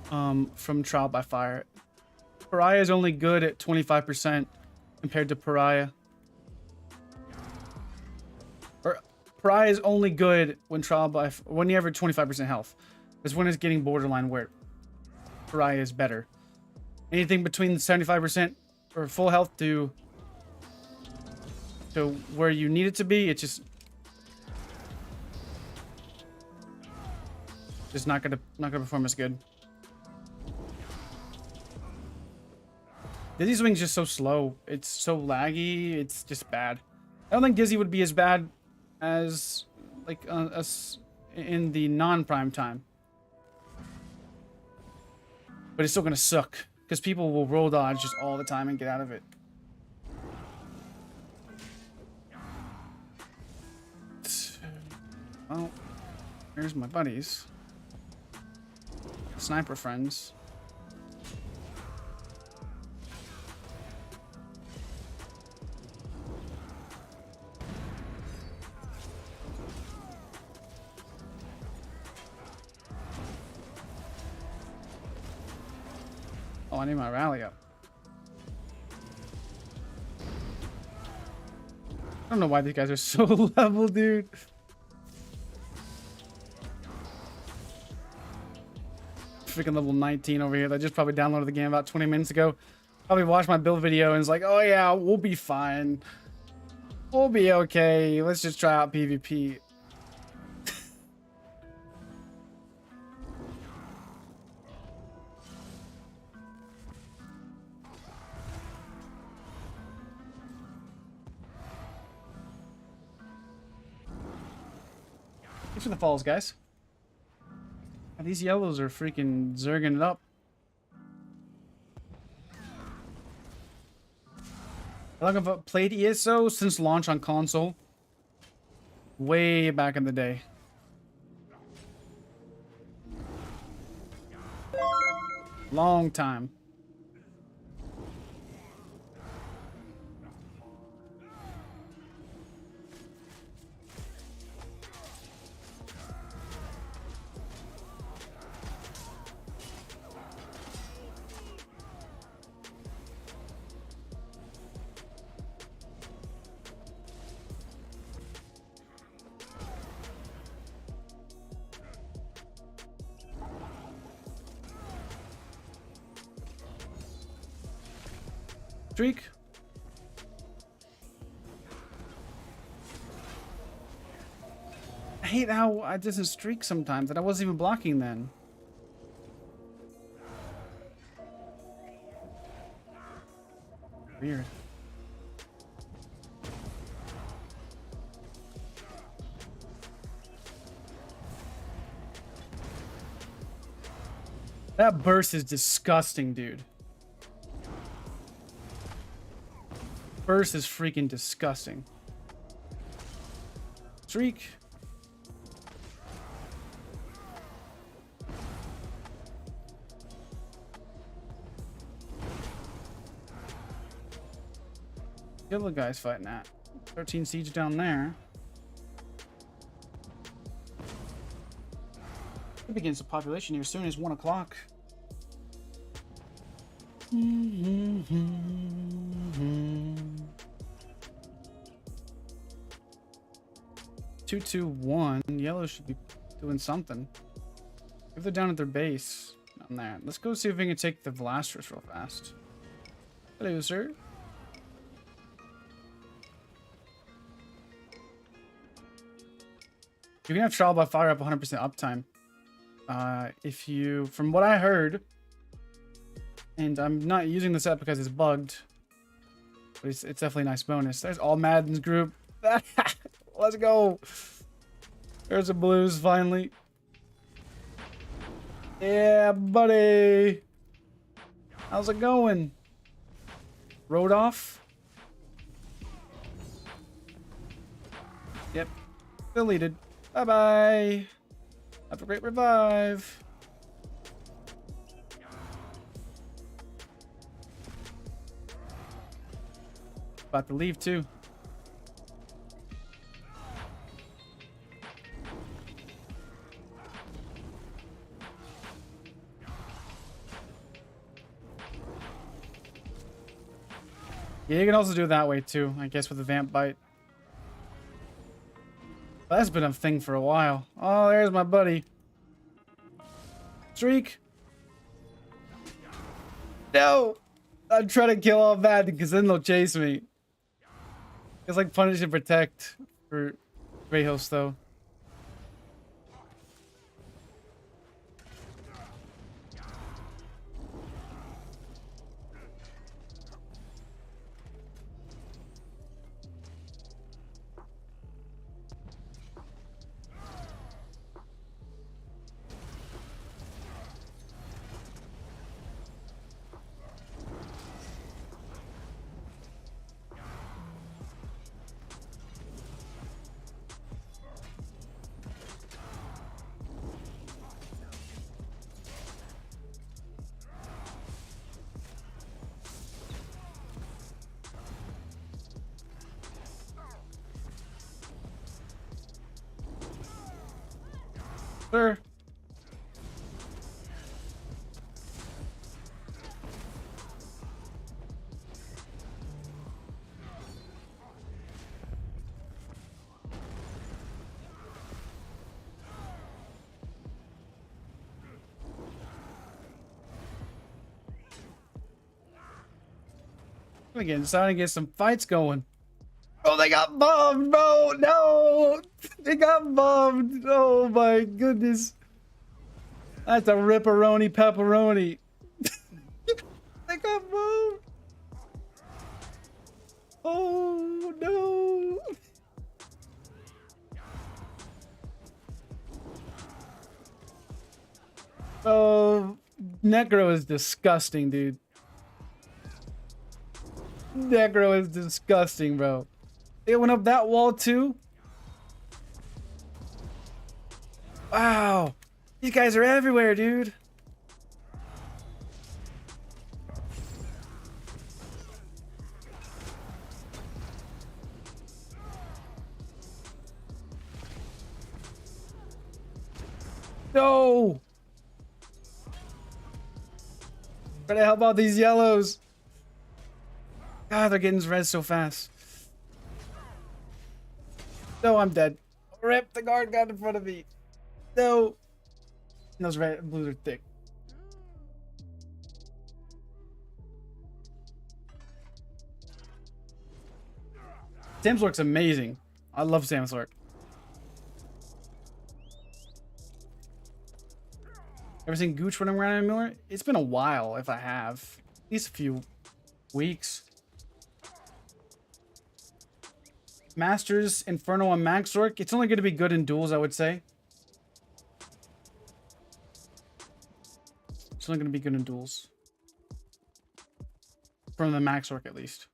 from Trial by Fire. Pariah is only good at 25% compared to Pariah. Or Pariah is only good when when you have 25% health. Because when it's getting borderline where Pariah is better. Anything between 75% or full health to where you need it to be, it's just not gonna perform as good. Dizzy Swing's just so slow. It's so laggy. It's just bad. I don't think Dizzy would be as bad as like us in the non-prime time, but it's still gonna suck because people will roll dodge just all the time and get out of it. Well, here's my buddies. Sniper friends. Oh, I need my rally up. I don't know why these guys are so level, dude. Freaking level 19 over here that just probably downloaded the game about 20 minutes ago. Probably watched my build video and is like, oh yeah, we'll be fine. We'll be okay. Let's just try out PvP. Thanks for the falls, guys. These yellows are freaking zerging it up. I've played ESO since launch on console. Way back in the day. Long time. Streak. I hate how I doesn't streak sometimes, and I wasn't even blocking then. Weird. That burst is disgusting, dude. Burst is freaking disgusting. Streak. The other guy's fighting at 13 siege down there. It begins the population here soon as 1 o'clock. 2-2-1. Yellow should be doing something. If they're down at their base, down there. Let's go see if we can take the Velastris real fast. Hello, sir. You can have trial by fire up 100% uptime. If you, from what I heard, and I'm not using this app because it's bugged, but it's definitely a nice bonus. There's all Madden's group. Let's go. There's a blues finally. Yeah, buddy. How's it going? Road off. Yep. Deleted. Bye-bye. Have a great revive. About to leave too. Yeah, you can also do it that way too, I guess, with the vamp bite. But that's been a thing for a while. Oh, there's my buddy. Streak. No! I'm trying to kill all bad because then they'll chase me. It's like punish and protect for Brais though. Sir. Again, starting to get some fights going. Oh, they got bombed! No, no! They got bombed! Oh my goodness. That's a ripperoni pepperoni. They got bombed! Oh no! Oh, Necro is disgusting, dude. Necro is disgusting, bro. They went up that wall too? Wow. These guys are everywhere, dude. No. Try to help out these yellows. God, they're getting res so fast. No, I'm dead. Rip, the guard got in front of me. No. Those red and blues are thick. Sam's work's amazing. I love Sam's work. Ever seen Gooch running around in Miller? It's been a while, if I have. At least a few weeks. Masters, Inferno, and Max Orc. It's only going to be good in duels, I would say. It's only going to be good in duels. From the Max Orc, at least.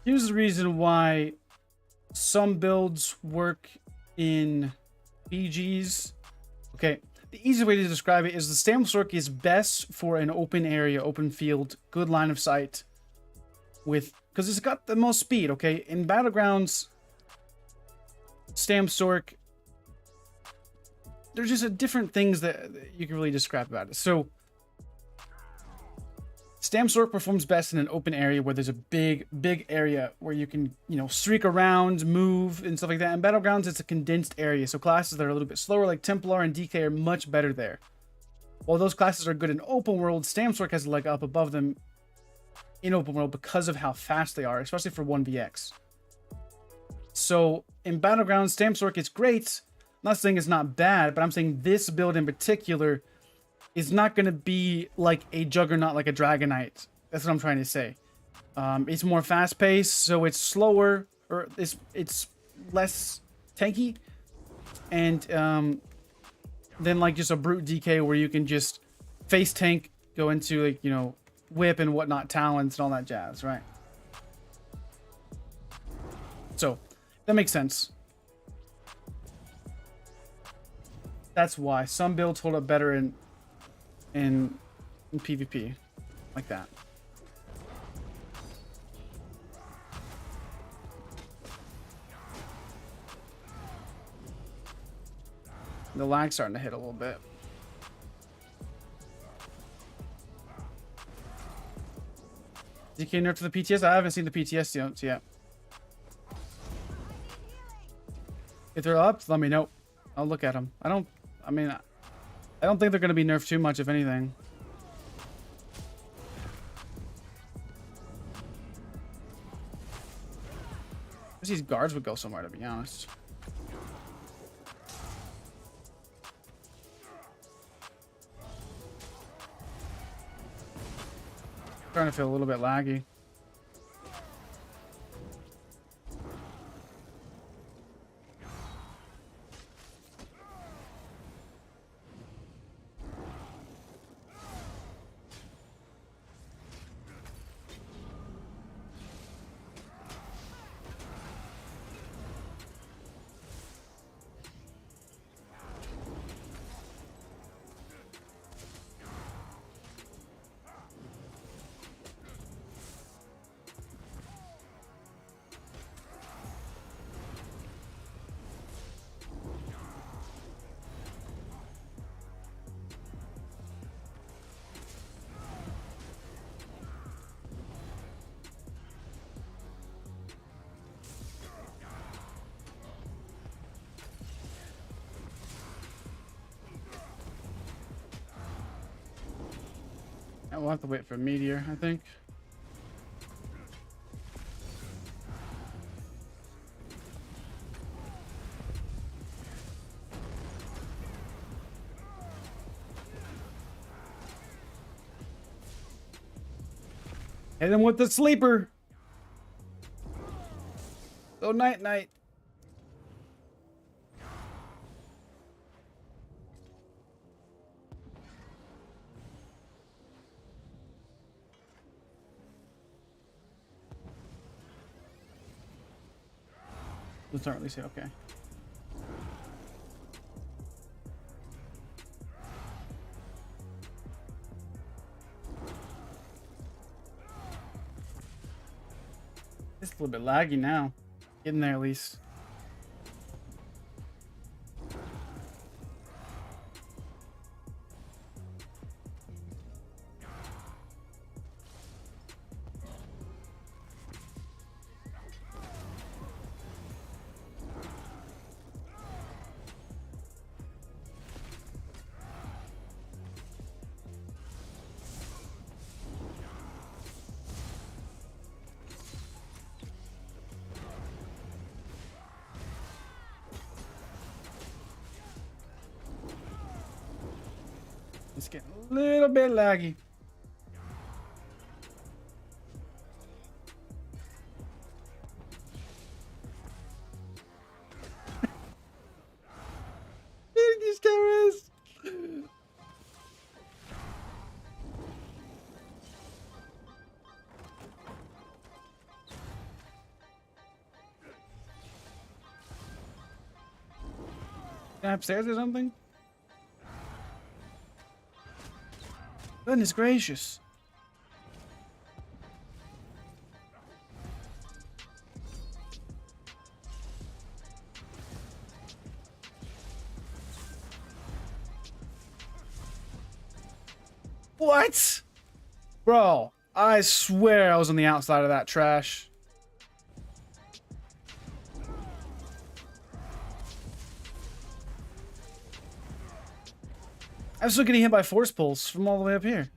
Here's the reason why some builds work in BGs. Okay, the easy way to describe it is the Stamp Sork is best for an open area, open field, good line of sight. with, because it's got the most speed, okay? In Battlegrounds, Stam Sorc, there's just different things that you can really describe about it. So, Stam Sorc performs best in an open area where there's a big area where you can, you know, streak around, move, and stuff like that. In Battlegrounds, it's a condensed area, so classes that are a little bit slower, like Templar and DK, are much better there. While those classes are good in open world, Stam Sorc has a leg up above them in open world because of how fast they are, especially for 1vx. So in Battlegrounds, Stam Sorc is great. I'm not saying it's not bad, but I'm saying this build in particular is not going to be like a Juggernaut, like a Dragonite. That's what I'm trying to say. It's more fast-paced, so it's slower, or it's less tanky, and then like just a brute DK where you can just face tank, go into, like, you know, whip and whatnot, talents and all that jazz, right? So that makes sense. That's why some builds hold up better in PvP, like that. The lag's starting to hit a little bit. DK nerf to the PTS? I haven't seen the PTS yet. If they're up, let me know. I'll look at them. I don't think they're going to be nerfed too much, if anything. These guards would go somewhere, to be honest. Starting to feel a little bit laggy. We'll have to wait for a meteor, I think. Hit him with the sleeper. Go night night. Let's not really say okay. It's a little bit laggy now. Getting there at least. It's getting a little bit laggy. These cameras. Upstairs or something? Goodness gracious. What? Bro, I swear I was on the outside of that trash. I'm still getting hit by force pulls from all the way up here.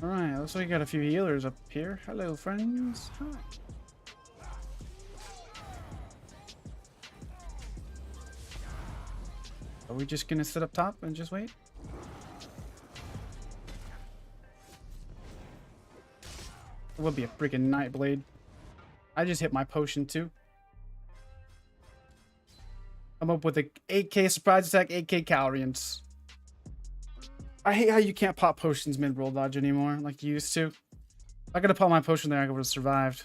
Alright, looks like we got a few healers up here. Hello, friends. Hi. Are we just gonna sit up top and just wait? It would be a freaking Nightblade. I just hit my potion too. I'm up with a 8k surprise attack, 8k calories. I hate how you can't pop potions mid-roll dodge anymore like you used to. If I could have popped my potion there, I would have survived.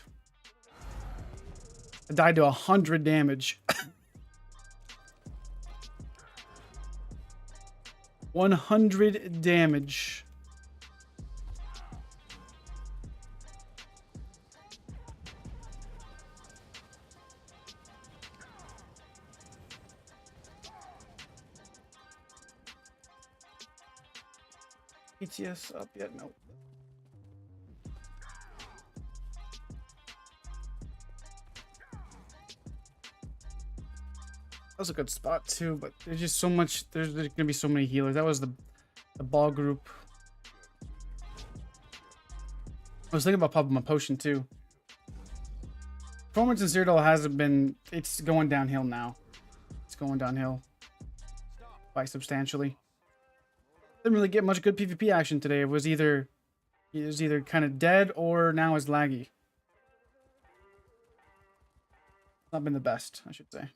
I died to 100 damage. 100 damage. PTS up yet? No. That was a good spot too, but there's just so much. There's gonna be so many healers. That was the ball group. I was thinking about popping my potion too. Performance in Cyrodiil hasn't been. It's going downhill now. It's going downhill quite substantially. Didn't really get much good PvP action today. It was either kind of dead or now is laggy. Not been the best, I should say.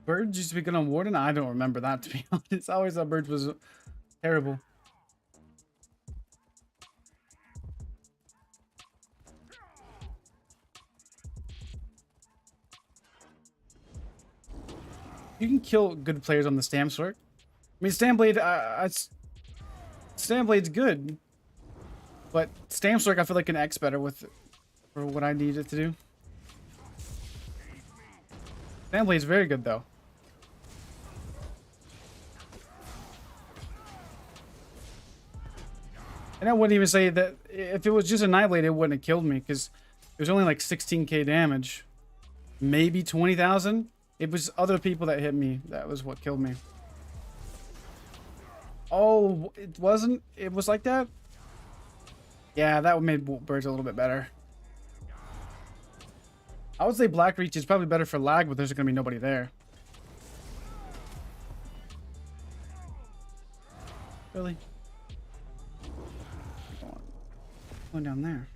Birds used to be good on Warden? I don't remember that, to be honest. I always thought Birds was terrible. You can kill good players on the Stam Sword. I mean, Stamblade's good, but Stam Sword I feel like an X better with for what I need it to do. Stamblade's very good though. And I wouldn't even say that if it was just a Nightblade, it wouldn't have killed me because it was only like 16k damage, maybe 20,000. It was other people that hit me. That was what killed me. Oh, it wasn't? It was like that? Yeah, that made Birds a little bit better. I would say Black Reach is probably better for lag, but there's going to be nobody there. Really? Going down there.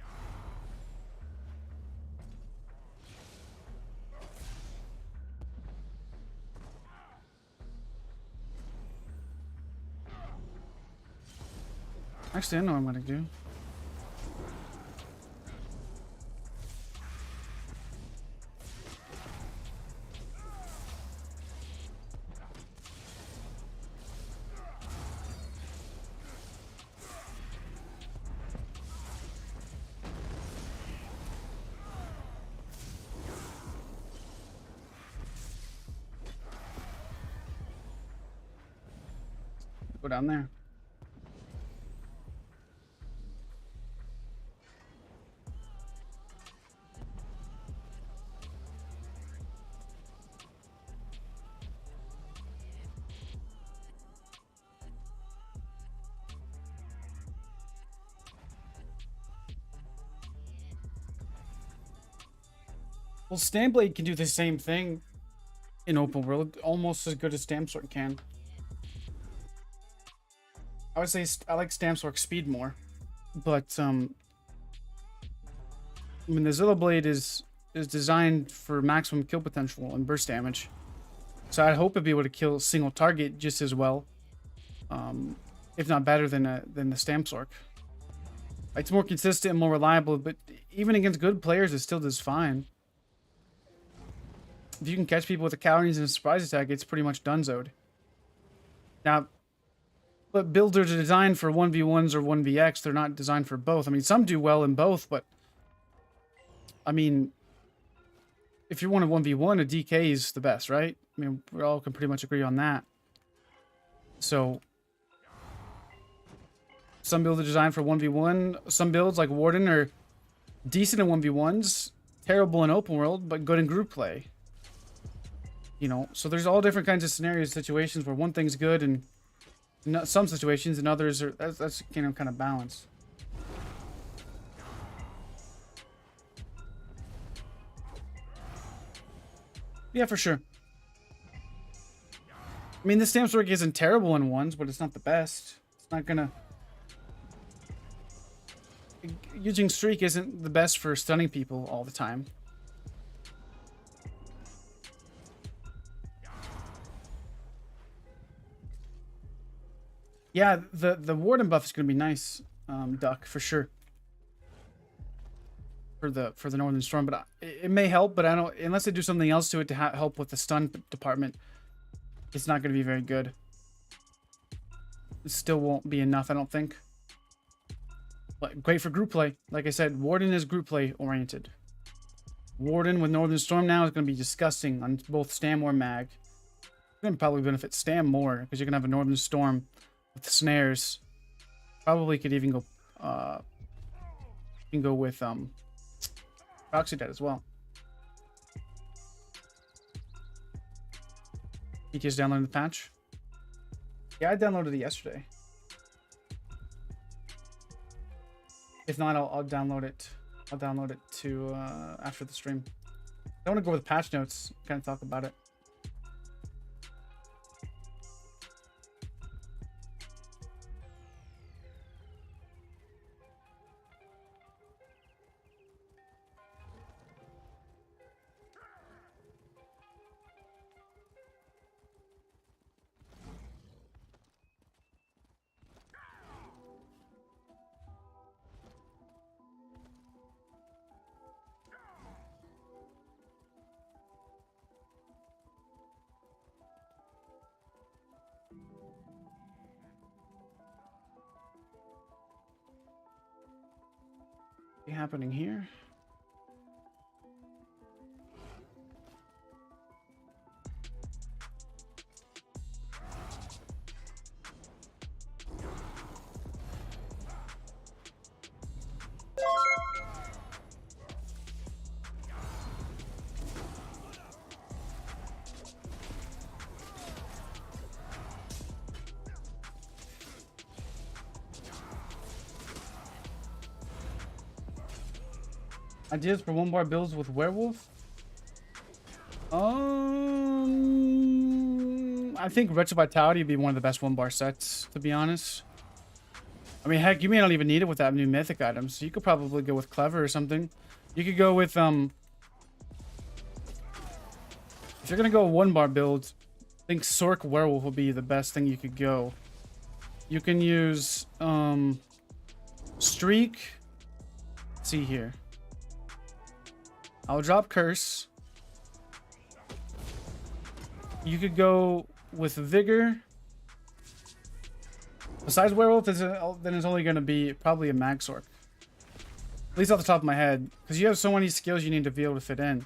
Actually, I know what I'm gonna do. Go down there. Well, Stamblade can do the same thing in open world, almost as good as Stam Sword can. I would say I like Stam Sword speed more, but I mean the Zilla Blade is designed for maximum kill potential and burst damage, so I hope it'd be able to kill a single target just as well if not better than the Stamsork. It's more consistent and more reliable, but even against good players, it still does fine. If you can catch people with a calories and a surprise attack, it's pretty much donezoed. Now, but builds are designed for 1v1s or 1vx. They're not designed for both. I mean, some do well in both, but I mean, if you want a 1v1, a DK is the best, right? I mean, we all can pretty much agree on that. So, some builds are designed for 1v1. Some builds, like Warden, are decent in 1v1s, terrible in open world, but good in group play. You know, so there's all different kinds of scenarios, situations where one thing's good and some situations and others are, that's you know, kind of balance. Yeah, for sure. I mean, the Stamsork isn't terrible in ones, but it's not the best. It's not gonna... Using Streak isn't the best for stunning people all the time. Yeah, the Warden buff is gonna be nice, Duck, for sure. For the Northern Storm, but it may help, but I don't, unless they do something else to it to help with the stun department, it's not going to be very good. It still won't be enough, I don't think. But great for group play. Like I said, Warden is group play oriented. Warden with Northern Storm now is going to be disgusting on both Stam or Mag. It's going to probably benefit Stam more because you're going to have a Northern Storm with the snares. Probably could even go you can go with Proxy Dead as well. PTS downloaded the patch. Yeah, I downloaded it yesterday. If not, I'll download it. I'll download it to after the stream. I want to go with patch notes. Kind of talk about it. Happening here. Ideas for 1-bar builds with Werewolf? I think Retro Vitality would be one of the best 1-bar sets, to be honest. I mean, heck, you may not even need it with that new mythic items. So you could probably go with Clever or something. You could go with, if you're gonna go 1-bar build, I think Sorc Werewolf will be the best thing you could go. You can use, Streak. Let's see here. I'll drop Curse. You could go with Vigor. Besides Werewolf, then it's only going to be probably a Magsork. At least off the top of my head. Because you have so many skills you need to be able to fit in.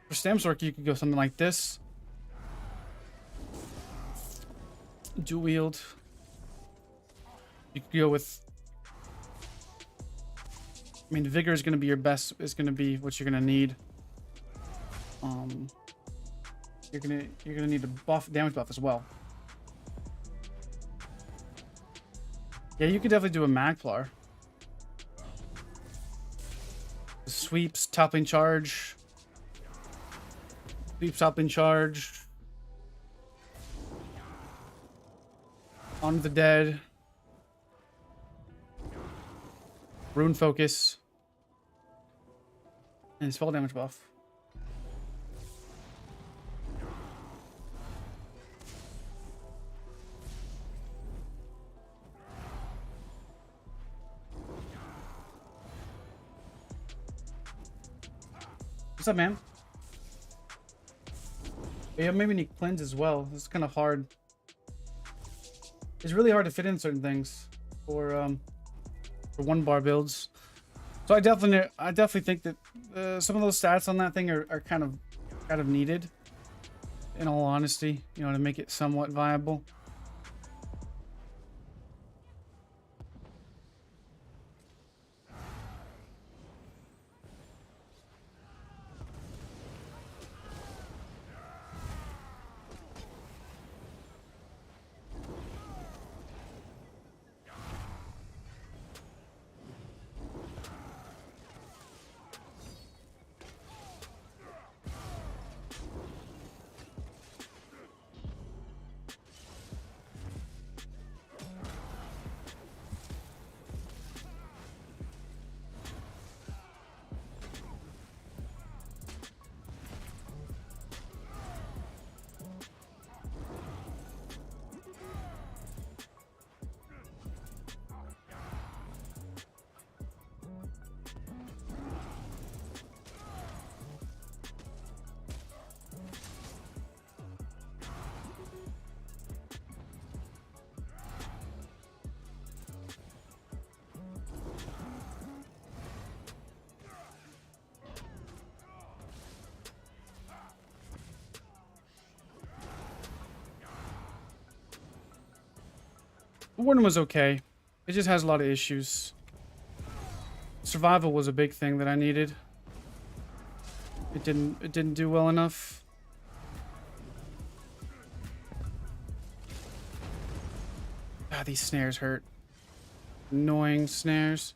For Stamsork, you could go something like this. Dual wield. You could go with... I mean, Vigor is going to be your best. Is going to be what you're going to need. You're gonna need a buff, damage buff as well. Yeah, you could definitely do a Magplar. Sweeps, toppling charge. Sweeps, toppling charge. On the dead. Rune focus. And spell damage buff. What's up, man? Yeah, maybe need cleanse as well. It's kind of hard. It's really hard to fit in certain things for one bar builds. So I definitely think that some of those stats on that thing are kind of needed. In all honesty, you know, to make it somewhat viable. Warden was okay. It just has a lot of issues. Survival was a big thing that I needed. It didn't do well enough. Ah, these snares hurt. Annoying snares.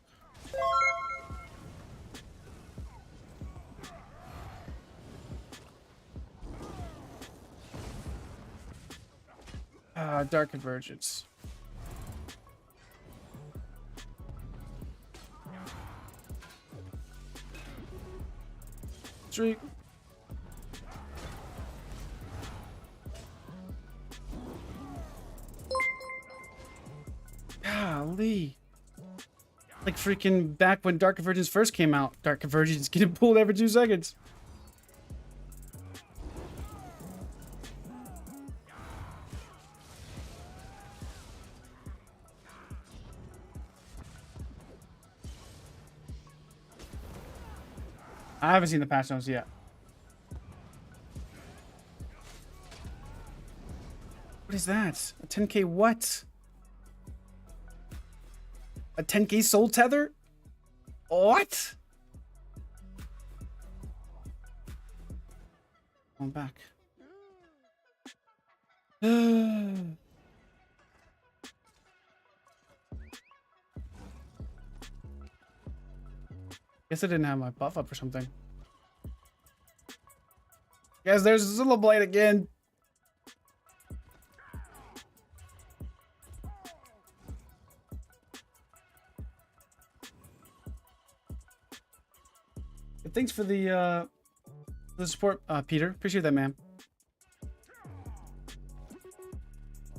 Ah, Dark Convergence. Streak. Golly. Like freaking back when Dark Convergence first came out. Dark Convergence getting pulled every 2 seconds. I haven't seen the patch notes yet. What is that? A 10k what? A 10k soul tether? What? I'm back. Guess I didn't have my buff up or something. Guys, there's Zilla Blade again. Thanks for the support, Peter. Appreciate that, man.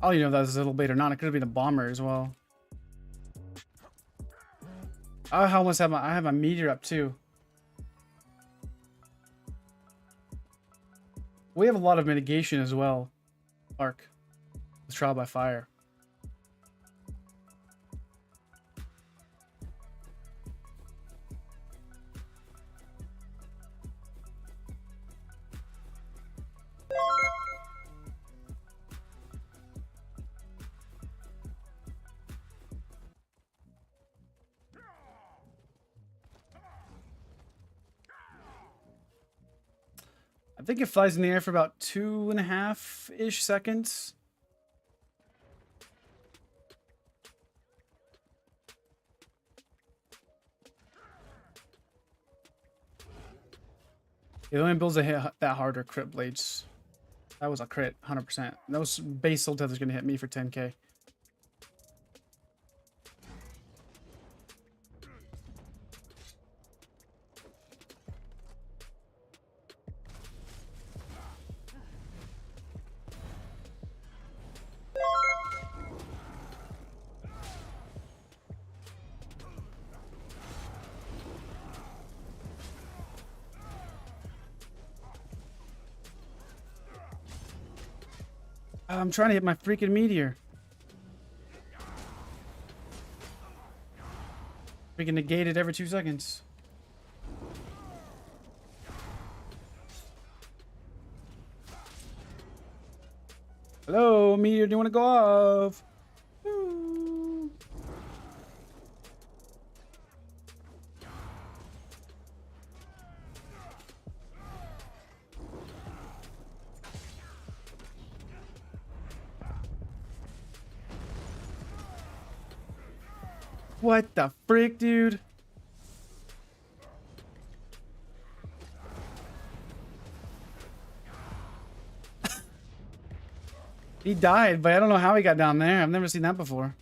Oh, you know that was a Zilla Blade or not. It could have been a bomber as well. I almost have I have my meteor up too. We have a lot of mitigation as well. Arc. With trial by fire. I think it flies in the air for about 2.5-ish seconds. It only builds a hit that harder crit blades. That was a crit, 100%. Those base soul tether's gonna hit me for 10k. I'm trying to hit my freaking meteor. Freaking negated every 2 seconds. Hello, meteor, do you want to go off? Ooh. What the frick, dude? He died, but I don't know how he got down there. I've never seen that before.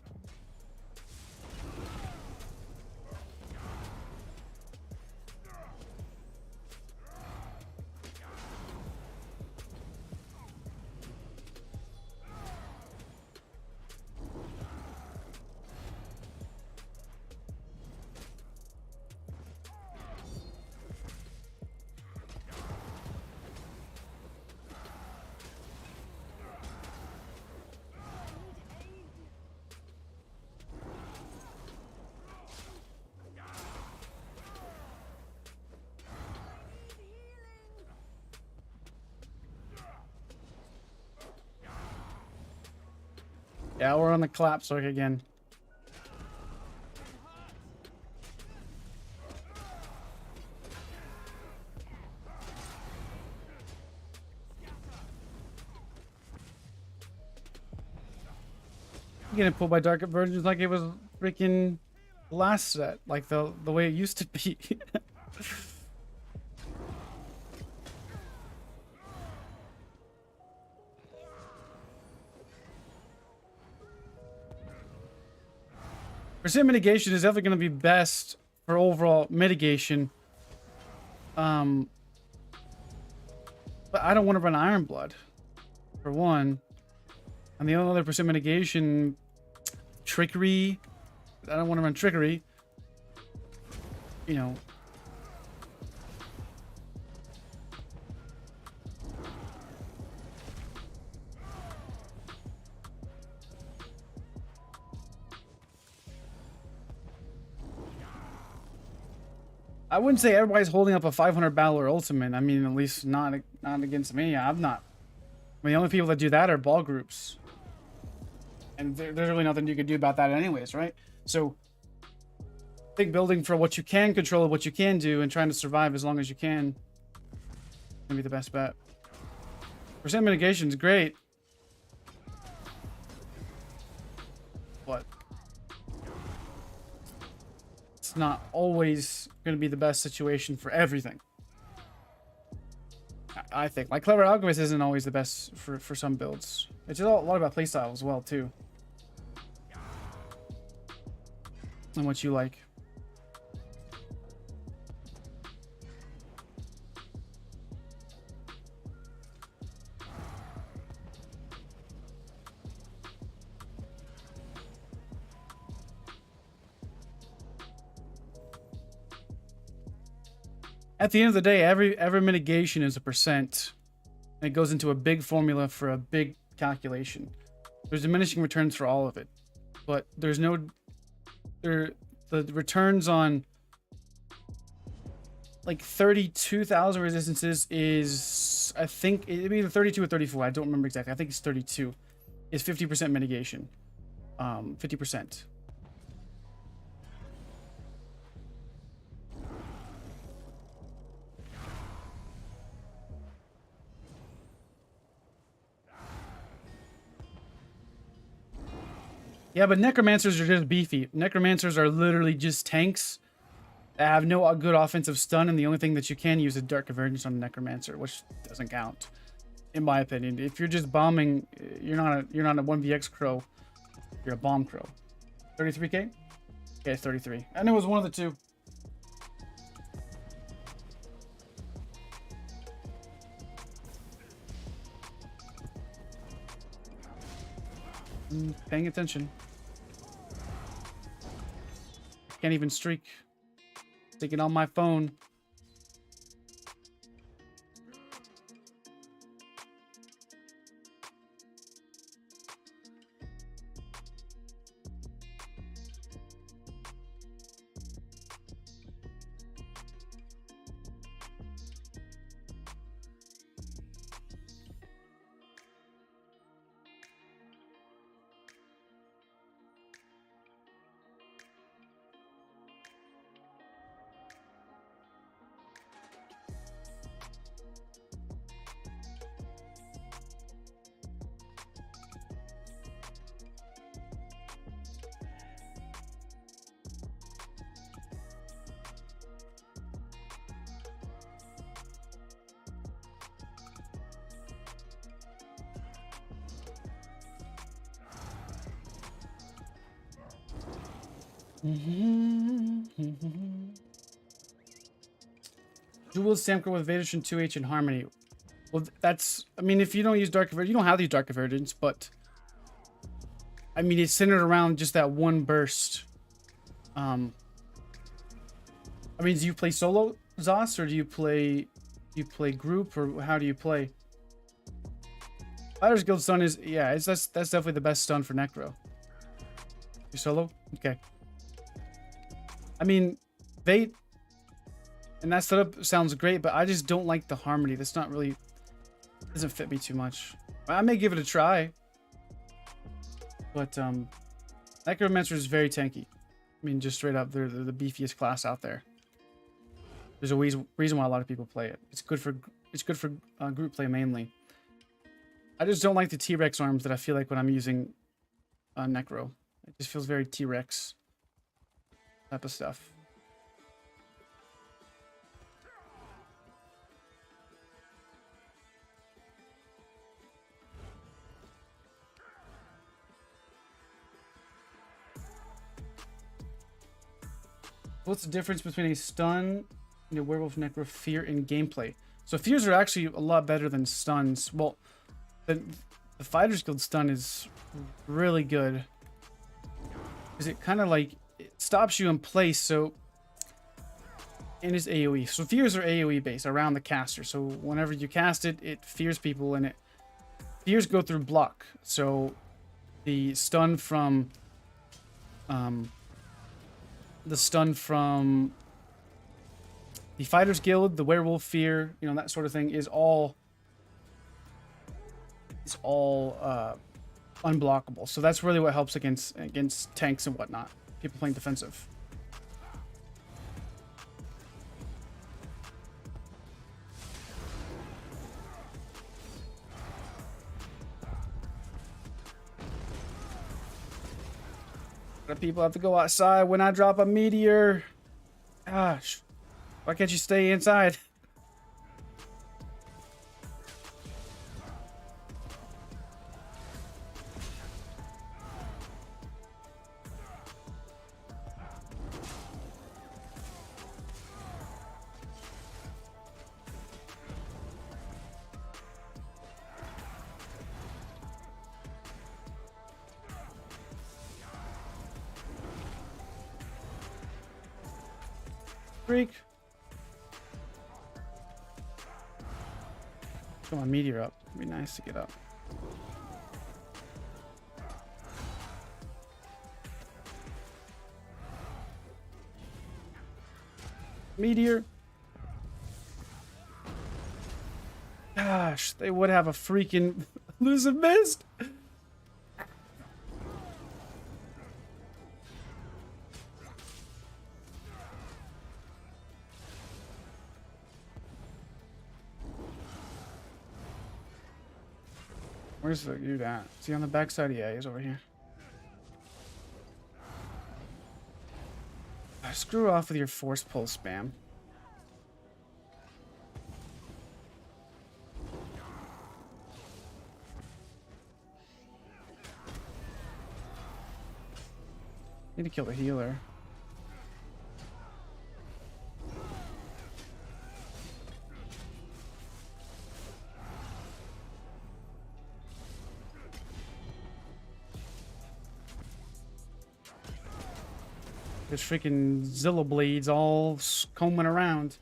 Yeah, we're on the collapse arc again. Getting pulled by Dark Virgins like it was freaking last set, like the way it used to be. Percent mitigation is definitely going to be best for overall mitigation. But I don't want to run Iron Blood, for one. And the only other percent mitigation, Trickery. I don't want to run Trickery. You know. I wouldn't say everybody's holding up a 500 battler ultimate. I mean, at least not against me. I'm not. I mean, the only people that do that are ball groups. And there's really nothing you can do about that anyways, right? So, I think building for what you can control, what you can do, and trying to survive as long as you can be the best bet. Percent mitigation is great. But it's not always going to be the best situation for everything. I think. Like, Clever Alchemist isn't always the best for some builds. It's a lot about playstyle as well, too. And what you like. At the end of the day, every mitigation is a percent. And it goes into a big formula for a big calculation. There's diminishing returns for all of it. But there's no... the returns on like 32,000 resistances is, I think, it's either 32 or 34. I don't remember exactly. I think it's 32. Is 50% mitigation. 50%. Yeah, but necromancers are just beefy. Necromancers are literally just tanks that have no good offensive stun, and the only thing that you can use is Dark Convergence on a necromancer, which doesn't count, in my opinion. If you're just bombing, you're not a 1vx crow. You're a bomb crow. 33k? Okay, 33. I knew it was one of the two. Paying attention. Can't even streak. Sticking on my phone. Dual Samker with Vaderson 2H and Harmony. Well, that's... I mean, if you don't use Dark Convergence, you don't have to use Dark Convergence, but... I mean, it's centered around just that one burst. I mean, do you play solo, Zos, or do you play group, or how do you play? Fighters Guild stun is... Yeah, that's definitely the best stun for Necro. You solo? Okay. I mean, Vate... And that setup sounds great, but I just don't like the harmony. That's not really... Doesn't fit me too much. I may give it a try. But, Necromancer is very tanky. I mean, just straight up, they're the beefiest class out there. There's a reason why a lot of people play it. It's good for group play mainly. I just don't like the T-Rex arms that I feel like when I'm using Necro. It just feels very T-Rex type of stuff. What's the difference between a stun and a werewolf necro fear in gameplay? So fears are actually a lot better than stuns. Well, the Fighters Guild stun is really good. Because it kind of like, it stops you in place, so... And it's AoE. So fears are AoE based around the caster. So whenever you cast it, it fears people, and fears go through block. So the stun from... the stun from the Fighters Guild, the Werewolf Fear, you know, that sort of thing is all unblockable. So that's really what helps against tanks and whatnot. People playing defensive. People have to go outside when I drop a meteor. Gosh, why can't you stay inside? Freak. Throw my meteor up. It'd be nice to get up. Meteor. Gosh, they would have a freaking elusive mist. Where's the dude at? Is he on the backside? Yeah, he's over here. Screw off with your force pull spam. Need to kill the healer. There's freaking Zilla blades all combing around.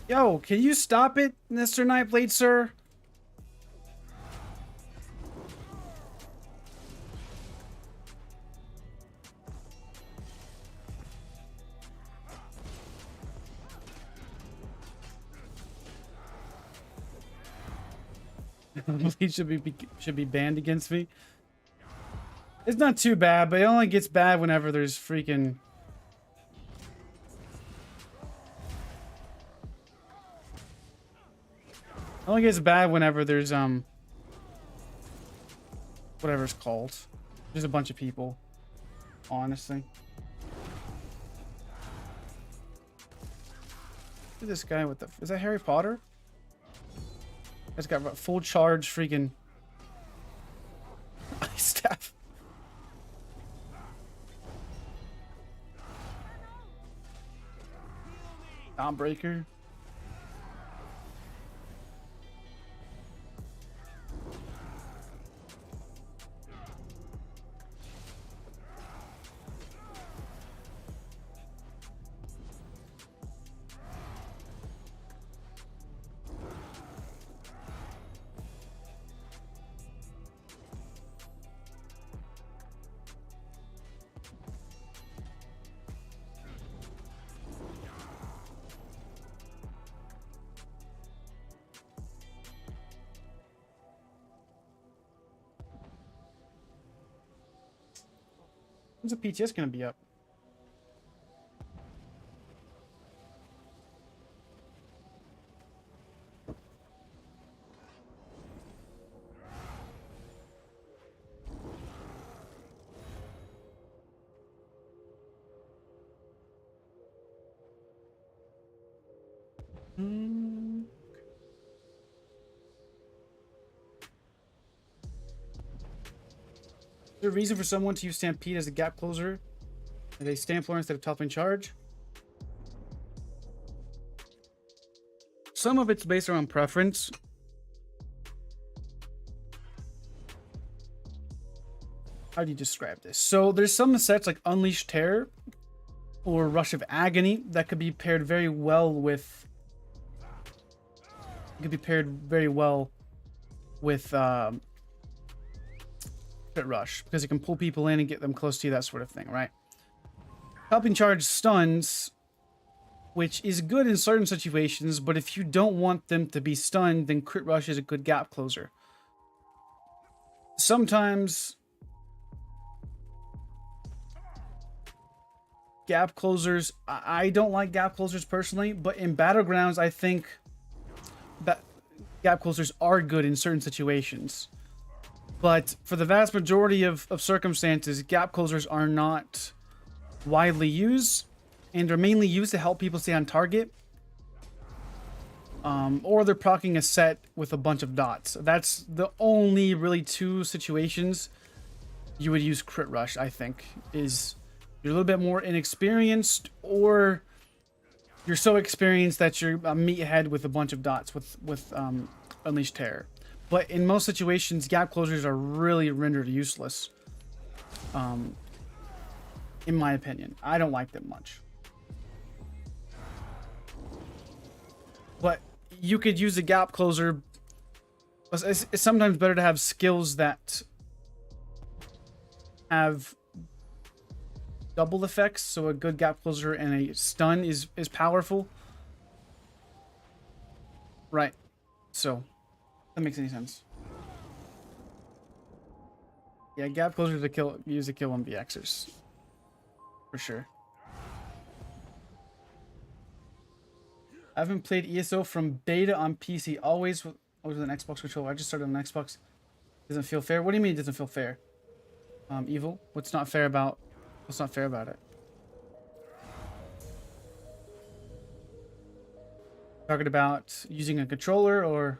Yo, can you stop it, Mr. Nightblade, sir? He should be banned against me. It's not too bad, but it only gets bad whenever there's freaking... It only gets bad whenever there's whatever it's called. There's a bunch of people, honestly. Look at this guy with the... Is that Harry Potter? He's got full charge freaking ice staff. Dawnbreaker. When's the PTS gonna be up? Is there a reason for someone to use Stampede as a gap closer? Are they Stampler instead of toppling charge? Some of it's based around preference. How do you describe this? So there's some sets like Unleashed Terror or Rush of Agony that could be paired very well with... Crit Rush, because it can pull people in and get them close to you, that sort of thing, right? Helping Charge stuns, which is good in certain situations, but if you don't want them to be stunned, then Crit Rush is a good gap closer. Sometimes gap closers, I don't like gap closers personally, but in Battlegrounds, I think gap closers are good in certain situations. But for the vast majority of circumstances, gap closers are not widely used and are mainly used to help people stay on target. Or they're proccing a set with a bunch of dots. That's the only really two situations you would use Crit Rush, I think. Is you're a little bit more inexperienced, or you're so experienced that you're a meathead with a bunch of dots with Unleashed Terror. But in most situations, gap closers are really rendered useless. In my opinion. I don't like them much. But you could use a gap closer. It's sometimes better to have skills that have double effects. So a good gap closer and a stun is powerful. Right. So... that makes any sense. Yeah, gap closer to use to kill MVXers. For sure. I haven't played ESO from beta on PC. Always with an Xbox controller. I just started on Xbox. Doesn't feel fair. What do you mean it doesn't feel fair? Evil? What's not fair about it? Talking about using a controller or...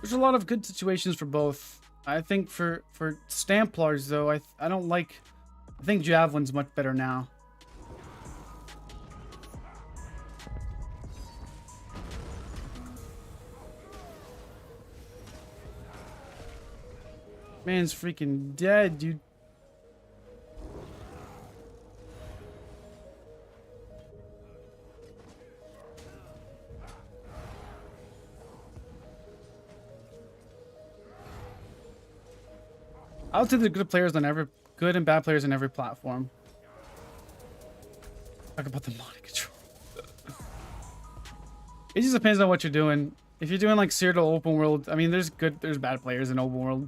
There's a lot of good situations for both. I think for Stamplars though, I don't like. I think Javelin's much better now. Man's freaking dead, dude. I would say the good and bad players on every platform. Talk about the modding control. It just depends on what you're doing. If you're doing like serial open world, I mean, there's bad players in open world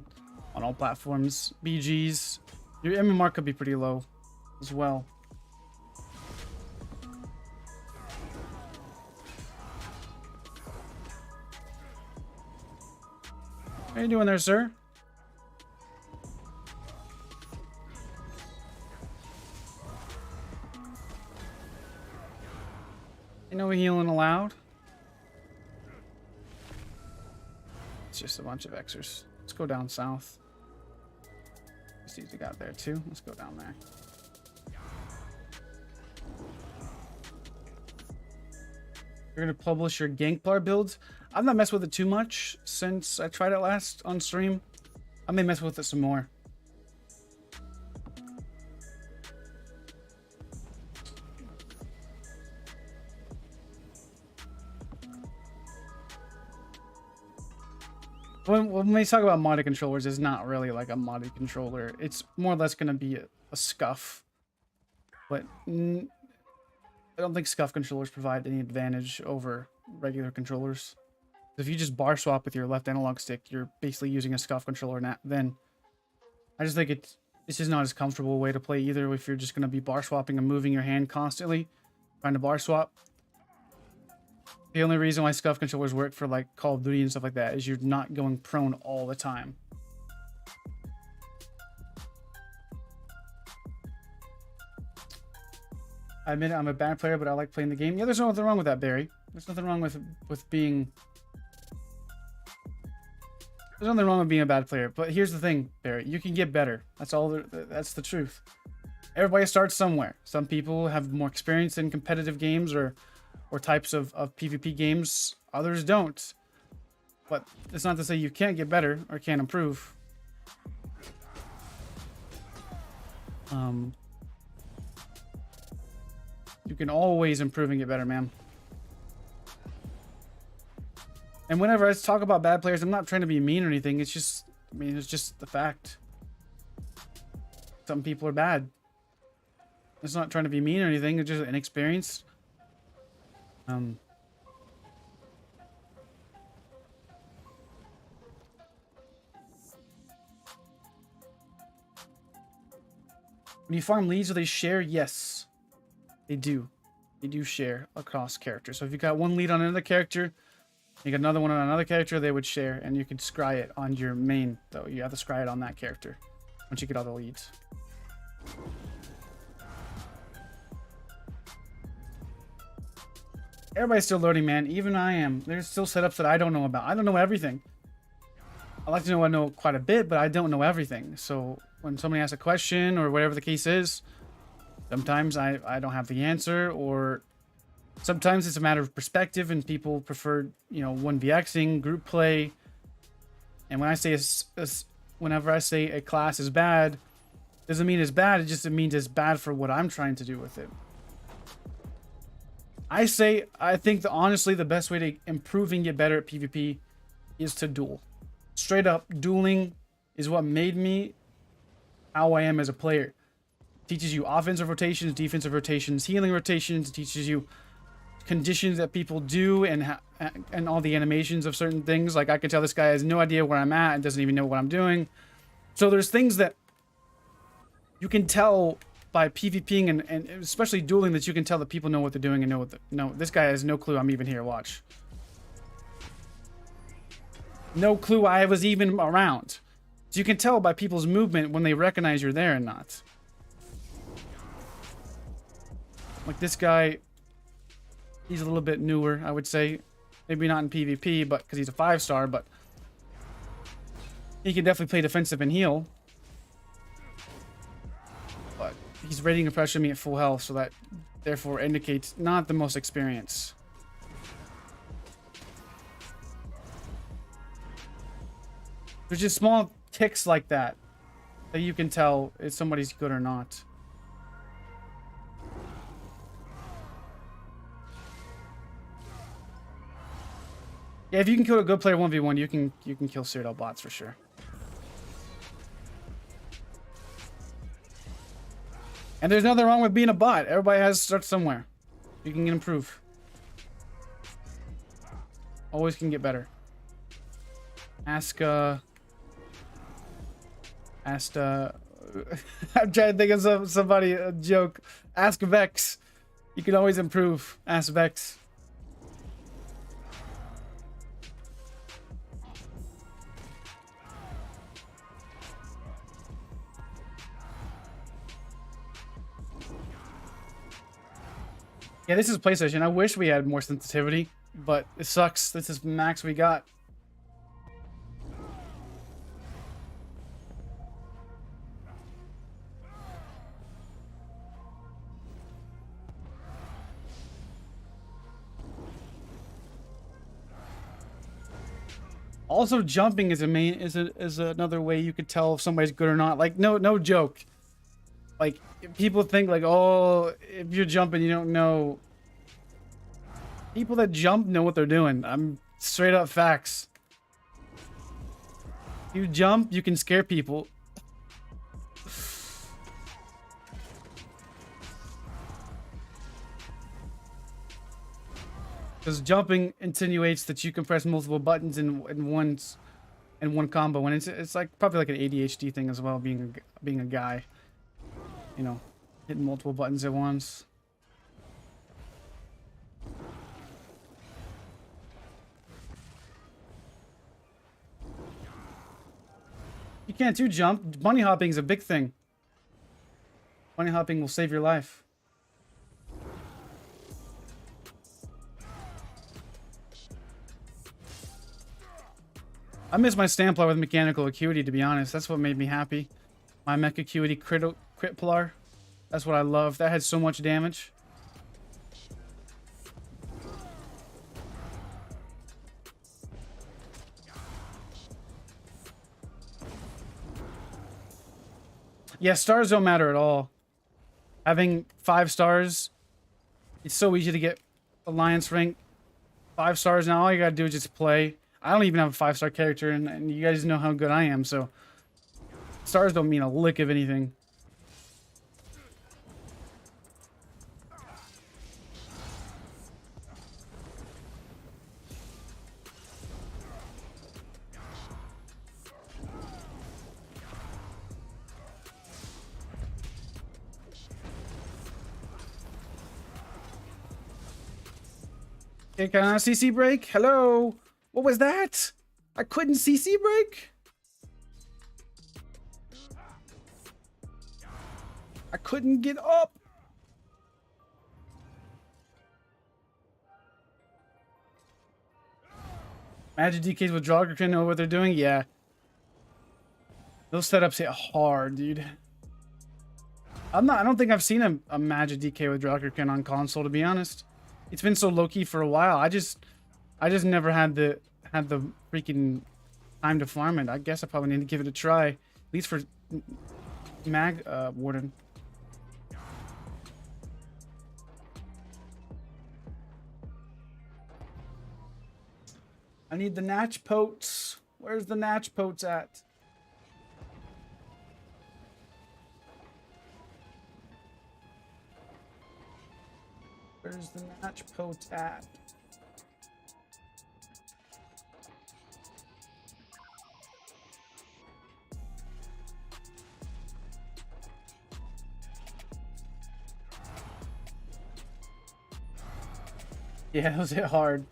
on all platforms. BGs, your MMR could be pretty low as well. How you doing there, sir? No healing allowed. It's just a bunch of Xers. Let's go down south. See what we got there too. Let's go down there. You're gonna publish your Gankplar builds. I've not messed with it too much since I tried it last on stream. I may mess with it some more. When we talk about modded controllers, it's not really like a modded controller. It's more or less going to be a scuff. But I don't think scuff controllers provide any advantage over regular controllers. If you just bar swap with your left analog stick, you're basically using a scuff controller. Then I just think it's just not as comfortable a way to play either if you're just going to be bar swapping and moving your hand constantly, trying to bar swap. The only reason why scuff controllers work for like Call of Duty and stuff like that is you're not going prone all the time. I admit I'm a bad player, but I like playing the game. Yeah, there's nothing wrong with that, Barry. There's nothing wrong with being... There's nothing wrong with being a bad player. But here's the thing, Barry. You can get better. That's all. That's the truth. Everybody starts somewhere. Some people have more experience in competitive games or types of PvP games. Others don't. But it's not to say you can't get better or can't improve. You can always improve and get better, man. And whenever I talk about bad players, I'm not trying to be mean or anything. It's just, I mean, it's just the fact. Some people are bad. It's not trying to be mean or anything. It's just inexperienced. When you farm leads, do they share? Yes, they do. They do share across characters. So if you got one lead on another character, you got another one on another character, they would share, and you could scry it on your main, though. You have to scry it on that character once you get all the leads. Everybody's still learning, man. Even I am. There's still setups that I don't know about. I don't know everything. I like to know I know quite a bit, but I don't know everything. So when somebody asks a question or whatever the case is, sometimes I don't have the answer, or sometimes it's a matter of perspective and people prefer, you know, 1vxing, group play. And when I say whenever I say a class is bad, doesn't mean it's bad. It means it's bad for what I'm trying to do with it. I think that honestly the best way to improve and get better at PvP is to duel. Straight up, dueling is what made me how I am as a player. It teaches you offensive rotations, defensive rotations, healing rotations. It teaches you conditions that people do and all the animations of certain things. Like I can tell this guy has no idea where I'm at and doesn't even know what I'm doing. So there's things that you can tell by PvPing and especially dueling that you can tell that people know what they're doing and know no, this guy has no clue I'm even here. Watch. No clue I was even around. So you can tell by people's movement when they recognize you're there and not. Like this guy, he's a little bit newer, I would say. Maybe not in PvP, but because he's a 5-star, but He can definitely play defensive and heal. But he's raiding and pressure me at full health, so that therefore indicates not the most experience. There's just small ticks like that that you can tell if somebody's good or not. Yeah, if you can kill a good player 1v1, you can kill Cyrodiil bots for sure. And there's nothing wrong with being a bot. Everybody has to start somewhere. You can improve. Always can get better. Ask I'm trying to think of somebody, a joke. Ask Vex. You can always improve. Ask Vex. Yeah, this is PlayStation. I wish we had more sensitivity, but it sucks. This is max we got. Also, jumping is another way you could tell if somebody's good or not. Like, no joke. Like, people think like, oh, if you're jumping, you don't know. People that jump know what they're doing. I'm straight up facts. If you jump, you can scare people. Because jumping insinuates that you can press multiple buttons in one combo, and it's like probably like an ADHD thing as well, being a guy. You know, hitting multiple buttons at once. You can't do jump. Bunny hopping is a big thing. Bunny hopping will save your life. I miss my Stamplar with mechanical acuity, to be honest. That's what made me happy. My mech acuity crit Plar. That's what I love. That had so much damage. Yeah, stars don't matter at all. Having 5 stars, it's so easy to get Alliance rank. 5 stars now, all you gotta do is just play. I don't even have a 5-star character, and you guys know how good I am, so stars don't mean a lick of anything. Okay, can I CC break? Hello? What was that? I couldn't CC break? I couldn't get up. Magic DKs with Draugr know what they're doing? Yeah. Those setups hit hard, dude. I don't think I've seen a Magic DK with Draugr on console, to be honest. It's been so low-key for a while. I just never had the freaking time to farm it. I guess I probably need to give it a try. At least for Warden. I need the Natch Potes. Where's the Natch Potes at? Where's the Natch Potes at? Yeah, those hit hard.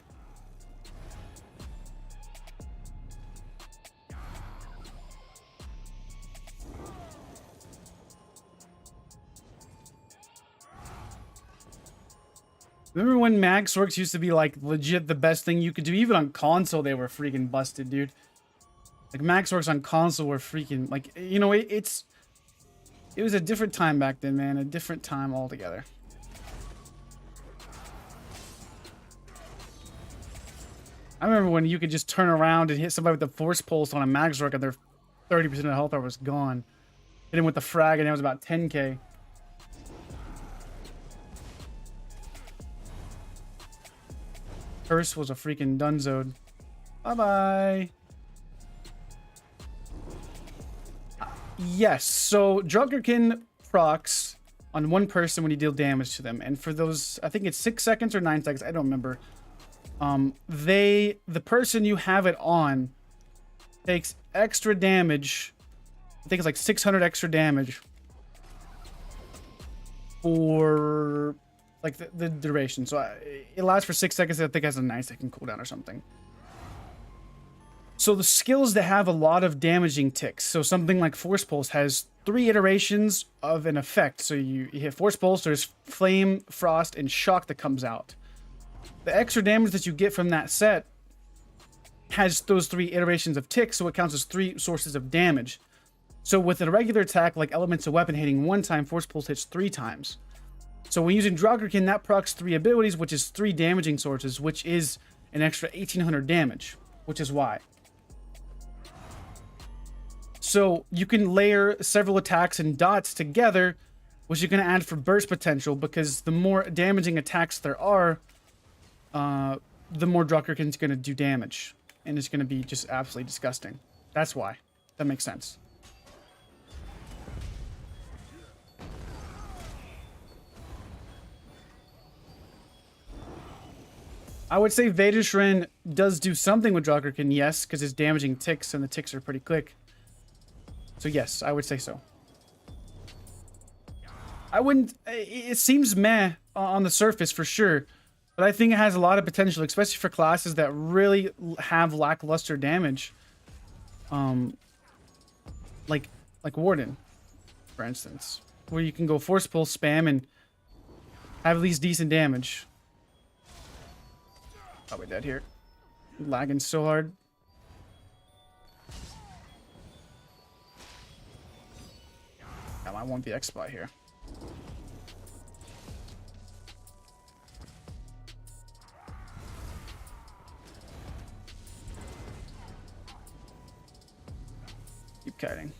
Remember when mag sorks used to be like legit the best thing you could do? Even on console, they were freaking busted, dude. Like Max Works on console were freaking like, you know, it was a different time back then, man. A different time altogether. I remember when you could just turn around and hit somebody with the force pulse on a Max Work and their 30% of the health bar was gone. Hit him with the frag and it was about 10k. Curse was a freaking dunzo. Bye-bye. Yes, so Drunkerkin procs on one person when you deal damage to them. And for those, I think it's 6 seconds or 9 seconds, I don't remember. The person you have it on takes extra damage. I think it's like 600 extra damage for like the duration. So it lasts for 6 seconds. I think it has a 9-second cooldown or something. So the skills that have a lot of damaging ticks. So something like Force Pulse has 3 iterations of an effect. So you hit Force Pulse, there's Flame, Frost, and Shock that comes out. The extra damage that you get from that set has those 3 iterations of ticks, so it counts as 3 sources of damage. So with a regular attack like Elemental Weapon hitting 1 time, Force Pulse hits 3 times. So when using Draugrkin, that procs 3 abilities, which is 3 damaging sources, which is an extra 1800 damage, which is why. So you can layer several attacks and dots together, which you're going to add for burst potential, because the more damaging attacks there are, the more Draugrkin's going to do damage. And it's going to be just absolutely disgusting. That's why. That makes sense. I would say Vadershrin does do something with Draugrkin, yes, because it's damaging ticks, and the ticks are pretty quick. So yes, I would say so. I wouldn't... It seems meh on the surface for sure, but I think it has a lot of potential, especially for classes that really have lackluster damage. Like Warden, for instance, where you can go Force Pulse spam and have at least decent damage. Probably dead here. Lagging so hard. I want the X spot here. Keep kiting.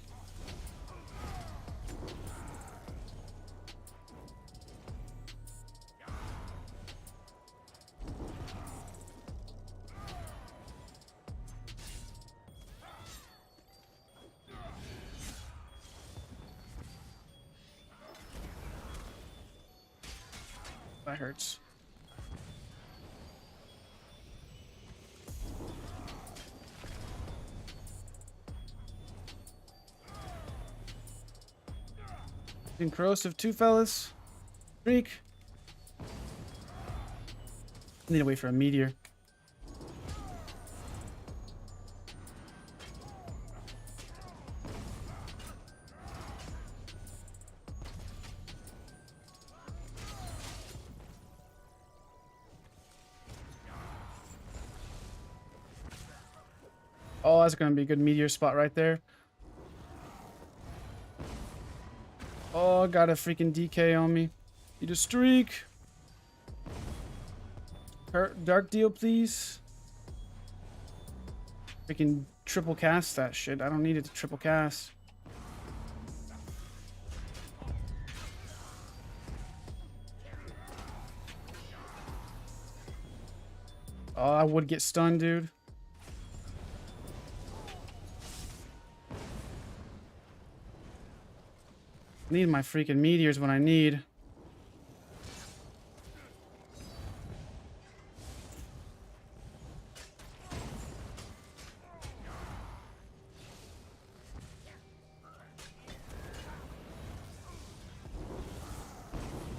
That hurts. Corrosive too, fellas. Streak. Need to wait for a meteor. Oh, that's going to be a good meteor spot right there. Oh, got a freaking DK on me. Need a streak. Dark deal, please. Freaking triple cast that shit. I don't need it to triple cast. Oh, I would get stunned, dude. Need my freaking meteors when I need.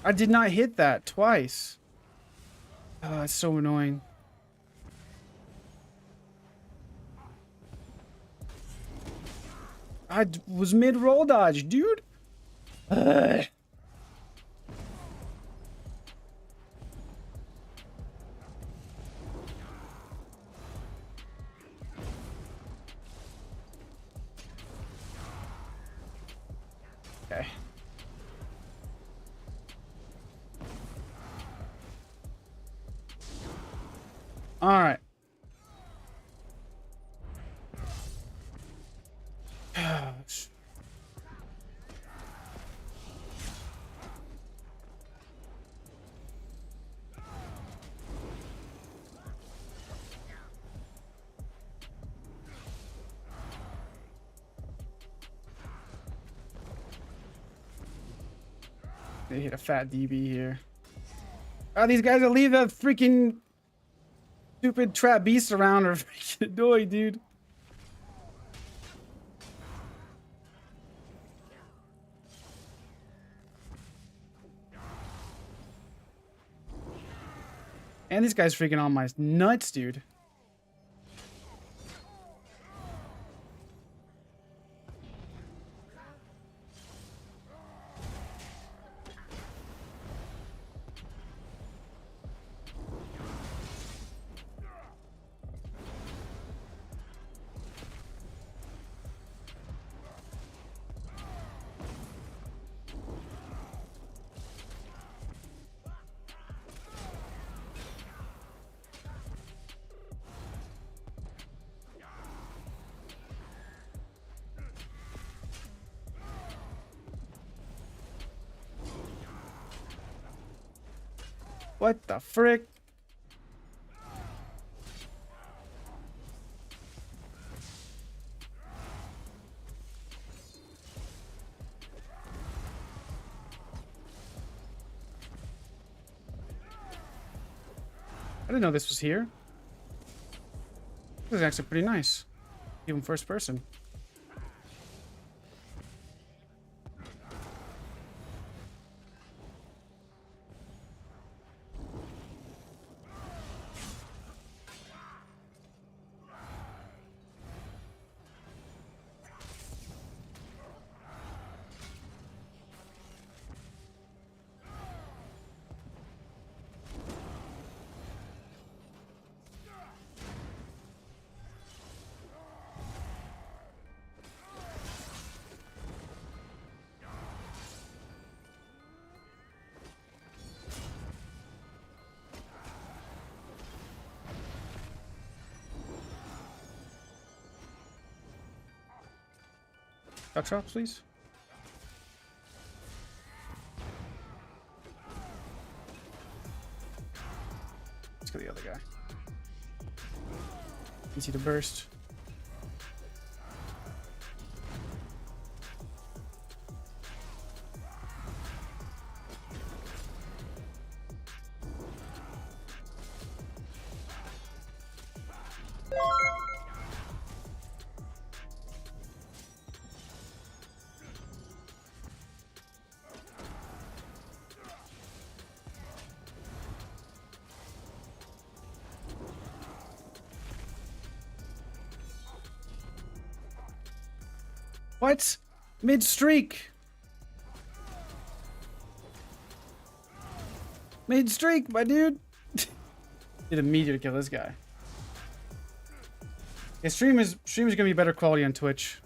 I did not hit that twice. Oh, it's so annoying. I was mid-roll dodge, dude. Okay. All right. They hit a fat DB here. Oh, these guys that leave that freaking stupid trap beast around are freaking annoying, dude. And these guys freaking on my nuts, dude. What the frick? I didn't know this was here. This is actually pretty nice. Even first person. Shot, please. Let's get the other guy. Easy to burst. What? Mid-streak. Mid-streak, my dude. Did a meteor to kill this guy. Yeah, stream is gonna be better quality on Twitch.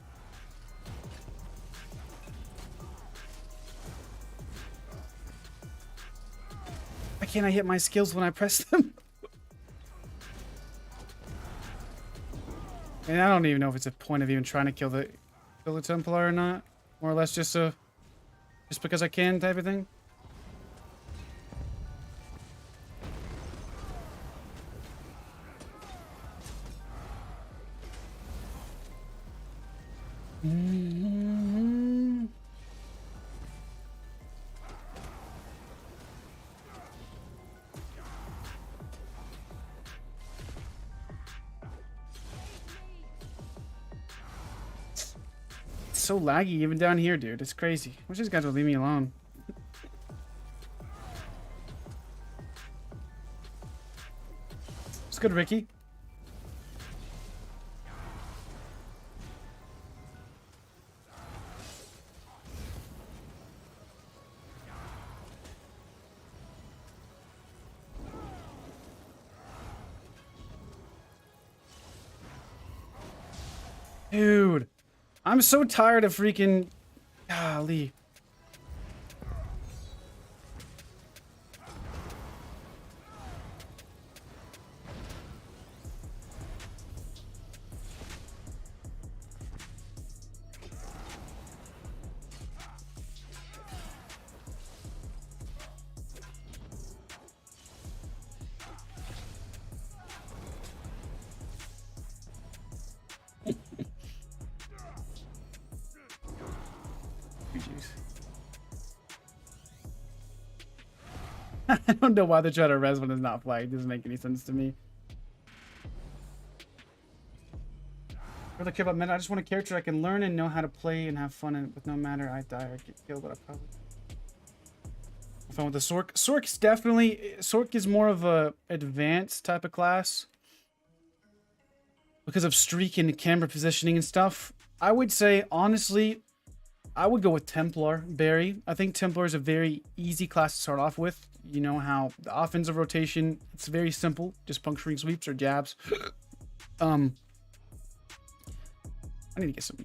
Why can't I hit my skills when I press them? And I don't even know if it's a point of even trying to kill the Templar or not. More or less just because I can type of thing. So laggy even down here, dude. It's crazy. I wish these guys would leave me alone. It's good, Ricky. Dude. I'm so tired of freaking... Golly. I don't know why they're trying to res when it's not flagged. It doesn't make any sense to me. Really care about meta. I just want a character I can learn and know how to play and have fun and with no matter I die or get killed, but I probably have fun with the Sorc. Sorc's definitely Sorc is more of a advanced type of class because of streak and camera positioning and stuff. I would say honestly, I would go with Templar Barry. I think Templar is a very easy class to start off with. You know how the offensive rotation, it's very simple, just puncturing sweeps or jabs. I need to get some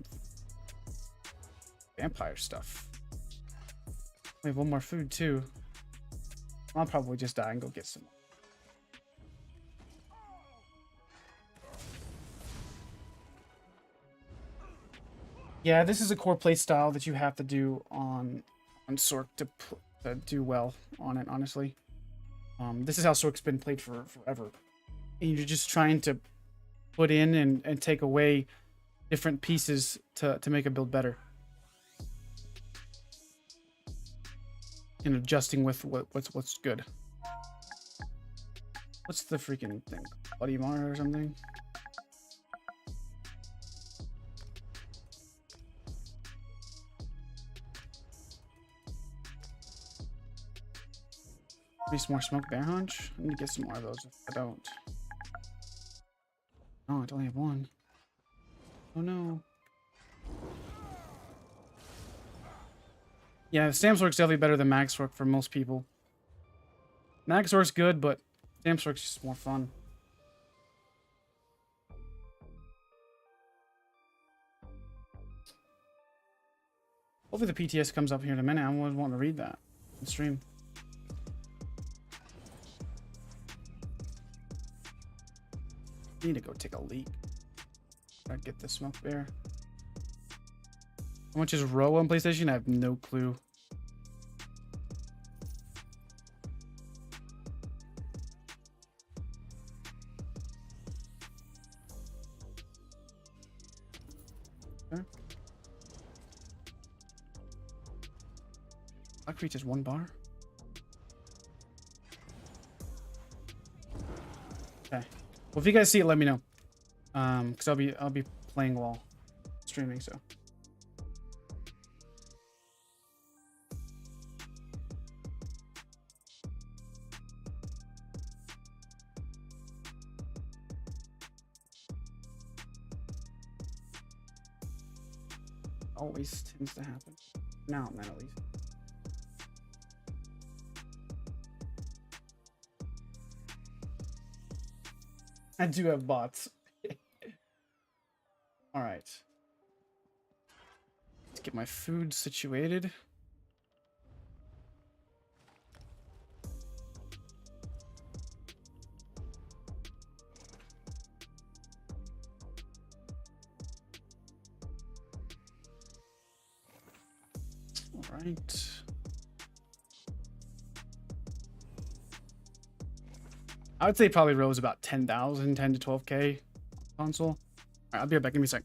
vampire stuff. We have one more food too. I'll probably just die and go get some. Yeah, this is a core play style that you have to do on Sorc to do well on it, honestly. This is how Sorc's been played for forever. And you're just trying to put in and take away different pieces to make a build better. And adjusting with what's good. What's the freaking thing? Bloody Mar or something? Maybe some more smoked bear hunch? I need to get some more of those if I don't. Oh, I only have one. Oh no. Yeah, Stamsork's definitely better than Magsork for most people. Magsork's good, but Stamsork's just more fun. Hopefully the PTS comes up here in a minute. I always want to read that on stream. I need to go take a leak. I get the smoke bear. How much is Row on PlayStation? I have no clue. Okay. Black reaches 1 bar. Okay. Well, if you guys see it, let me know. Because I'll be playing while streaming, so. Always tends to happen. Now and then at least. I do have bots. All right. Let's get my food situated. All right. I would say probably rose about 10,000, 10 to 12K console. All right, I'll be right back. Give me a sec.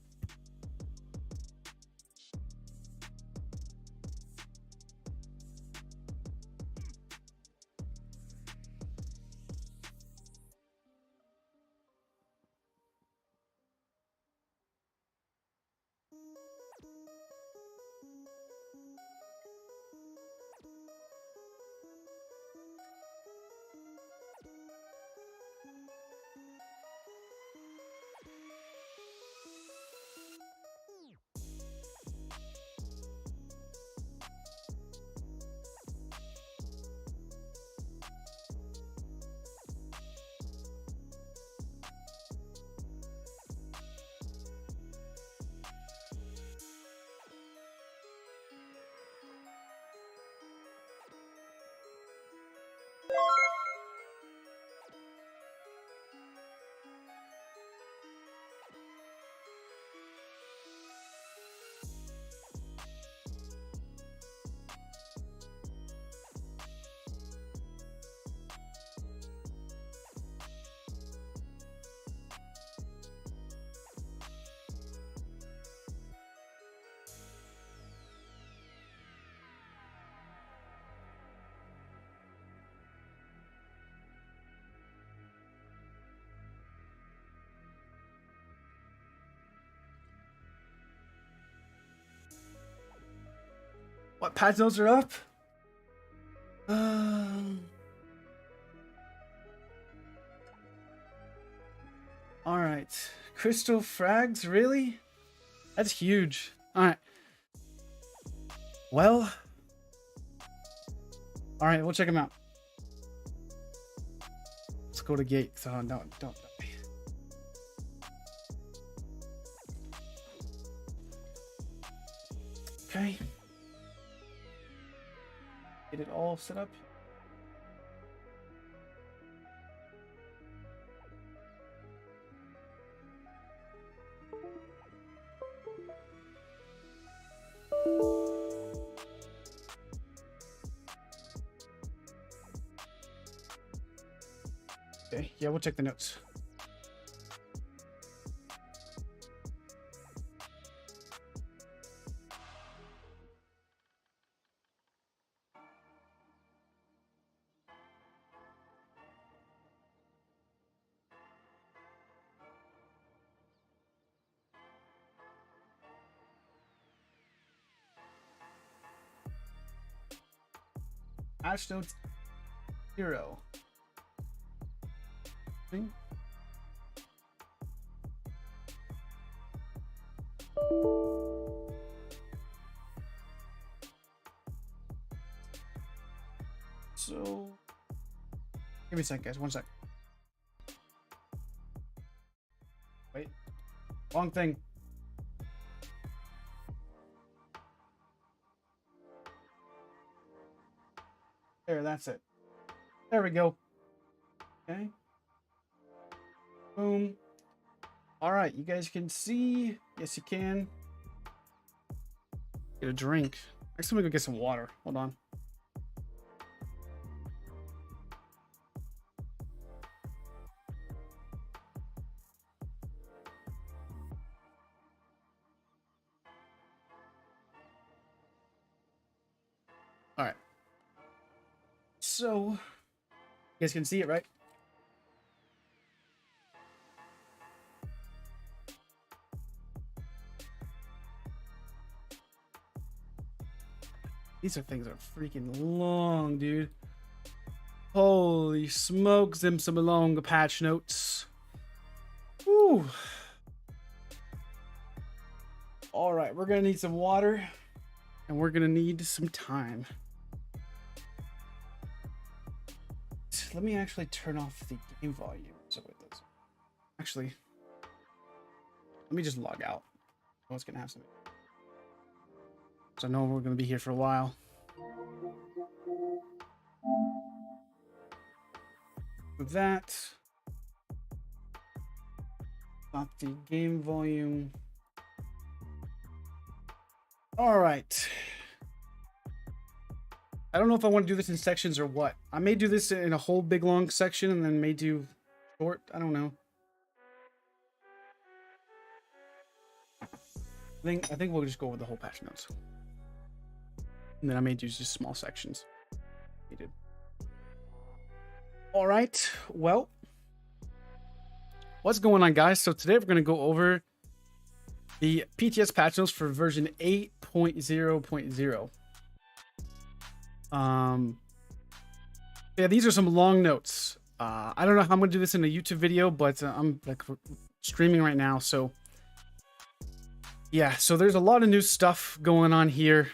What patch notes are up? All right. Crystal frags, really? That's huge. All right. Well. All right, we'll check them out. Let's go to gate. So don't. Okay. Get it all set up. Okay, yeah, we'll check the notes. Patch notes 0. So, give me a sec, guys. 1 sec. Wait, wrong thing. There, that's it. There we go. Okay. Boom. All right, you guys can see. Yes, you can. Get a drink. Actually, I'm gonna go get some water. Hold on. All right. So, you guys can see it, right? These things are freaking long, dude. Holy smokes, them some long patch notes. Whew. All right, we're gonna need some water, and we're gonna need some time. Let me actually turn off the game volume. So it does. Actually, let me just log out. I was gonna have some. So I know we're gonna be here for a while. With that, not the game volume. All right. I don't know if I want to do this in sections or what. I may do this in a whole big long section and then may do short. I don't know. I think we'll just go with the whole patch notes. And then I may do just small sections. Needed. All right. Well, what's going on, guys? So today we're going to go over the PTS patch notes for version 8.0.0. Yeah, these are some long notes. I don't know how I'm gonna do this in a YouTube video, but I'm like streaming right now, so yeah. So there's a lot of new stuff going on here.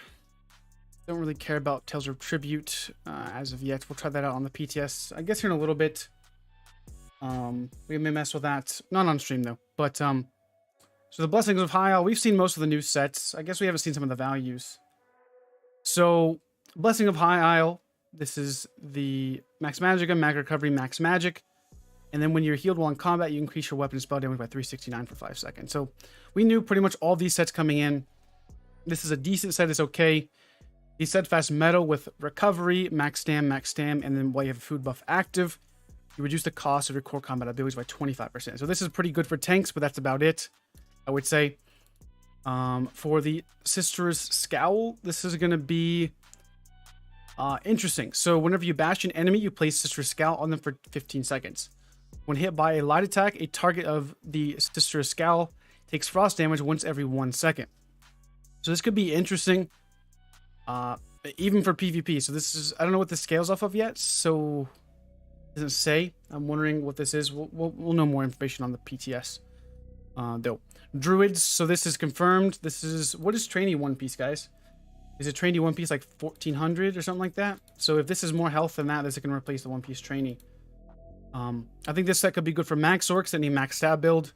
Don't really care about Tales of Tribute as of yet. We'll try that out on the PTS, I guess, here in a little bit. We may mess with that, not on stream though. But so the Blessings of High Isle, we've seen most of the new sets. I guess we haven't seen some of the values. So Blessing of High Isle, this is the Max Magicka, Mag Recovery, Max Magic. And then when you're healed while in combat, you increase your weapon spell damage by 369 for 5 seconds. So we knew pretty much all these sets coming in. This is a decent set, it's okay. The Steadfast Metal with Recovery, Max Stam, and then while you have a food buff active, you reduce the cost of your core combat abilities by 25%. So this is pretty good for tanks, but that's about it, I would say. For the Sister's Scowl, this is going to be interesting. So whenever you bash an enemy, you place Sister's Scowl on them for 15 seconds. When hit by a light attack, a target of the Sister's Scowl takes frost damage once every 1 second. So this could be interesting. even for PvP. So this is, I don't know what this scales off of yet, so it doesn't say. I'm wondering what this is. We'll know more information on the PTS. Though. Druids, so this is confirmed. This is, what is trainee One Piece, guys? Is it trainee One Piece like 1400 or something like that? So if this is more health than that, this is going to replace the One Piece trainee. I think this set could be good for max orcs, any max stab build.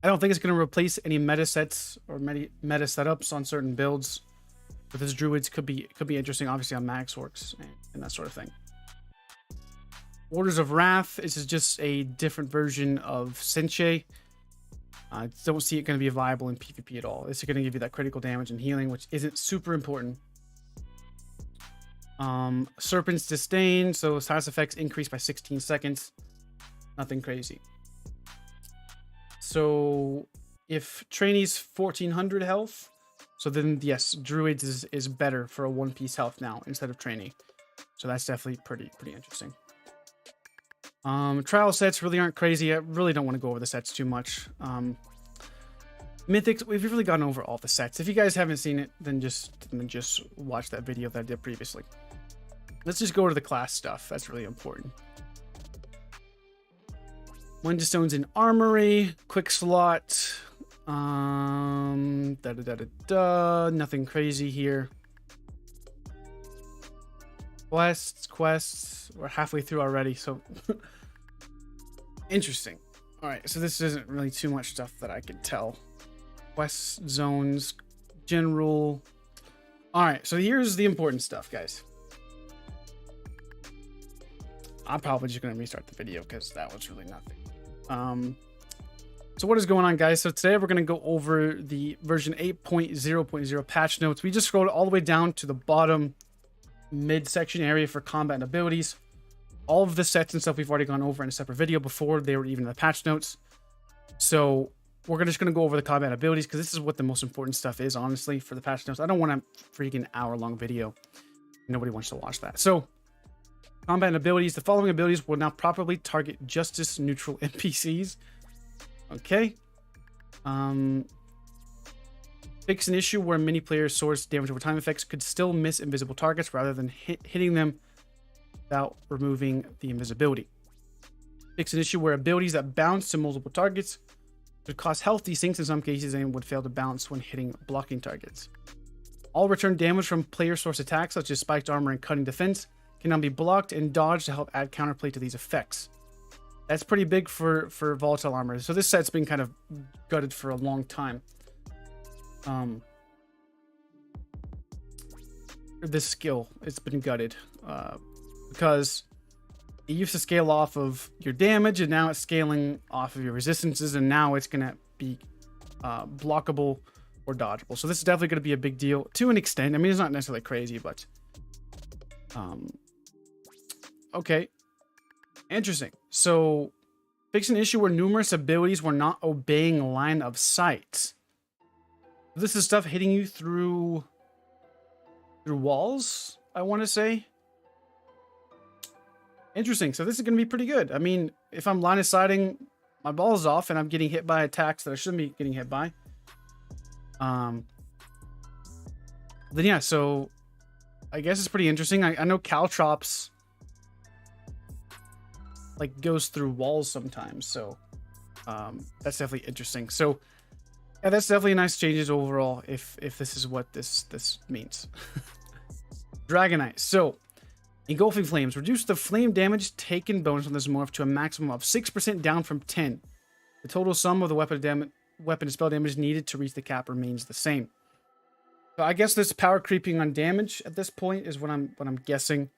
I don't think it's going to replace any meta sets or meta setups on certain builds. But this druids could be interesting, obviously on max orcs and that sort of thing. Orders of Wrath, this is just a different version of Senche. I don't see it going to be viable in PvP at all. This is going to give you that critical damage and healing, which isn't super important. Serpent's Disdain, so status effects increase by 16 seconds. Nothing crazy. So if trainee's 1400 health, so then yes, druids is better for a one piece health now instead of trainee. So that's definitely pretty interesting. Trial sets really aren't crazy. I really don't want to go over the sets too much. Mythics, we've really gone over all the sets. If you guys haven't seen it, then just watch that video that I did previously. Let's just go to the class stuff. That's really important. Wonderstones in Armory, quick slot. Nothing crazy here. Quests. We're halfway through already, so interesting. All right, so this isn't really too much stuff that I can tell. Quest zones, general. All right, so here's the important stuff, guys. I'm probably just gonna restart the video because that was really nothing. So what is going on, guys? So today we're going to go over the version 8.0.0 patch notes. We just scrolled all the way down to the bottom midsection area for combat and abilities. All of the sets and stuff we've already gone over in a separate video before they were even in the patch notes. So we're just going to go over the combat abilities because this is what the most important stuff is, honestly, for the patch notes. I don't want a freaking hour-long video. Nobody wants to watch that. So combat and abilities. The following abilities will now properly target justice neutral NPCs. Okay. Fix an issue where many players' source damage over time effects could still miss invisible targets rather than hitting them without removing the invisibility. Fix an issue where abilities that bounce to multiple targets could cause health desinks in some cases and would fail to bounce when hitting blocking targets. All return damage from player source attacks such as spiked armor and cutting defense can now be blocked and dodged to help add counterplay to these effects. That's pretty big for volatile armor. So this set's been kind of gutted for a long time. This skill, it's been gutted because it used to scale off of your damage and now it's scaling off of your resistances, and now it's going to be blockable or dodgeable. So this is definitely going to be a big deal to an extent. I mean, it's not necessarily crazy, but okay. Interesting. So, fix an issue where numerous abilities were not obeying line of sight. This is stuff hitting you through walls, I want to say. Interesting. So this is going to be pretty good. I mean, if I'm line of sighting my balls off and I'm getting hit by attacks that I shouldn't be getting hit by, then yeah, so I guess it's pretty interesting. I know Caltrops like goes through walls sometimes, so that's definitely interesting. So yeah, that's definitely nice changes overall if this is what this means. Dragonite. So engulfing flames reduce the flame damage taken bonus on this morph to a maximum of 6% down from 10. The total sum of the weapon and spell damage needed to reach the cap remains the same. So I guess this power creeping on damage at this point is what I'm guessing,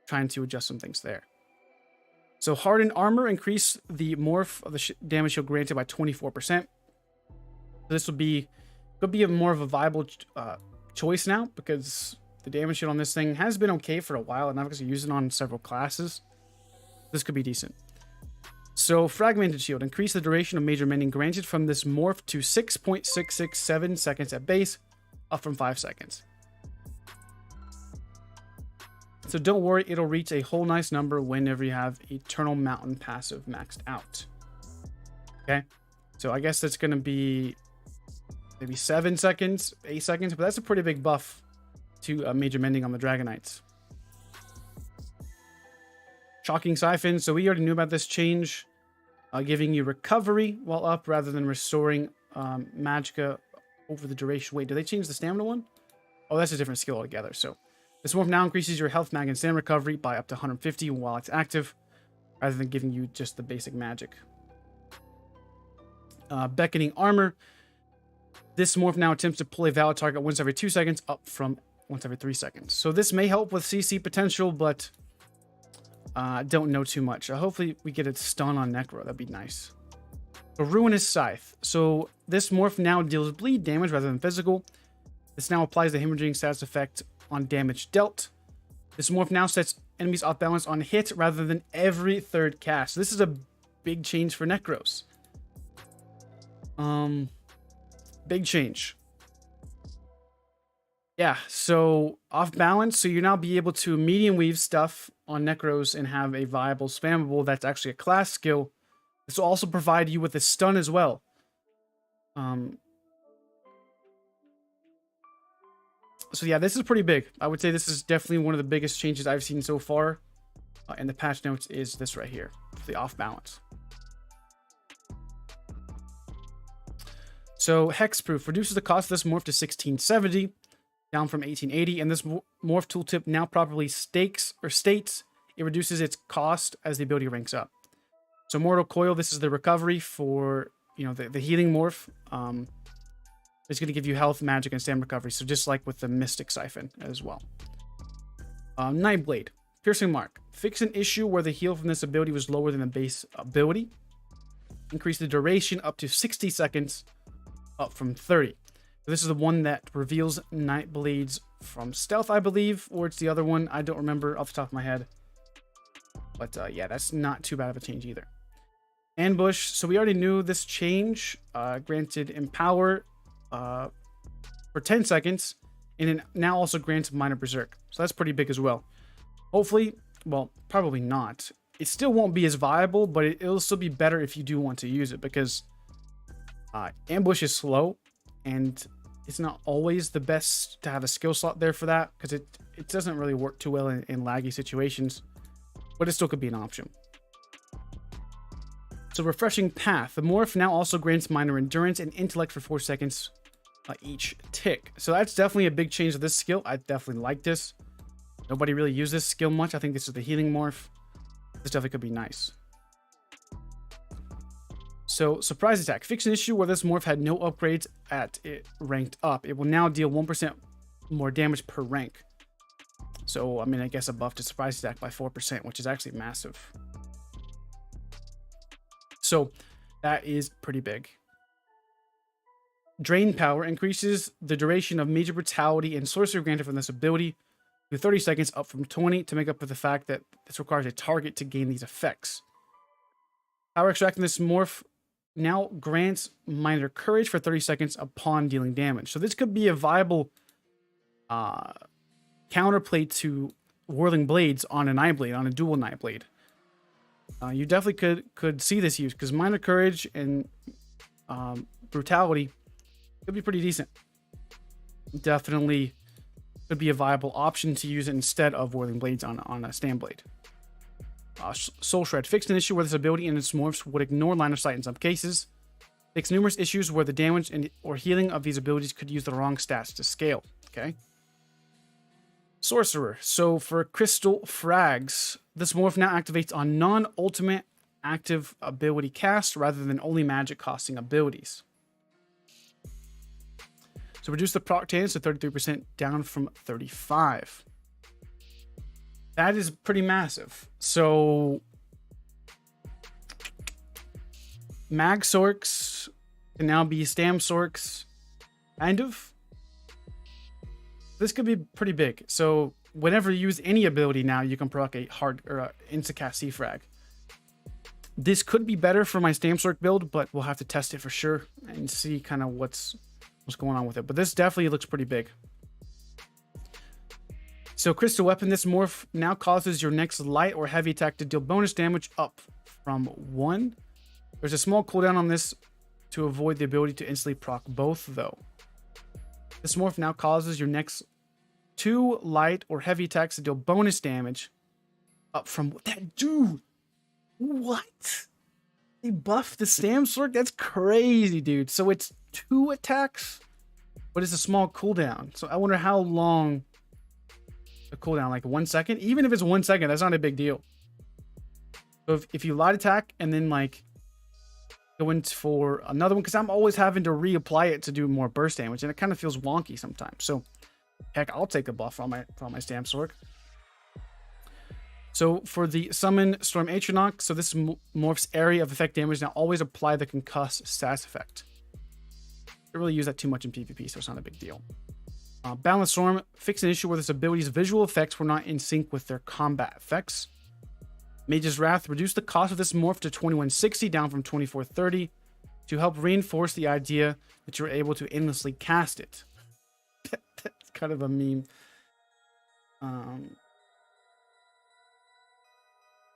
trying to adjust some things there. So hardened armor, increase the morph of the damage shield granted by 24%. This could be more of a viable choice now because the damage shield on this thing has been okay for a while, and I've actually used it on several classes. This could be decent. So fragmented shield, increase the duration of major mending granted from this morph to 6.667 seconds at base, up from 5 seconds. So don't worry, it'll reach a whole nice number whenever you have Eternal Mountain passive maxed out. Okay, so I guess that's going to be maybe 7 seconds, 8 seconds, but that's a pretty big buff to Major Mending on the Dragonites. Shocking Siphon. So we already knew about this change. Giving you recovery while up rather than restoring magicka over the duration. Wait, did they change the stamina one? Oh, that's a different skill altogether. So this morph now increases your health, mag, and stamina recovery by up to 150 while it's active, rather than giving you just the basic magic. Beckoning Armor. This morph now attempts to pull a valid target once every 2 seconds, up from once every 3 seconds. So this may help with CC potential, but don't know too much. Hopefully we get a stun on Necro. That'd be nice. So Ruinous Scythe. So this morph now deals bleed damage rather than physical. This now applies the hemorrhaging status effect on damage dealt. This morph now sets enemies off balance on hit rather than every third cast. This is a big change for Necros. Big change. Yeah, so off balance, so you now be able to medium weave stuff on Necros and have a viable spammable that's actually a class skill. This will also provide you with a stun as well. So yeah, this is pretty big. I would say this is definitely one of the biggest changes I've seen so far. In the patch notes is this right here, the off balance. So Hexproof reduces the cost of this morph to 1670, down from 1880, and this morph tooltip now properly states it reduces its cost as the ability ranks up. So Mortal Coil, this is the recovery for, you know, the healing morph. It's going to give you health, magic, and stamina recovery. So just like with the Mystic Siphon as well. Nightblade, Piercing Mark. Fix an issue where the heal from this ability was lower than the base ability. Increase the duration up to 60 seconds, up from 30. So this is the one that reveals Nightblades from stealth, I believe, or it's the other one. I don't remember off the top of my head. But yeah, that's not too bad of a change either. Ambush. So we already knew this change. Granted Empower for 10 seconds, and it now also grants Minor Berserk. So that's pretty big as well. Hopefully, well, probably not. It still won't be as viable, but it'll still be better if you do want to use it, because Ambush is slow, and it's not always the best to have a skill slot there for that, because it doesn't really work too well in laggy situations, but it still could be an option. So Refreshing Path. The morph now also grants minor endurance and intellect for 4 seconds each tick. So that's definitely a big change of this skill. I definitely like this. Nobody really used this skill much. I think this is the healing morph. This definitely could be nice. So Surprise Attack. Fix an issue where this morph had no upgrades at it ranked up. It will now deal 1% more damage per rank. So, I mean, I guess a buff to Surprise Attack by 4%, which is actually massive. So that is pretty big. Drain Power increases the duration of Major Brutality and Sorcerer granted from this ability to 30 seconds, up from 20, to make up for the fact that this requires a target to gain these effects. Power Extracting this morph now grants Minor Courage for 30 seconds upon dealing damage. So this could be a viable counterplay to Whirling Blades on a Nightblade, on a dual Nightblade. You definitely could see this use, because Minor Courage and Brutality could be pretty decent. Definitely could be a viable option to use it instead of Whirling Blades on a Stand Blade. Soul Shred. Fixed an issue where this ability and its morphs would ignore line of sight in some cases. Fix numerous issues where the damage or healing of these abilities could use the wrong stats to scale. Okay. Sorcerer. So for Crystal Frags, this morph now activates on non-ultimate active ability cast rather than only magic costing abilities. So reduce the proc chance to 33%, down from 35. That is pretty massive. So Mag Sorks can now be Stam Sorks, kind of. This could be pretty big. So whenever you use any ability now, you can proc a hard or insta-cast C-Frag. This could be better for my Stam Sork build, but we'll have to test it for sure and see kind of what's going on with it. But this definitely looks pretty big. So Crystal Weapon, this morph now causes your next light or heavy attack to deal bonus damage up from 1. There's a small cooldown on this to avoid the ability to instantly proc both, though. This morph now causes your next 2 light or heavy attacks to deal bonus damage up from that. Dude, what? They buffed the Stam Sword? That's crazy, dude. So it's 2 attacks, but it's a small cooldown. So I wonder how long the cooldown, like 1 second? Even if it's 1 second, that's not a big deal. So if you light attack and then like go in for another one, because I'm always having to reapply it to do more burst damage, and it kind of feels wonky sometimes. So heck, I'll take a buff on my Stam Sword. So for the summon Storm Atronach, so this morphs area of effect damage. Now always apply the concuss status effect. I don't really use that too much in PvP, so it's not a big deal. Balance Storm, fix an issue where this ability's visual effects were not in sync with their combat effects. Mage's Wrath, reduce the cost of this morph to 2160 down from 2430 to help reinforce the idea that you're able to endlessly cast it. That's kind of a meme.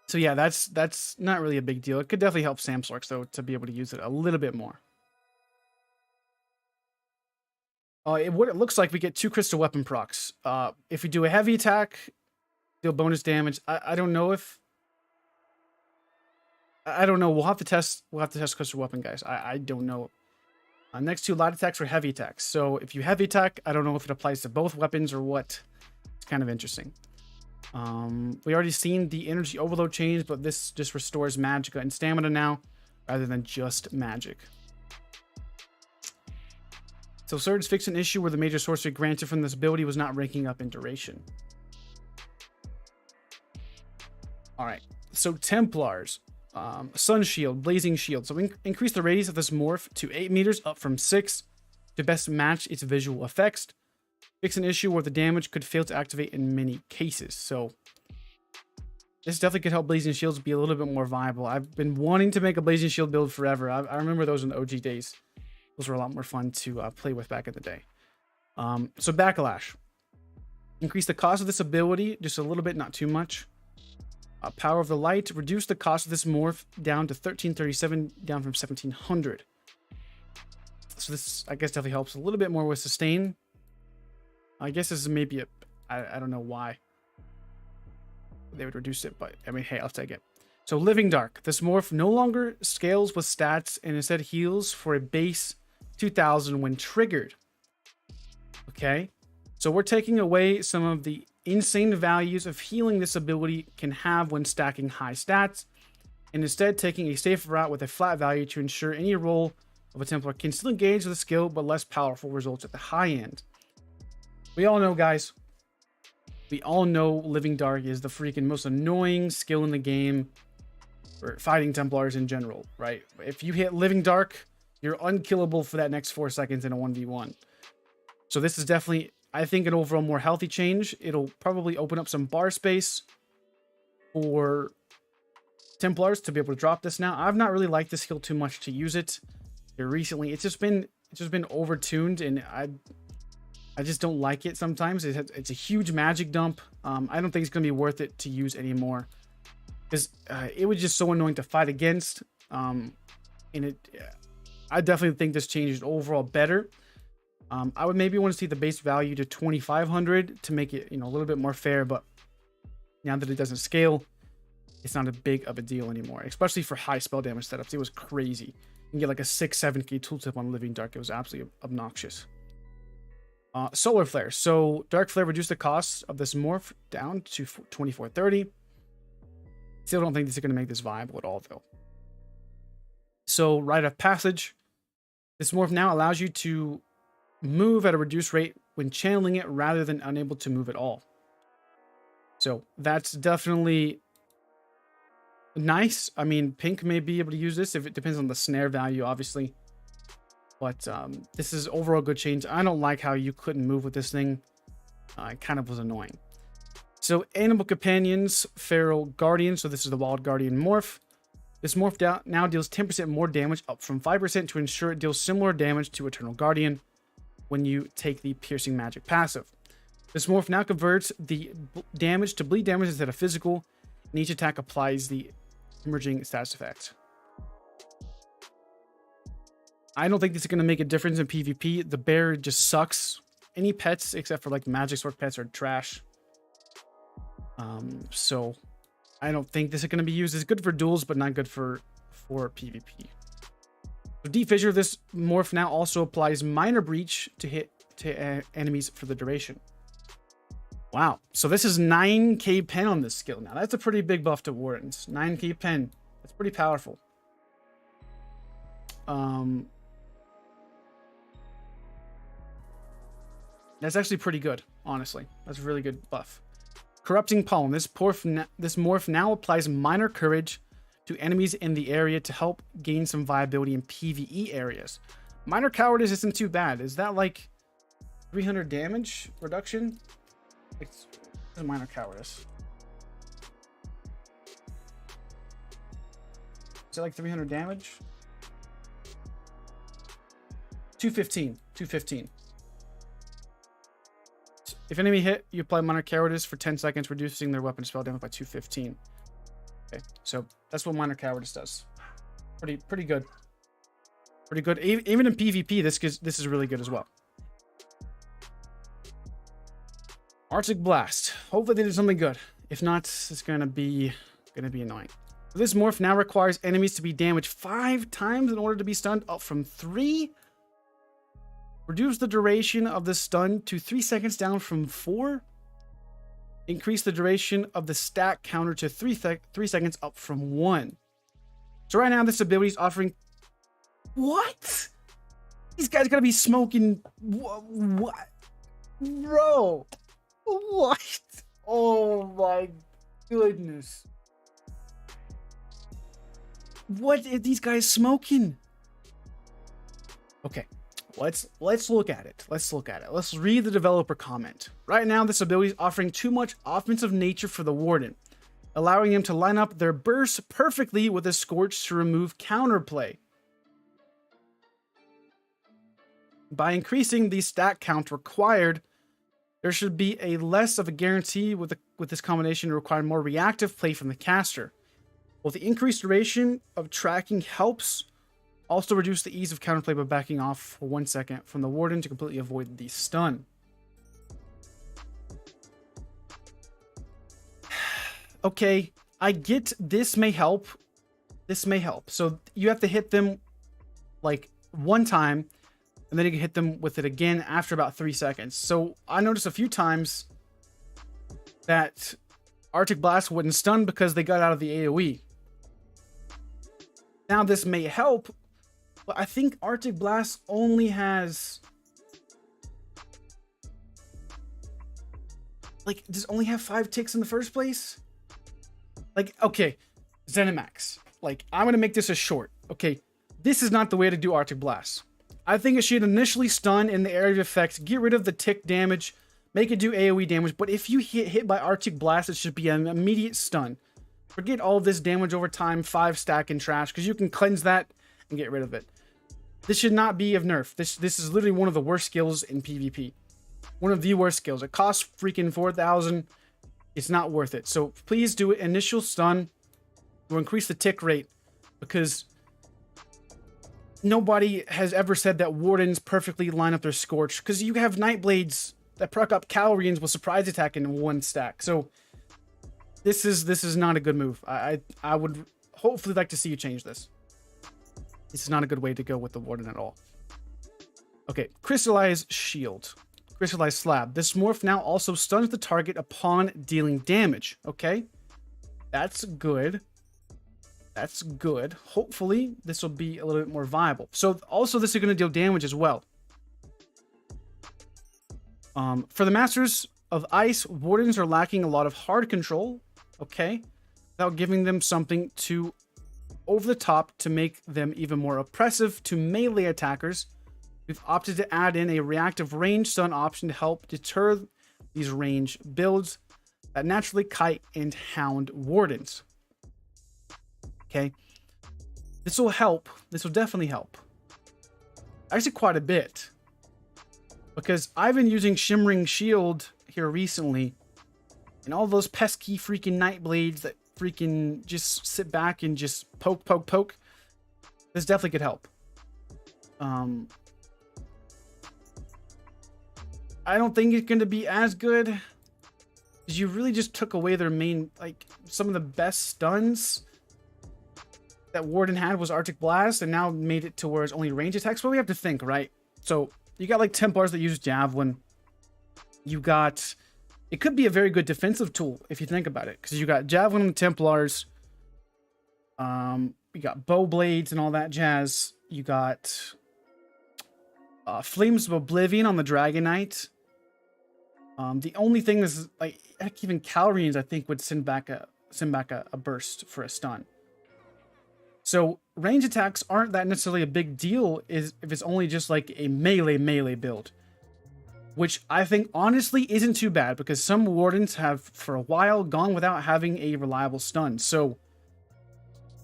So yeah, that's not really a big deal. It could definitely help Samsorks though to be able to use it a little bit more. What it looks like, we get 2 crystal weapon procs. If we do a heavy attack, deal bonus damage. I don't know if we'll have to test crystal weapon, guys. I don't know. Next 2 light attacks or heavy attacks. So if you heavy attack, I don't know if it applies to both weapons or what. It's kind of interesting. We already seen the energy overload change, but this just restores magicka and stamina now rather than just magic. So Surge fixed an issue where the major sorcery granted from this ability was not ranking up in duration. All right, so Templars, Sun Shield, Blazing Shield. So increase the radius of this morph to 8 meters, up from 6, to best match its visual effects. Fix an issue where the damage could fail to activate in many cases. So this definitely could help Blazing Shields be a little bit more viable. I've been wanting to make a Blazing Shield build forever. I remember those in the OG days. Those were a lot more fun to play with back in the day. So Backlash. Increase the cost of this ability just a little bit, not too much. Power of the Light. Reduce the cost of this morph down to 1337, down from 1700. So this, I guess, definitely helps a little bit more with sustain. I guess this is maybe I don't know why they would reduce it, but I mean, hey, I'll take it. So Living Dark. This morph no longer scales with stats and instead heals for a base 2000 when triggered. Okay, so we're taking away some of the insane values of healing this ability can have when stacking high stats, and instead taking a safer route with a flat value to ensure any role of a Templar can still engage with the skill, but less powerful results at the high end. We all know, guys, we all know Living Dark is the freaking most annoying skill in the game for fighting Templars in general, right? If you hit Living Dark, you're unkillable for that next 4 seconds in a 1v1. So this is definitely, I think, an overall more healthy change. It'll probably open up some bar space for Templars to be able to drop this now. I've not really liked this skill too much to use it here recently. It's just been overtuned, and I just don't like it sometimes. It's a huge magic dump. I don't think it's going to be worth it to use anymore, because it was just so annoying to fight against. I definitely think this change is overall better. I would maybe want to see the base value to 2500 to make it, a little bit more fair, but now that it doesn't scale, it's not a big of a deal anymore, especially for high spell damage setups. It was crazy. You can get like a 6-7k tooltip on Living Dark. It was absolutely obnoxious. Solar Flare. So Dark Flare reduced the cost of this morph down to 2430. Still don't think this is going to make this viable at all, though. So Rite of Passage. This morph now allows you to move at a reduced rate when channeling it rather than unable to move at all. So that's definitely nice. I mean, Pink may be able to use this if it depends on the snare value, obviously. But this is overall good change. I don't like how you couldn't move with this thing. It kind of was annoying. So Animal Companions, Feral Guardian. So this is the Wild Guardian morph. This morph now deals 10% more damage, up from 5%, to ensure it deals similar damage to Eternal Guardian when you take the Piercing Magic passive. This morph now converts the damage to bleed damage instead of physical, and each attack applies the emerging status effect. I don't think this is going to make a difference in PvP. The bear just sucks any pets except for like magic sword pets are trash. So I don't think this is going to be used. It's good for duels, but not good for PvP. So Deep Fissure, this morph now also applies minor breach to hit to enemies for the duration. Wow. So this is 9k pen on this skill. Now that's a pretty big buff to Wardens. 9k pen. That's pretty powerful. That's actually pretty good, honestly. That's a really good buff. Corrupting Pollen. This morph now applies minor courage to enemies in the area to help gain some viability in PvE areas. Minor cowardice isn't too bad. Is that like 300 damage reduction? It's minor cowardice. Is it like 300 damage? 215. 215. If enemy hit, you apply minor cowardice for 10 seconds, reducing their weapon spell damage by 215. Okay, so that's what minor cowardice does. Pretty good. Pretty good. Even in PvP, this is really good as well. Arctic Blast. Hopefully they did something good. If not, it's gonna be annoying. This morph now requires enemies to be damaged 5 times in order to be stunned, up from 3. Reduce the duration of the stun to 3 seconds, down from 4. Increase the duration of the stack counter to 3 seconds, up from 1. So right now this ability is offering... What? These guys gotta be smoking... What? Bro! What? Oh my goodness. What are these guys smoking? Okay. Let's look at it. Let's read the developer comment. Right now, this ability is offering too much offensive nature for the Warden, allowing him to line up their bursts perfectly with a Scorch to remove counterplay. By increasing the stack count required, there should be a less of a guarantee with this combination to require more reactive play from the caster. While the increased duration of tracking helps, also reduce the ease of counterplay by backing off for 1 second from the Warden to completely avoid the stun. Okay, I get this may help. This may help. So you have to hit them like 1 time, and then you can hit them with it again after about 3 seconds. So I noticed a few times that Arctic Blast wouldn't stun because they got out of the AoE. Now this may help, but I think Arctic Blast only has... Like, does it only have 5 ticks in the first place? Like, okay, ZeniMax. Like, I'm going to make this a short. Okay, this is not the way to do Arctic Blast. I think it should initially stun in the area of effects, get rid of the tick damage, make it do AoE damage, but if you get hit by Arctic Blast, it should be an immediate stun. Forget all this damage over time, 5 stack and trash, because you can cleanse that and get rid of it. This should not be of nerf. This is literally one of the worst skills in PvP. One of the worst skills. It costs freaking 4,000. It's not worth it. So please do it. Initial stun will increase the tick rate, because nobody has ever said that Wardens perfectly line up their Scorch, because you have Nightblades that proc up Calorians with surprise attack in 1 stack. So this is not a good move. I would hopefully like to see you change this. This is not a good way to go with the Warden at all. Okay, Crystallized Shield. Crystallized Slab. This morph now also stuns the target upon dealing damage. Okay, that's good. That's good. Hopefully, this will be a little bit more viable. So, also, this is going to deal damage as well. For the Masters of Ice, Wardens are lacking a lot of hard control. Okay, without giving them something to over the top to make them even more oppressive to melee attackers. We've opted to add in a reactive range stun option to help deter these range builds that naturally kite and hound Wardens. Okay, this will help. This will definitely help. Actually, quite a bit, because I've been using Shimmering Shield here recently, and all those pesky freaking Nightblades that freaking just sit back and just poke. This definitely could help. I don't think it's going to be as good. Because you really just took away their main, like, some of the best stuns that Warden had was Arctic Blast, and now made it to where it's only range attacks. But we have to think, right? So, you got, like, Templars that use Javelin. You got... It could be a very good defensive tool, if you think about it. Because you got Javelin and Templars. You got Bow Blades and all that jazz. You got... Flames of Oblivion on the Dragon Knight. The only thing is, like, heck, even Calrians, I think, would send back a burst for a stun. So range attacks aren't that necessarily a big deal if it's only just like a melee build, which I think honestly isn't too bad because some Wardens have for a while gone without having a reliable stun. So,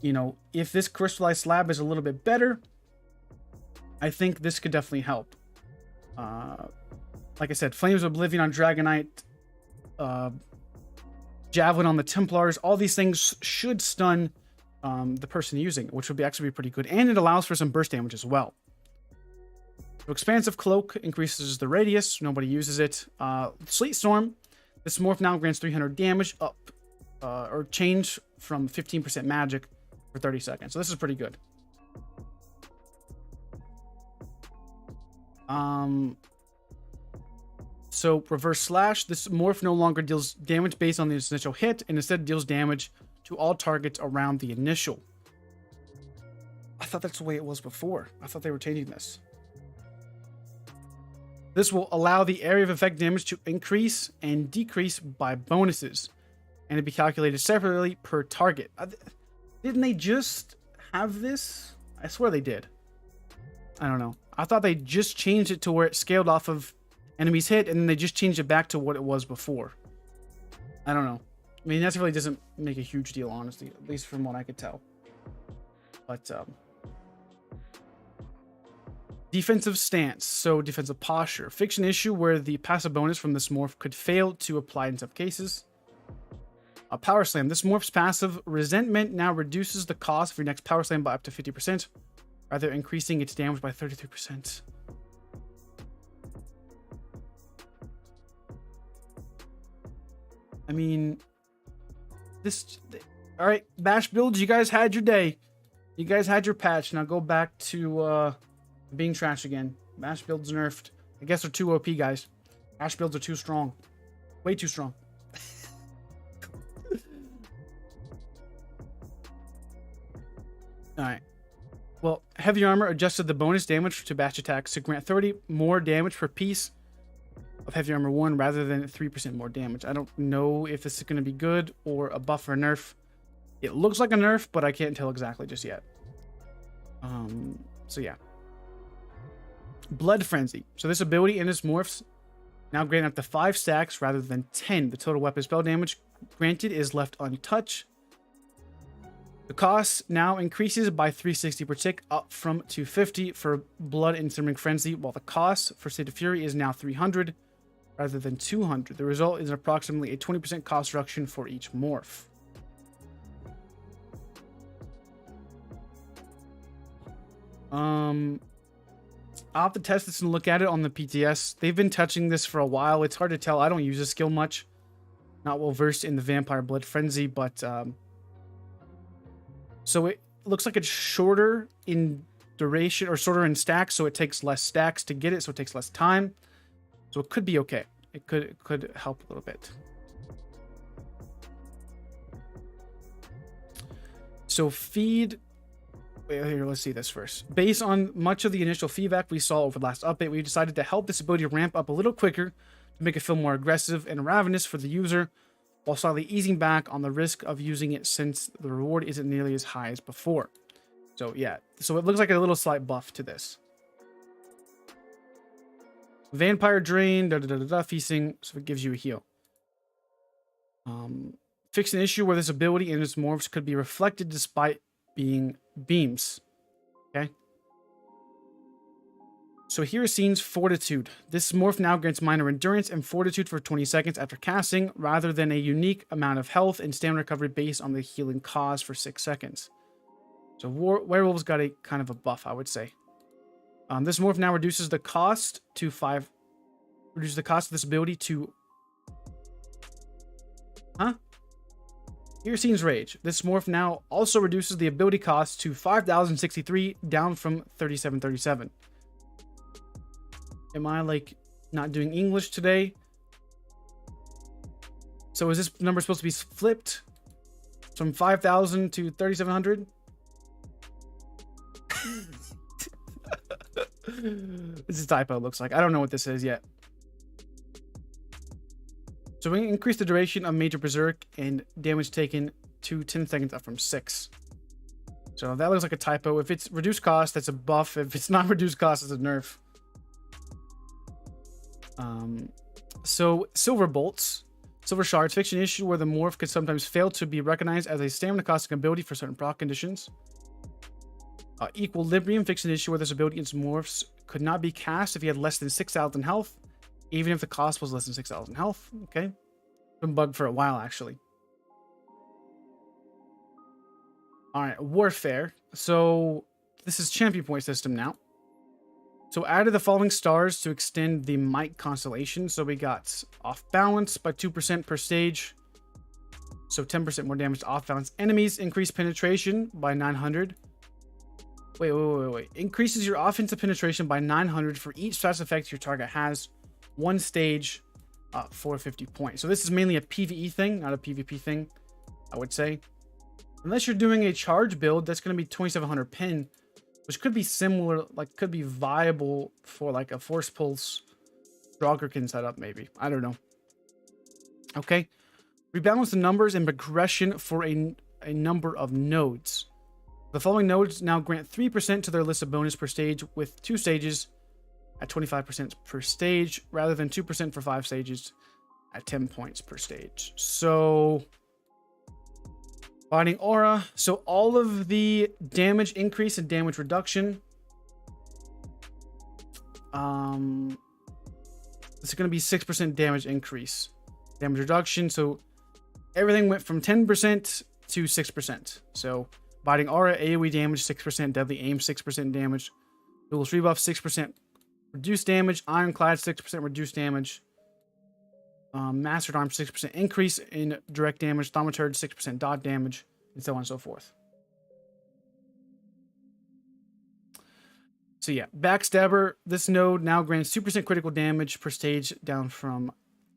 you know, if this crystallized slab is a little bit better, I think this could definitely help. Like I said, Flames of Oblivion on Dragon Knight, Javelin on the Templars, all these things should stun the person using it, which would actually be pretty good. And it allows for some burst damage as well. So Expansive Cloak increases the radius. Nobody uses it. Sleet Storm. This morph now grants 300 damage up, or change from 15% magic for 30 seconds. So this is pretty good. So Reverse Slash, this morph no longer deals damage based on the initial hit, and instead deals damage to all targets around the initial. I thought that's the way it was before. I thought they were changing this. This will allow the area of effect damage to increase and decrease by bonuses, and to be calculated separately per target. Didn't they just have this? I swear they did. I don't know. I thought they just changed it to where it scaled off of enemies hit, and then they just changed it back to what it was before. I don't know. I mean, that really doesn't make a huge deal, honestly, at least from what I could tell. But, defensive stance. So, defensive posture. Fiction issue where the passive bonus from this morph could fail to apply in some cases. A Power Slam. This morph's passive Resentment now reduces the cost of your next Power Slam by up to 50%, rather increasing its damage by 33%. I mean, all right, Bash builds, you guys had your day. You guys had your patch. Now go back to being trash again. Bash builds nerfed. I guess they're too OP, guys. Bash builds are too strong. Way too strong. Alright. Well, Heavy Armor adjusted the bonus damage to Bash attacks to grant 30 more damage per piece of Heavy Armor 1 rather than 3% more damage. I don't know if this is going to be good or a buff or a nerf. It looks like a nerf, but I can't tell exactly just yet. So yeah. Blood Frenzy. So this ability and its morphs now grant up to 5 stacks rather than 10. The total weapon spell damage granted is left untouched. The cost now increases by 360 per tick, up from 250 for Blood and Simmering Frenzy, while the cost for State of Fury is now 300 rather than 200. The result is approximately a 20% cost reduction for each morph. I'll have to test this and look at it on the PTS. They've been touching this for a while. It's hard to tell. I don't use this skill much. Not well versed in the Vampire Blood Frenzy, but so it looks like it's shorter in duration or shorter in stacks, so it takes less stacks to get it, so it takes less time. So it could be okay. It could help a little bit. So feed. Wait, here, let's see this first. Based on much of the initial feedback we saw over the last update, we decided to help this ability ramp up a little quicker to make it feel more aggressive and ravenous for the user, while slightly easing back on the risk of using it since the reward isn't nearly as high as before. So yeah, so it looks like a little slight buff to this. Vampire Drain, feasting, so it gives you a heal. Fix an issue where this ability and its morphs could be reflected despite being beams. Okay. So here is Scene's Fortitude. This morph now grants minor endurance and fortitude for 20 seconds after casting, rather than a unique amount of health and stamina recovery based on the healing cause for 6 seconds. So Werewolves got a kind of a buff, I would say. This morph now reduces the cost to 5 Reduce the cost of this ability to... Huh? Irisi's Rage. This morph now also reduces the ability cost to 5,063, down from 3,737. Am I, like, not doing English today? So is this number supposed to be flipped from 5,000 to 3,700? This is a typo, it looks like. I don't know what this is yet. So we increase the duration of Major Berserk and damage taken to 10 seconds, up from 6. So that looks like a typo. If it's reduced cost, that's a buff. If it's not reduced cost, it's a nerf. So Silver Bolts. Silver Shards. Fiction issue where the morph could sometimes fail to be recognized as a stamina costing ability for certain proc conditions. Equilibrium. Fiction issue where this ability against morphs could not be cast if he had less than 6,000 health, even if the cost was less than 6,000 health. Okay. Been bugged for a while, actually. Alright, Warfare. So, this is champion point system now. So, added the following stars to extend the Might constellation. So, we got off balance by 2% per stage. So, 10% more damage to off balance enemies. Increased penetration by 900. Wait. Increases your offensive penetration by 900 for each fast effect your target has. One stage, 450 points. So this is mainly a PvE thing, not a PvP thing, I would say. Unless you're doing a charge build, that's going to be 2700 pin, which could be similar, like could be viable for like a Force Pulse Draugr setup, maybe. I don't know. Okay. Rebalance the numbers and progression for a number of nodes. The following nodes now grant 3% to their list of bonus per stage, with 2 stages at 25% per stage, rather than 2% for 5 stages at 10 points per stage. So, Binding Aura. So all of the damage increase and damage reduction. This is going to be 6% damage increase. Damage reduction. So everything went from 10% to 6%. So Binding Aura, AoE damage 6%, Deadly Aim 6% damage, Duelist Rebuff 6% reduced damage, Ironclad 6% reduced damage, Mastered Arm 6% increase in direct damage, Thaumaturge 6% dot damage, and so on and so forth. So yeah, Backstabber, this node now grants 2% critical damage per stage, down from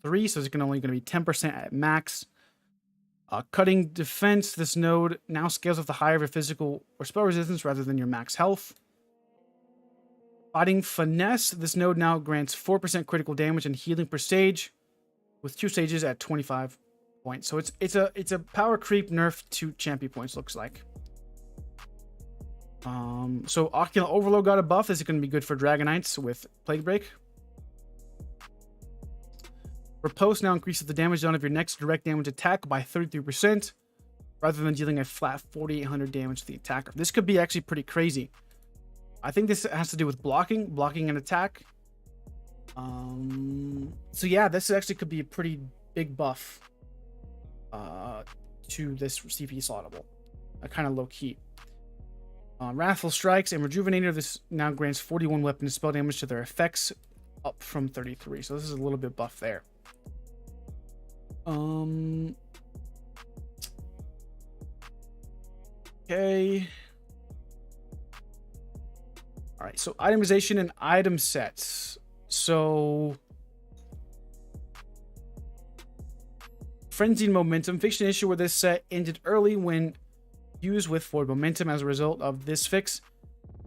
3, so it's only going to be 10% at max. Cutting Defense, this node now scales with the higher of your physical or spell resistance rather than your max health. Fighting Finesse, this node now grants 4% critical damage and healing per stage, with 2 stages at 25 points. So it's a power creep nerf to champion points, looks like. So Ocular Overload got a buff. This is going to be good for Dragonites with Plague Break. Riposte now increases the damage done of your next direct damage attack by 33%, rather than dealing a flat 4,800 damage to the attacker. This could be actually pretty crazy. I think this has to do with blocking an attack. So yeah, this actually could be a pretty big buff to this CP slottable. Kind of low key. Wrathful Strikes and Rejuvenator. This now grants 41 weapon and spell damage to their effects, up from 33. So this is a little bit buff there. Okay. All right, so itemization and item sets. So Frenzied Momentum. Fiction issue where this set ended early when used with forward momentum. As a result of this fix,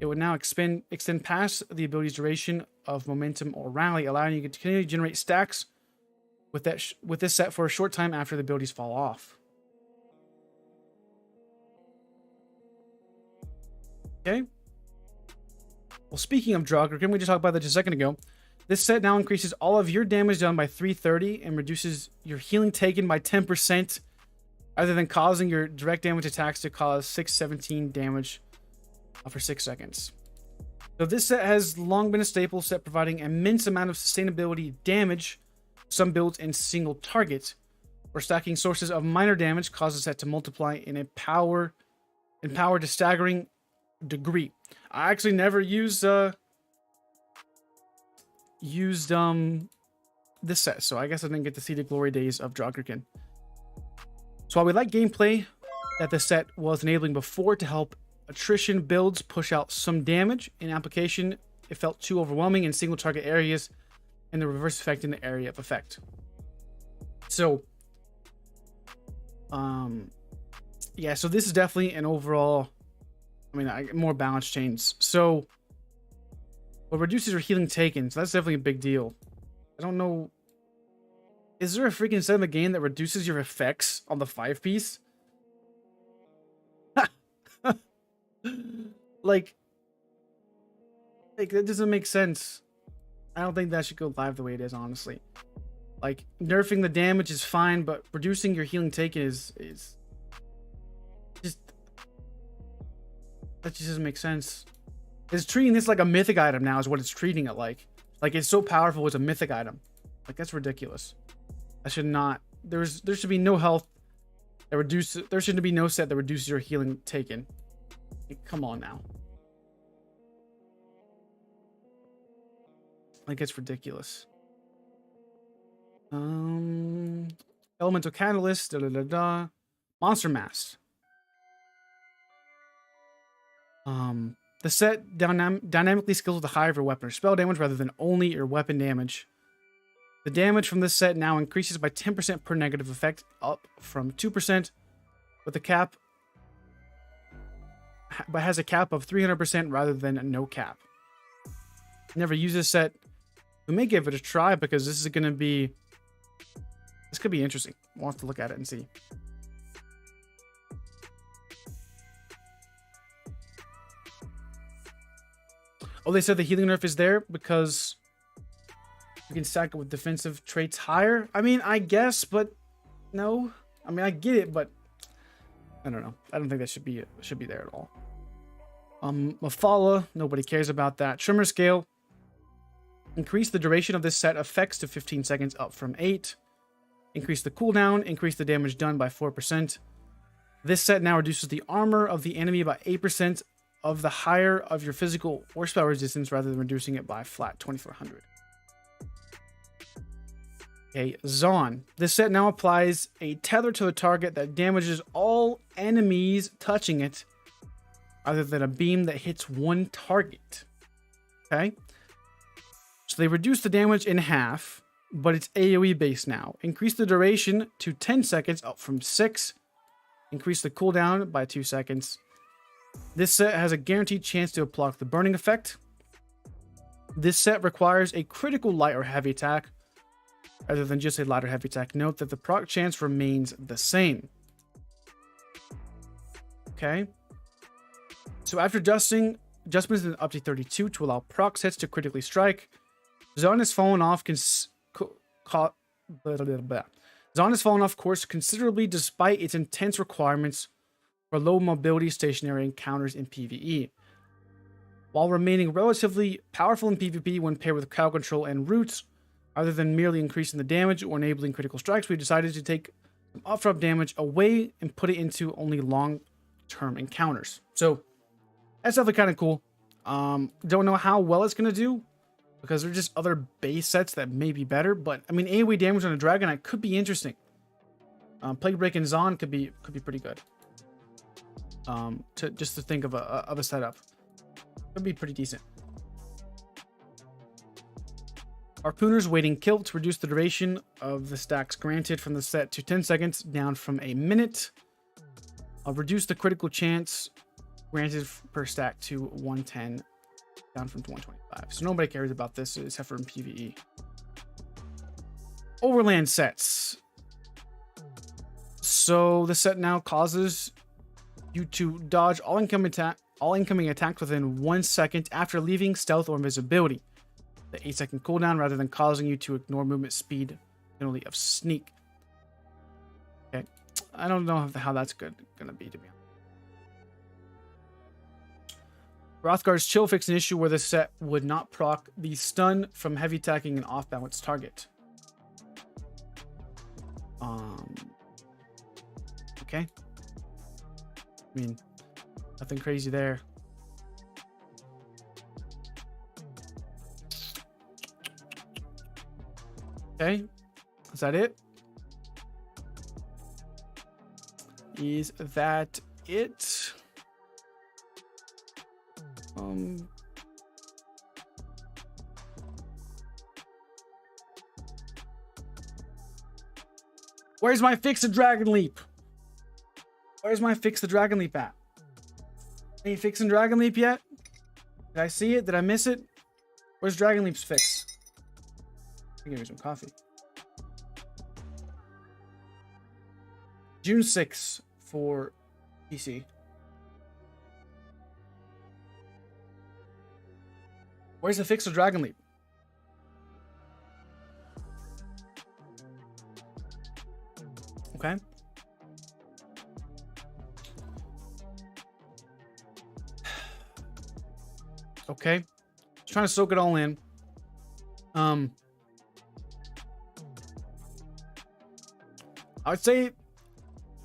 it would now extend past the ability's duration of momentum or rally, allowing you to continue to generate stacks with this set for a short time after the abilities fall off. Okay. Well, speaking of Draugr, we just talked about that just a second ago. This set now increases all of your damage done by 330 and reduces your healing taken by 10%, rather than causing your direct damage attacks to cause 617 damage for 6 seconds. So this set has long been a staple set, providing immense amount of sustainability damage. Some builds in single target, where stacking sources of minor damage causes that to multiply in power to staggering degree. I actually never used this set, so I guess I didn't get to see the glory days of Draugr. So while we like gameplay that the set was enabling before to help attrition builds push out some damage, in application it felt too overwhelming in single target areas and the reverse effect in the area of effect. So yeah, so this is definitely an overall, I mean, more balanced change. So what reduces your healing taken, so that's definitely a big deal. I don't know, is there a freaking set in the game that reduces your effects on the 5-piece? like that doesn't make sense. I don't think that should go live the way it is, honestly. Like, nerfing the damage is fine, but reducing your healing taken is just, that just doesn't make sense. It's treating this like a mythic item now is what it's treating it like. Like, it's so powerful as a mythic item. Like, that's ridiculous. I should not, there should be no health that reduces, there shouldn't be no set that reduces your healing taken. Like, come on now. Like, it's ridiculous. Elemental Catalyst, Monster Mask. The set dynamically scales with the higher of your weapon or spell damage rather than only your weapon damage. The damage from this set now increases by 10% per negative effect, up from 2%, with a cap, but has a cap of 300% rather than no cap. Never use this set. We may give it a try because this is going to be, this could be interesting. We'll have to look at it and see. Oh, they said the healing nerf is there because you can stack it with defensive traits higher. I mean, I guess, but no. I mean, I get it, but I don't know. I don't think that should be there at all. Mafala, nobody cares about that. Tremor scale. Increase the duration of this set effects to 15 seconds, up from 8. Increase the cooldown. Increase the damage done by 4%. This set now reduces the armor of the enemy by 8% of the higher of your physical or spell resistance rather than reducing it by flat 2400. Okay, Zaun. This set now applies a tether to the target that damages all enemies touching it other than a beam that hits one target. Okay? So they reduce the damage in half, but it's AoE based now. Increase the duration to 10 seconds, up from 6. Increase the cooldown by 2 seconds. This set has a guaranteed chance to block the burning effect. This set requires a critical light or heavy attack rather than just a light or heavy attack. Note that the proc chance remains the same. Okay. So after adjustments in up to 32 to allow proc sets to critically strike, Zaun has fallen off course considerably despite its intense requirements for low mobility stationary encounters in PvE. While remaining relatively powerful in PvP when paired with crowd control and roots, rather than merely increasing the damage or enabling critical strikes, we decided to take some upfront damage away and put it into only long-term encounters. So that's definitely kind of cool. Don't know how well it's going to do because there's just other base sets that may be better, but I mean, AoE damage on a Dragonite could be interesting. Plague Break and Zaun could be pretty good. To think of a setup, could be pretty decent. Harpooner's Waiting Kill to reduce the duration of the stacks granted from the set to 10 seconds, down from a minute. Reduce the critical chance granted per stack to 110, down from 125. So nobody cares about this except for in PvE. Overland sets. So the set now causes you to dodge all incoming attacks within 1 second after leaving stealth or invisibility. The 8-second cooldown rather than causing you to ignore movement speed penalty of sneak. Okay, I don't know how that's gonna be, to be honest. Hrothgar's Chill fixed an issue where the set would not proc the stun from heavy attacking an off-balance target. Okay. I mean, nothing crazy there. Okay. Is that it? Is that it? Where's my fix the Dragon Leap? Where's my fix the Dragon Leap at? Any fixing Dragon Leap yet? Did I see it? Did I miss it? Where's Dragon Leap's fix? I'll give you some coffee. June 6th for PC. Where's the fix of Dragon Leap? Okay. Okay. Just trying to soak it all in. I would say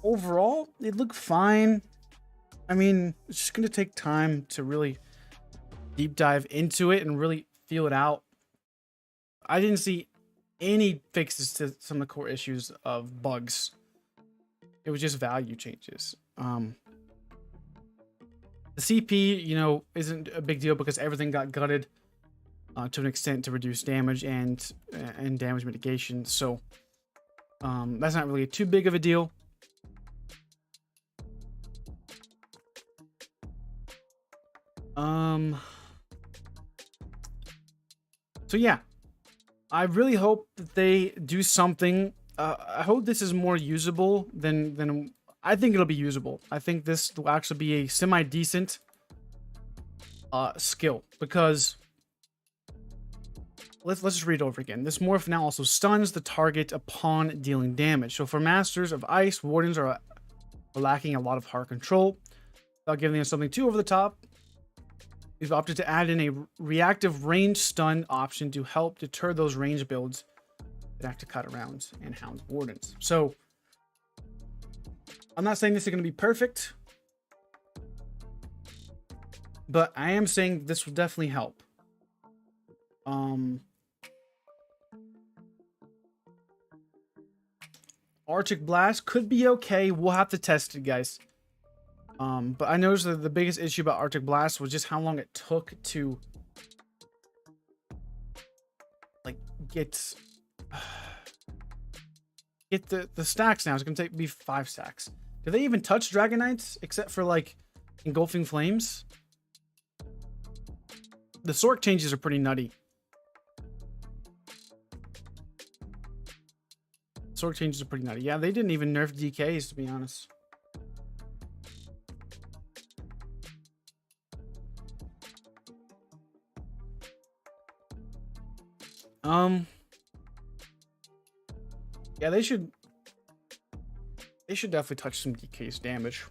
overall it looked fine. I mean, it's just gonna take time to really deep dive into it and really feel it out. I didn't see any fixes to some of the core issues of bugs. It was just value changes. The CP, you know, isn't a big deal because everything got gutted to an extent to reduce damage and damage mitigation. So that's not really too big of a deal. So yeah, I really hope that they do something. I hope this is more usable than I think it'll be usable. I think this will actually be a semi-decent skill, because let's just read it over again. This morph now also stuns the target upon dealing damage. So for masters of ice, wardens are lacking a lot of hard control without giving them something too over the top. We've opted to add in a reactive range stun option to help deter those range builds that have to cut around and hound wardens. So I'm not saying this is going to be perfect, but I am saying this will definitely help. Arctic Blast could be okay. We'll have to test it, guys. But I noticed that the biggest issue about Arctic Blast was just how long it took to like get the stacks. Now it's gonna take me 5 stacks. Do they even touch Dragon Knights except for like engulfing flames? The Sorc changes are pretty nutty. Sorc changes are pretty nutty. Yeah, they didn't even nerf DKs, to be honest. Yeah, they should definitely touch some DK's damage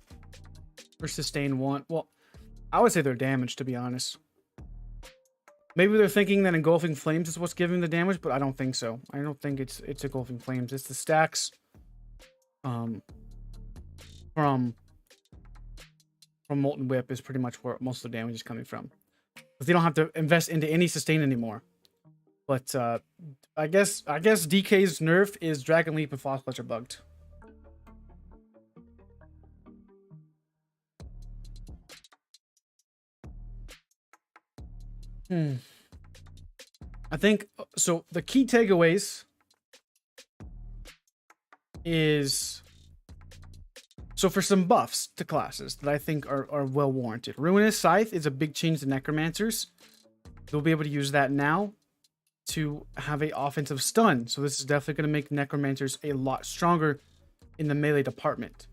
or sustain one. Well, I would say they're damage, to be honest. Maybe they're thinking that engulfing flames is what's giving the damage, but I don't think so. I don't think it's engulfing flames. It's the stacks from Molten Whip is pretty much where most of the damage is coming from. But they don't have to invest into any sustain anymore. But I guess DK's nerf is Dragon Leap and Fox Clutch are bugged. I think so. The key takeaways is, so for some buffs to classes that I think are well warranted. Ruinous Scythe is a big change to Necromancers. They'll be able to use that now to have a offensive stun. So this is definitely going to make Necromancers a lot stronger in the melee department.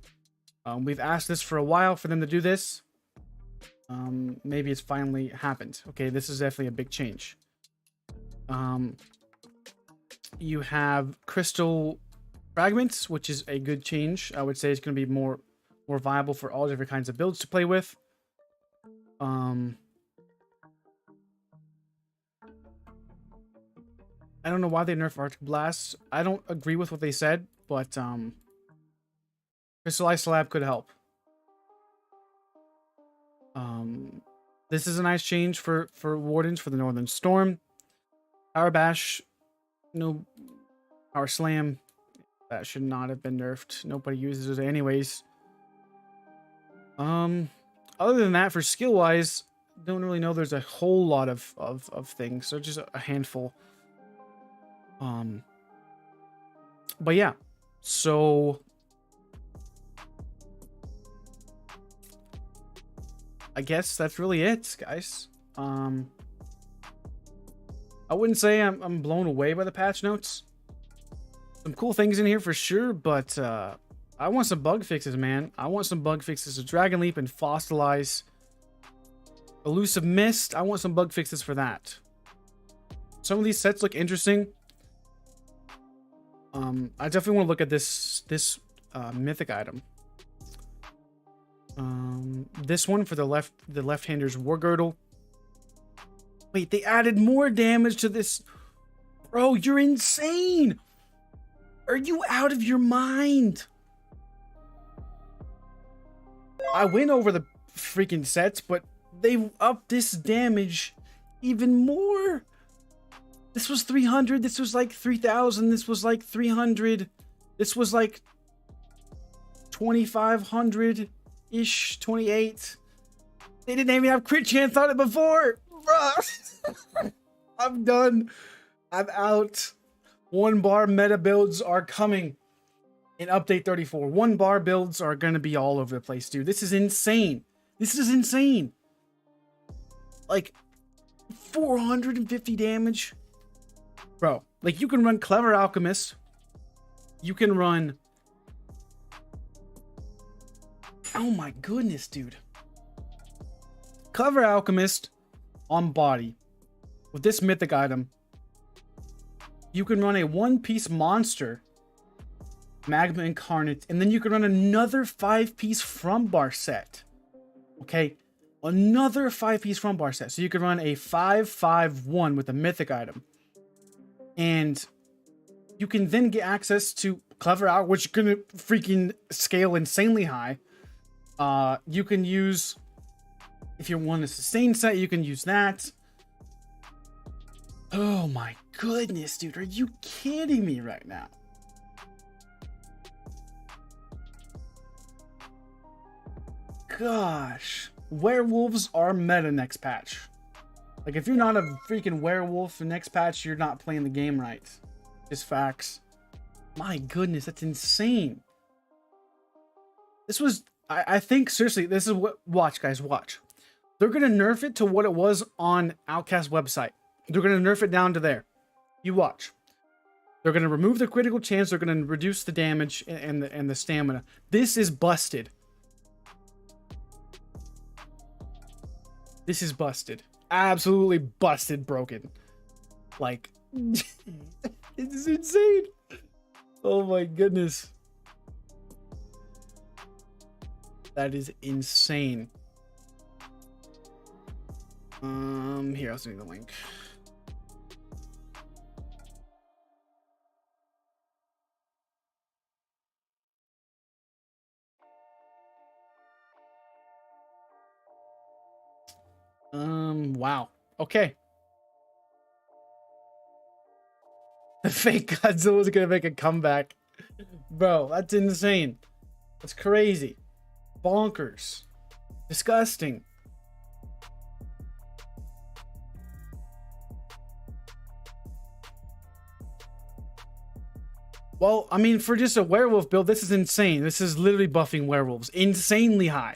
We've asked this for a while for them to do this. Maybe it's finally happened. Okay, this is definitely a big change. You have Crystal Fragments, which is a good change. I would say it's going to be more viable for all different kinds of builds to play with. I don't know why they nerfed Arctic Blast. I don't agree with what they said, but Crystal Ice Slab could help. This is a nice change for Wardens for the Northern Storm. Power Bash, no Power Slam. That should not have been nerfed. Nobody uses it anyways. Other than that, for skill wise, don't really know there's a whole lot of things. So just a handful. But yeah. So I guess that's really it, guys. I wouldn't say I'm blown away by the patch notes. Some cool things in here for sure, but I want some bug fixes, man. I want some bug fixes to Dragon Leap and Fossilize. Elusive Mist, I want some bug fixes for that. Some of these sets look interesting. I definitely want to look at this mythic item. This one for the left-hander's War Girdle. Wait, they added more damage to this. Bro, you're insane. Are you out of your mind? I went over the freaking sets, but they upped this damage even more. This was 300. This was like 3,000. This was like 300. This was like 2,500-ish, 28. They didn't even have crit chance on it before. Bruh. I'm done. I'm out. 1 bar meta builds are coming in update 34. 1 bar builds are going to be all over the place, dude. This is insane. This is insane. Like 450 damage. Bro, like you can run Clever Alchemist. You can run... Oh my goodness, dude. Clever Alchemist on body. With this mythic item, you can run a 1-piece monster, Magma Incarnate, and then you can run another 5-piece from bar set. Okay? Another 5-piece from bar set. So you can run a 5-5-1 with a mythic item. And you can then get access to Clever Out, which is going to freaking scale insanely high. You can use, if you want a sustain set, you can use that. Oh my goodness, dude. Are you kidding me right now? Gosh. Werewolves are meta next patch. Like, if you're not a freaking werewolf the next patch, you're not playing the game right. Just facts. My goodness, that's insane. This was... I think, seriously, this is what... Watch, guys, watch. They're going to nerf it to what it was on Outcast website. They're going to nerf it down to there. You watch. They're going to remove the critical chance. They're going to reduce the damage and the stamina. This is busted. This is busted. Absolutely busted, broken. Like, this is insane. Oh my goodness. That is insane. Here, I'll send you the link. Wow. Okay. The fake Godzilla's gonna make a comeback. Bro, that's insane. That's crazy. Bonkers. Disgusting. Well, I mean, for just a werewolf build, this is insane. This is literally buffing werewolves. Insanely high.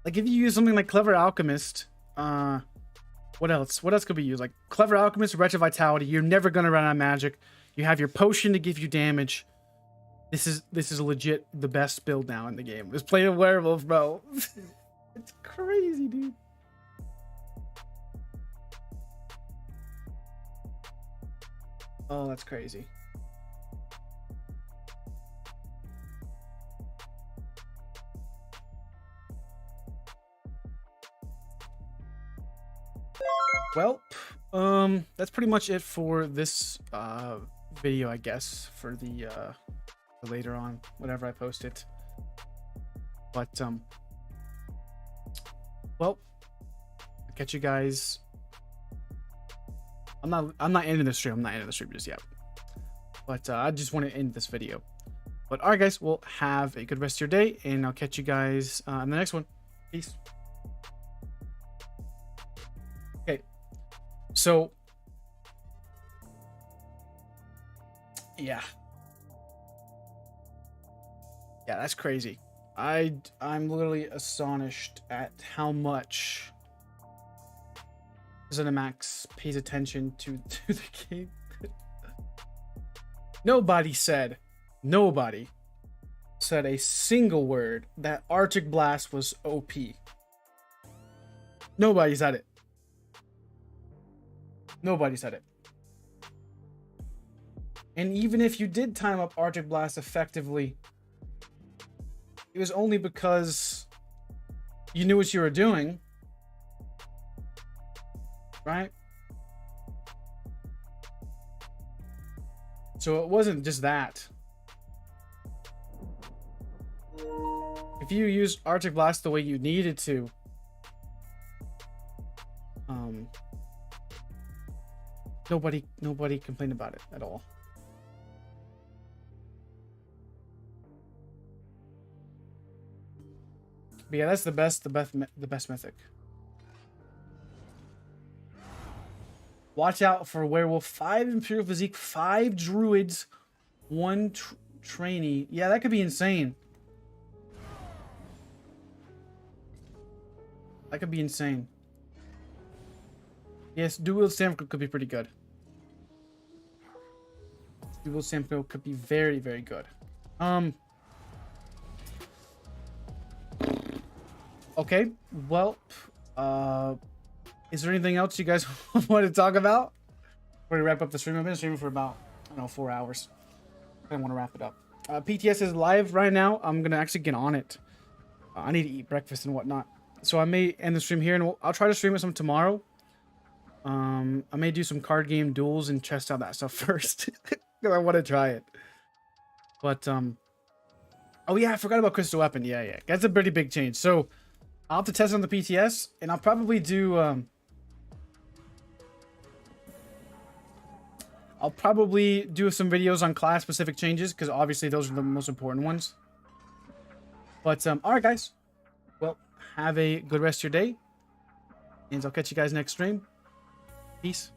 Like, if you use something like Clever Alchemist, what else? What else could be used? Like, Clever Alchemist, Wretched Vitality. You're never gonna run out of magic. You have your potion to give you damage. This is legit the best build now in the game. Let's play a werewolf, bro. It's crazy, dude. Oh, that's crazy. Well, that's pretty much it for this video, I guess, for the later on, whenever I post it. But well, I'll catch you guys. I'm not ending the stream. I'm not ending the stream just yet. But I just want to end this video. But all right, guys, well, have a good rest of your day, and I'll catch you guys in the next one. Peace. Okay, so yeah, that's crazy. I'm literally astonished at how much ZeniMax pays attention to the game. Nobody said a single word that Arctic Blast was OP. Nobody said it. Nobody said it. And even if you did time up Arctic Blast effectively, it was only because you knew what you were doing, right? So it wasn't just that. If you used Arctic Blast the way you needed to, nobody complained about it at all. But yeah, that's the best mythic. Watch out for Werewolf, 5 Imperial Physique, 5 Druids, 1 Trainee. Yeah, that could be insane. That could be insane. Yes, Dual Samco could be pretty good. Dual Samco could be very, very good. Okay, well, is there anything else you guys want to talk about before we wrap up the stream? I've been streaming for about, I don't know, 4 hours. I want to wrap it up. PTS is live right now. I'm gonna actually get on it. I need to eat breakfast and whatnot, so I may end the stream here, and I'll try to stream it some tomorrow. I may do some card game duels and test out that stuff first because I want to try it. But oh yeah, I forgot about Crystal Weapon. Yeah, that's a pretty big change. So I'll have to test on the PTS, and I'll probably do some videos on class specific changes, because obviously those are the most important ones. But all right, guys, well, have a good rest of your day, and I'll catch you guys next stream. Peace.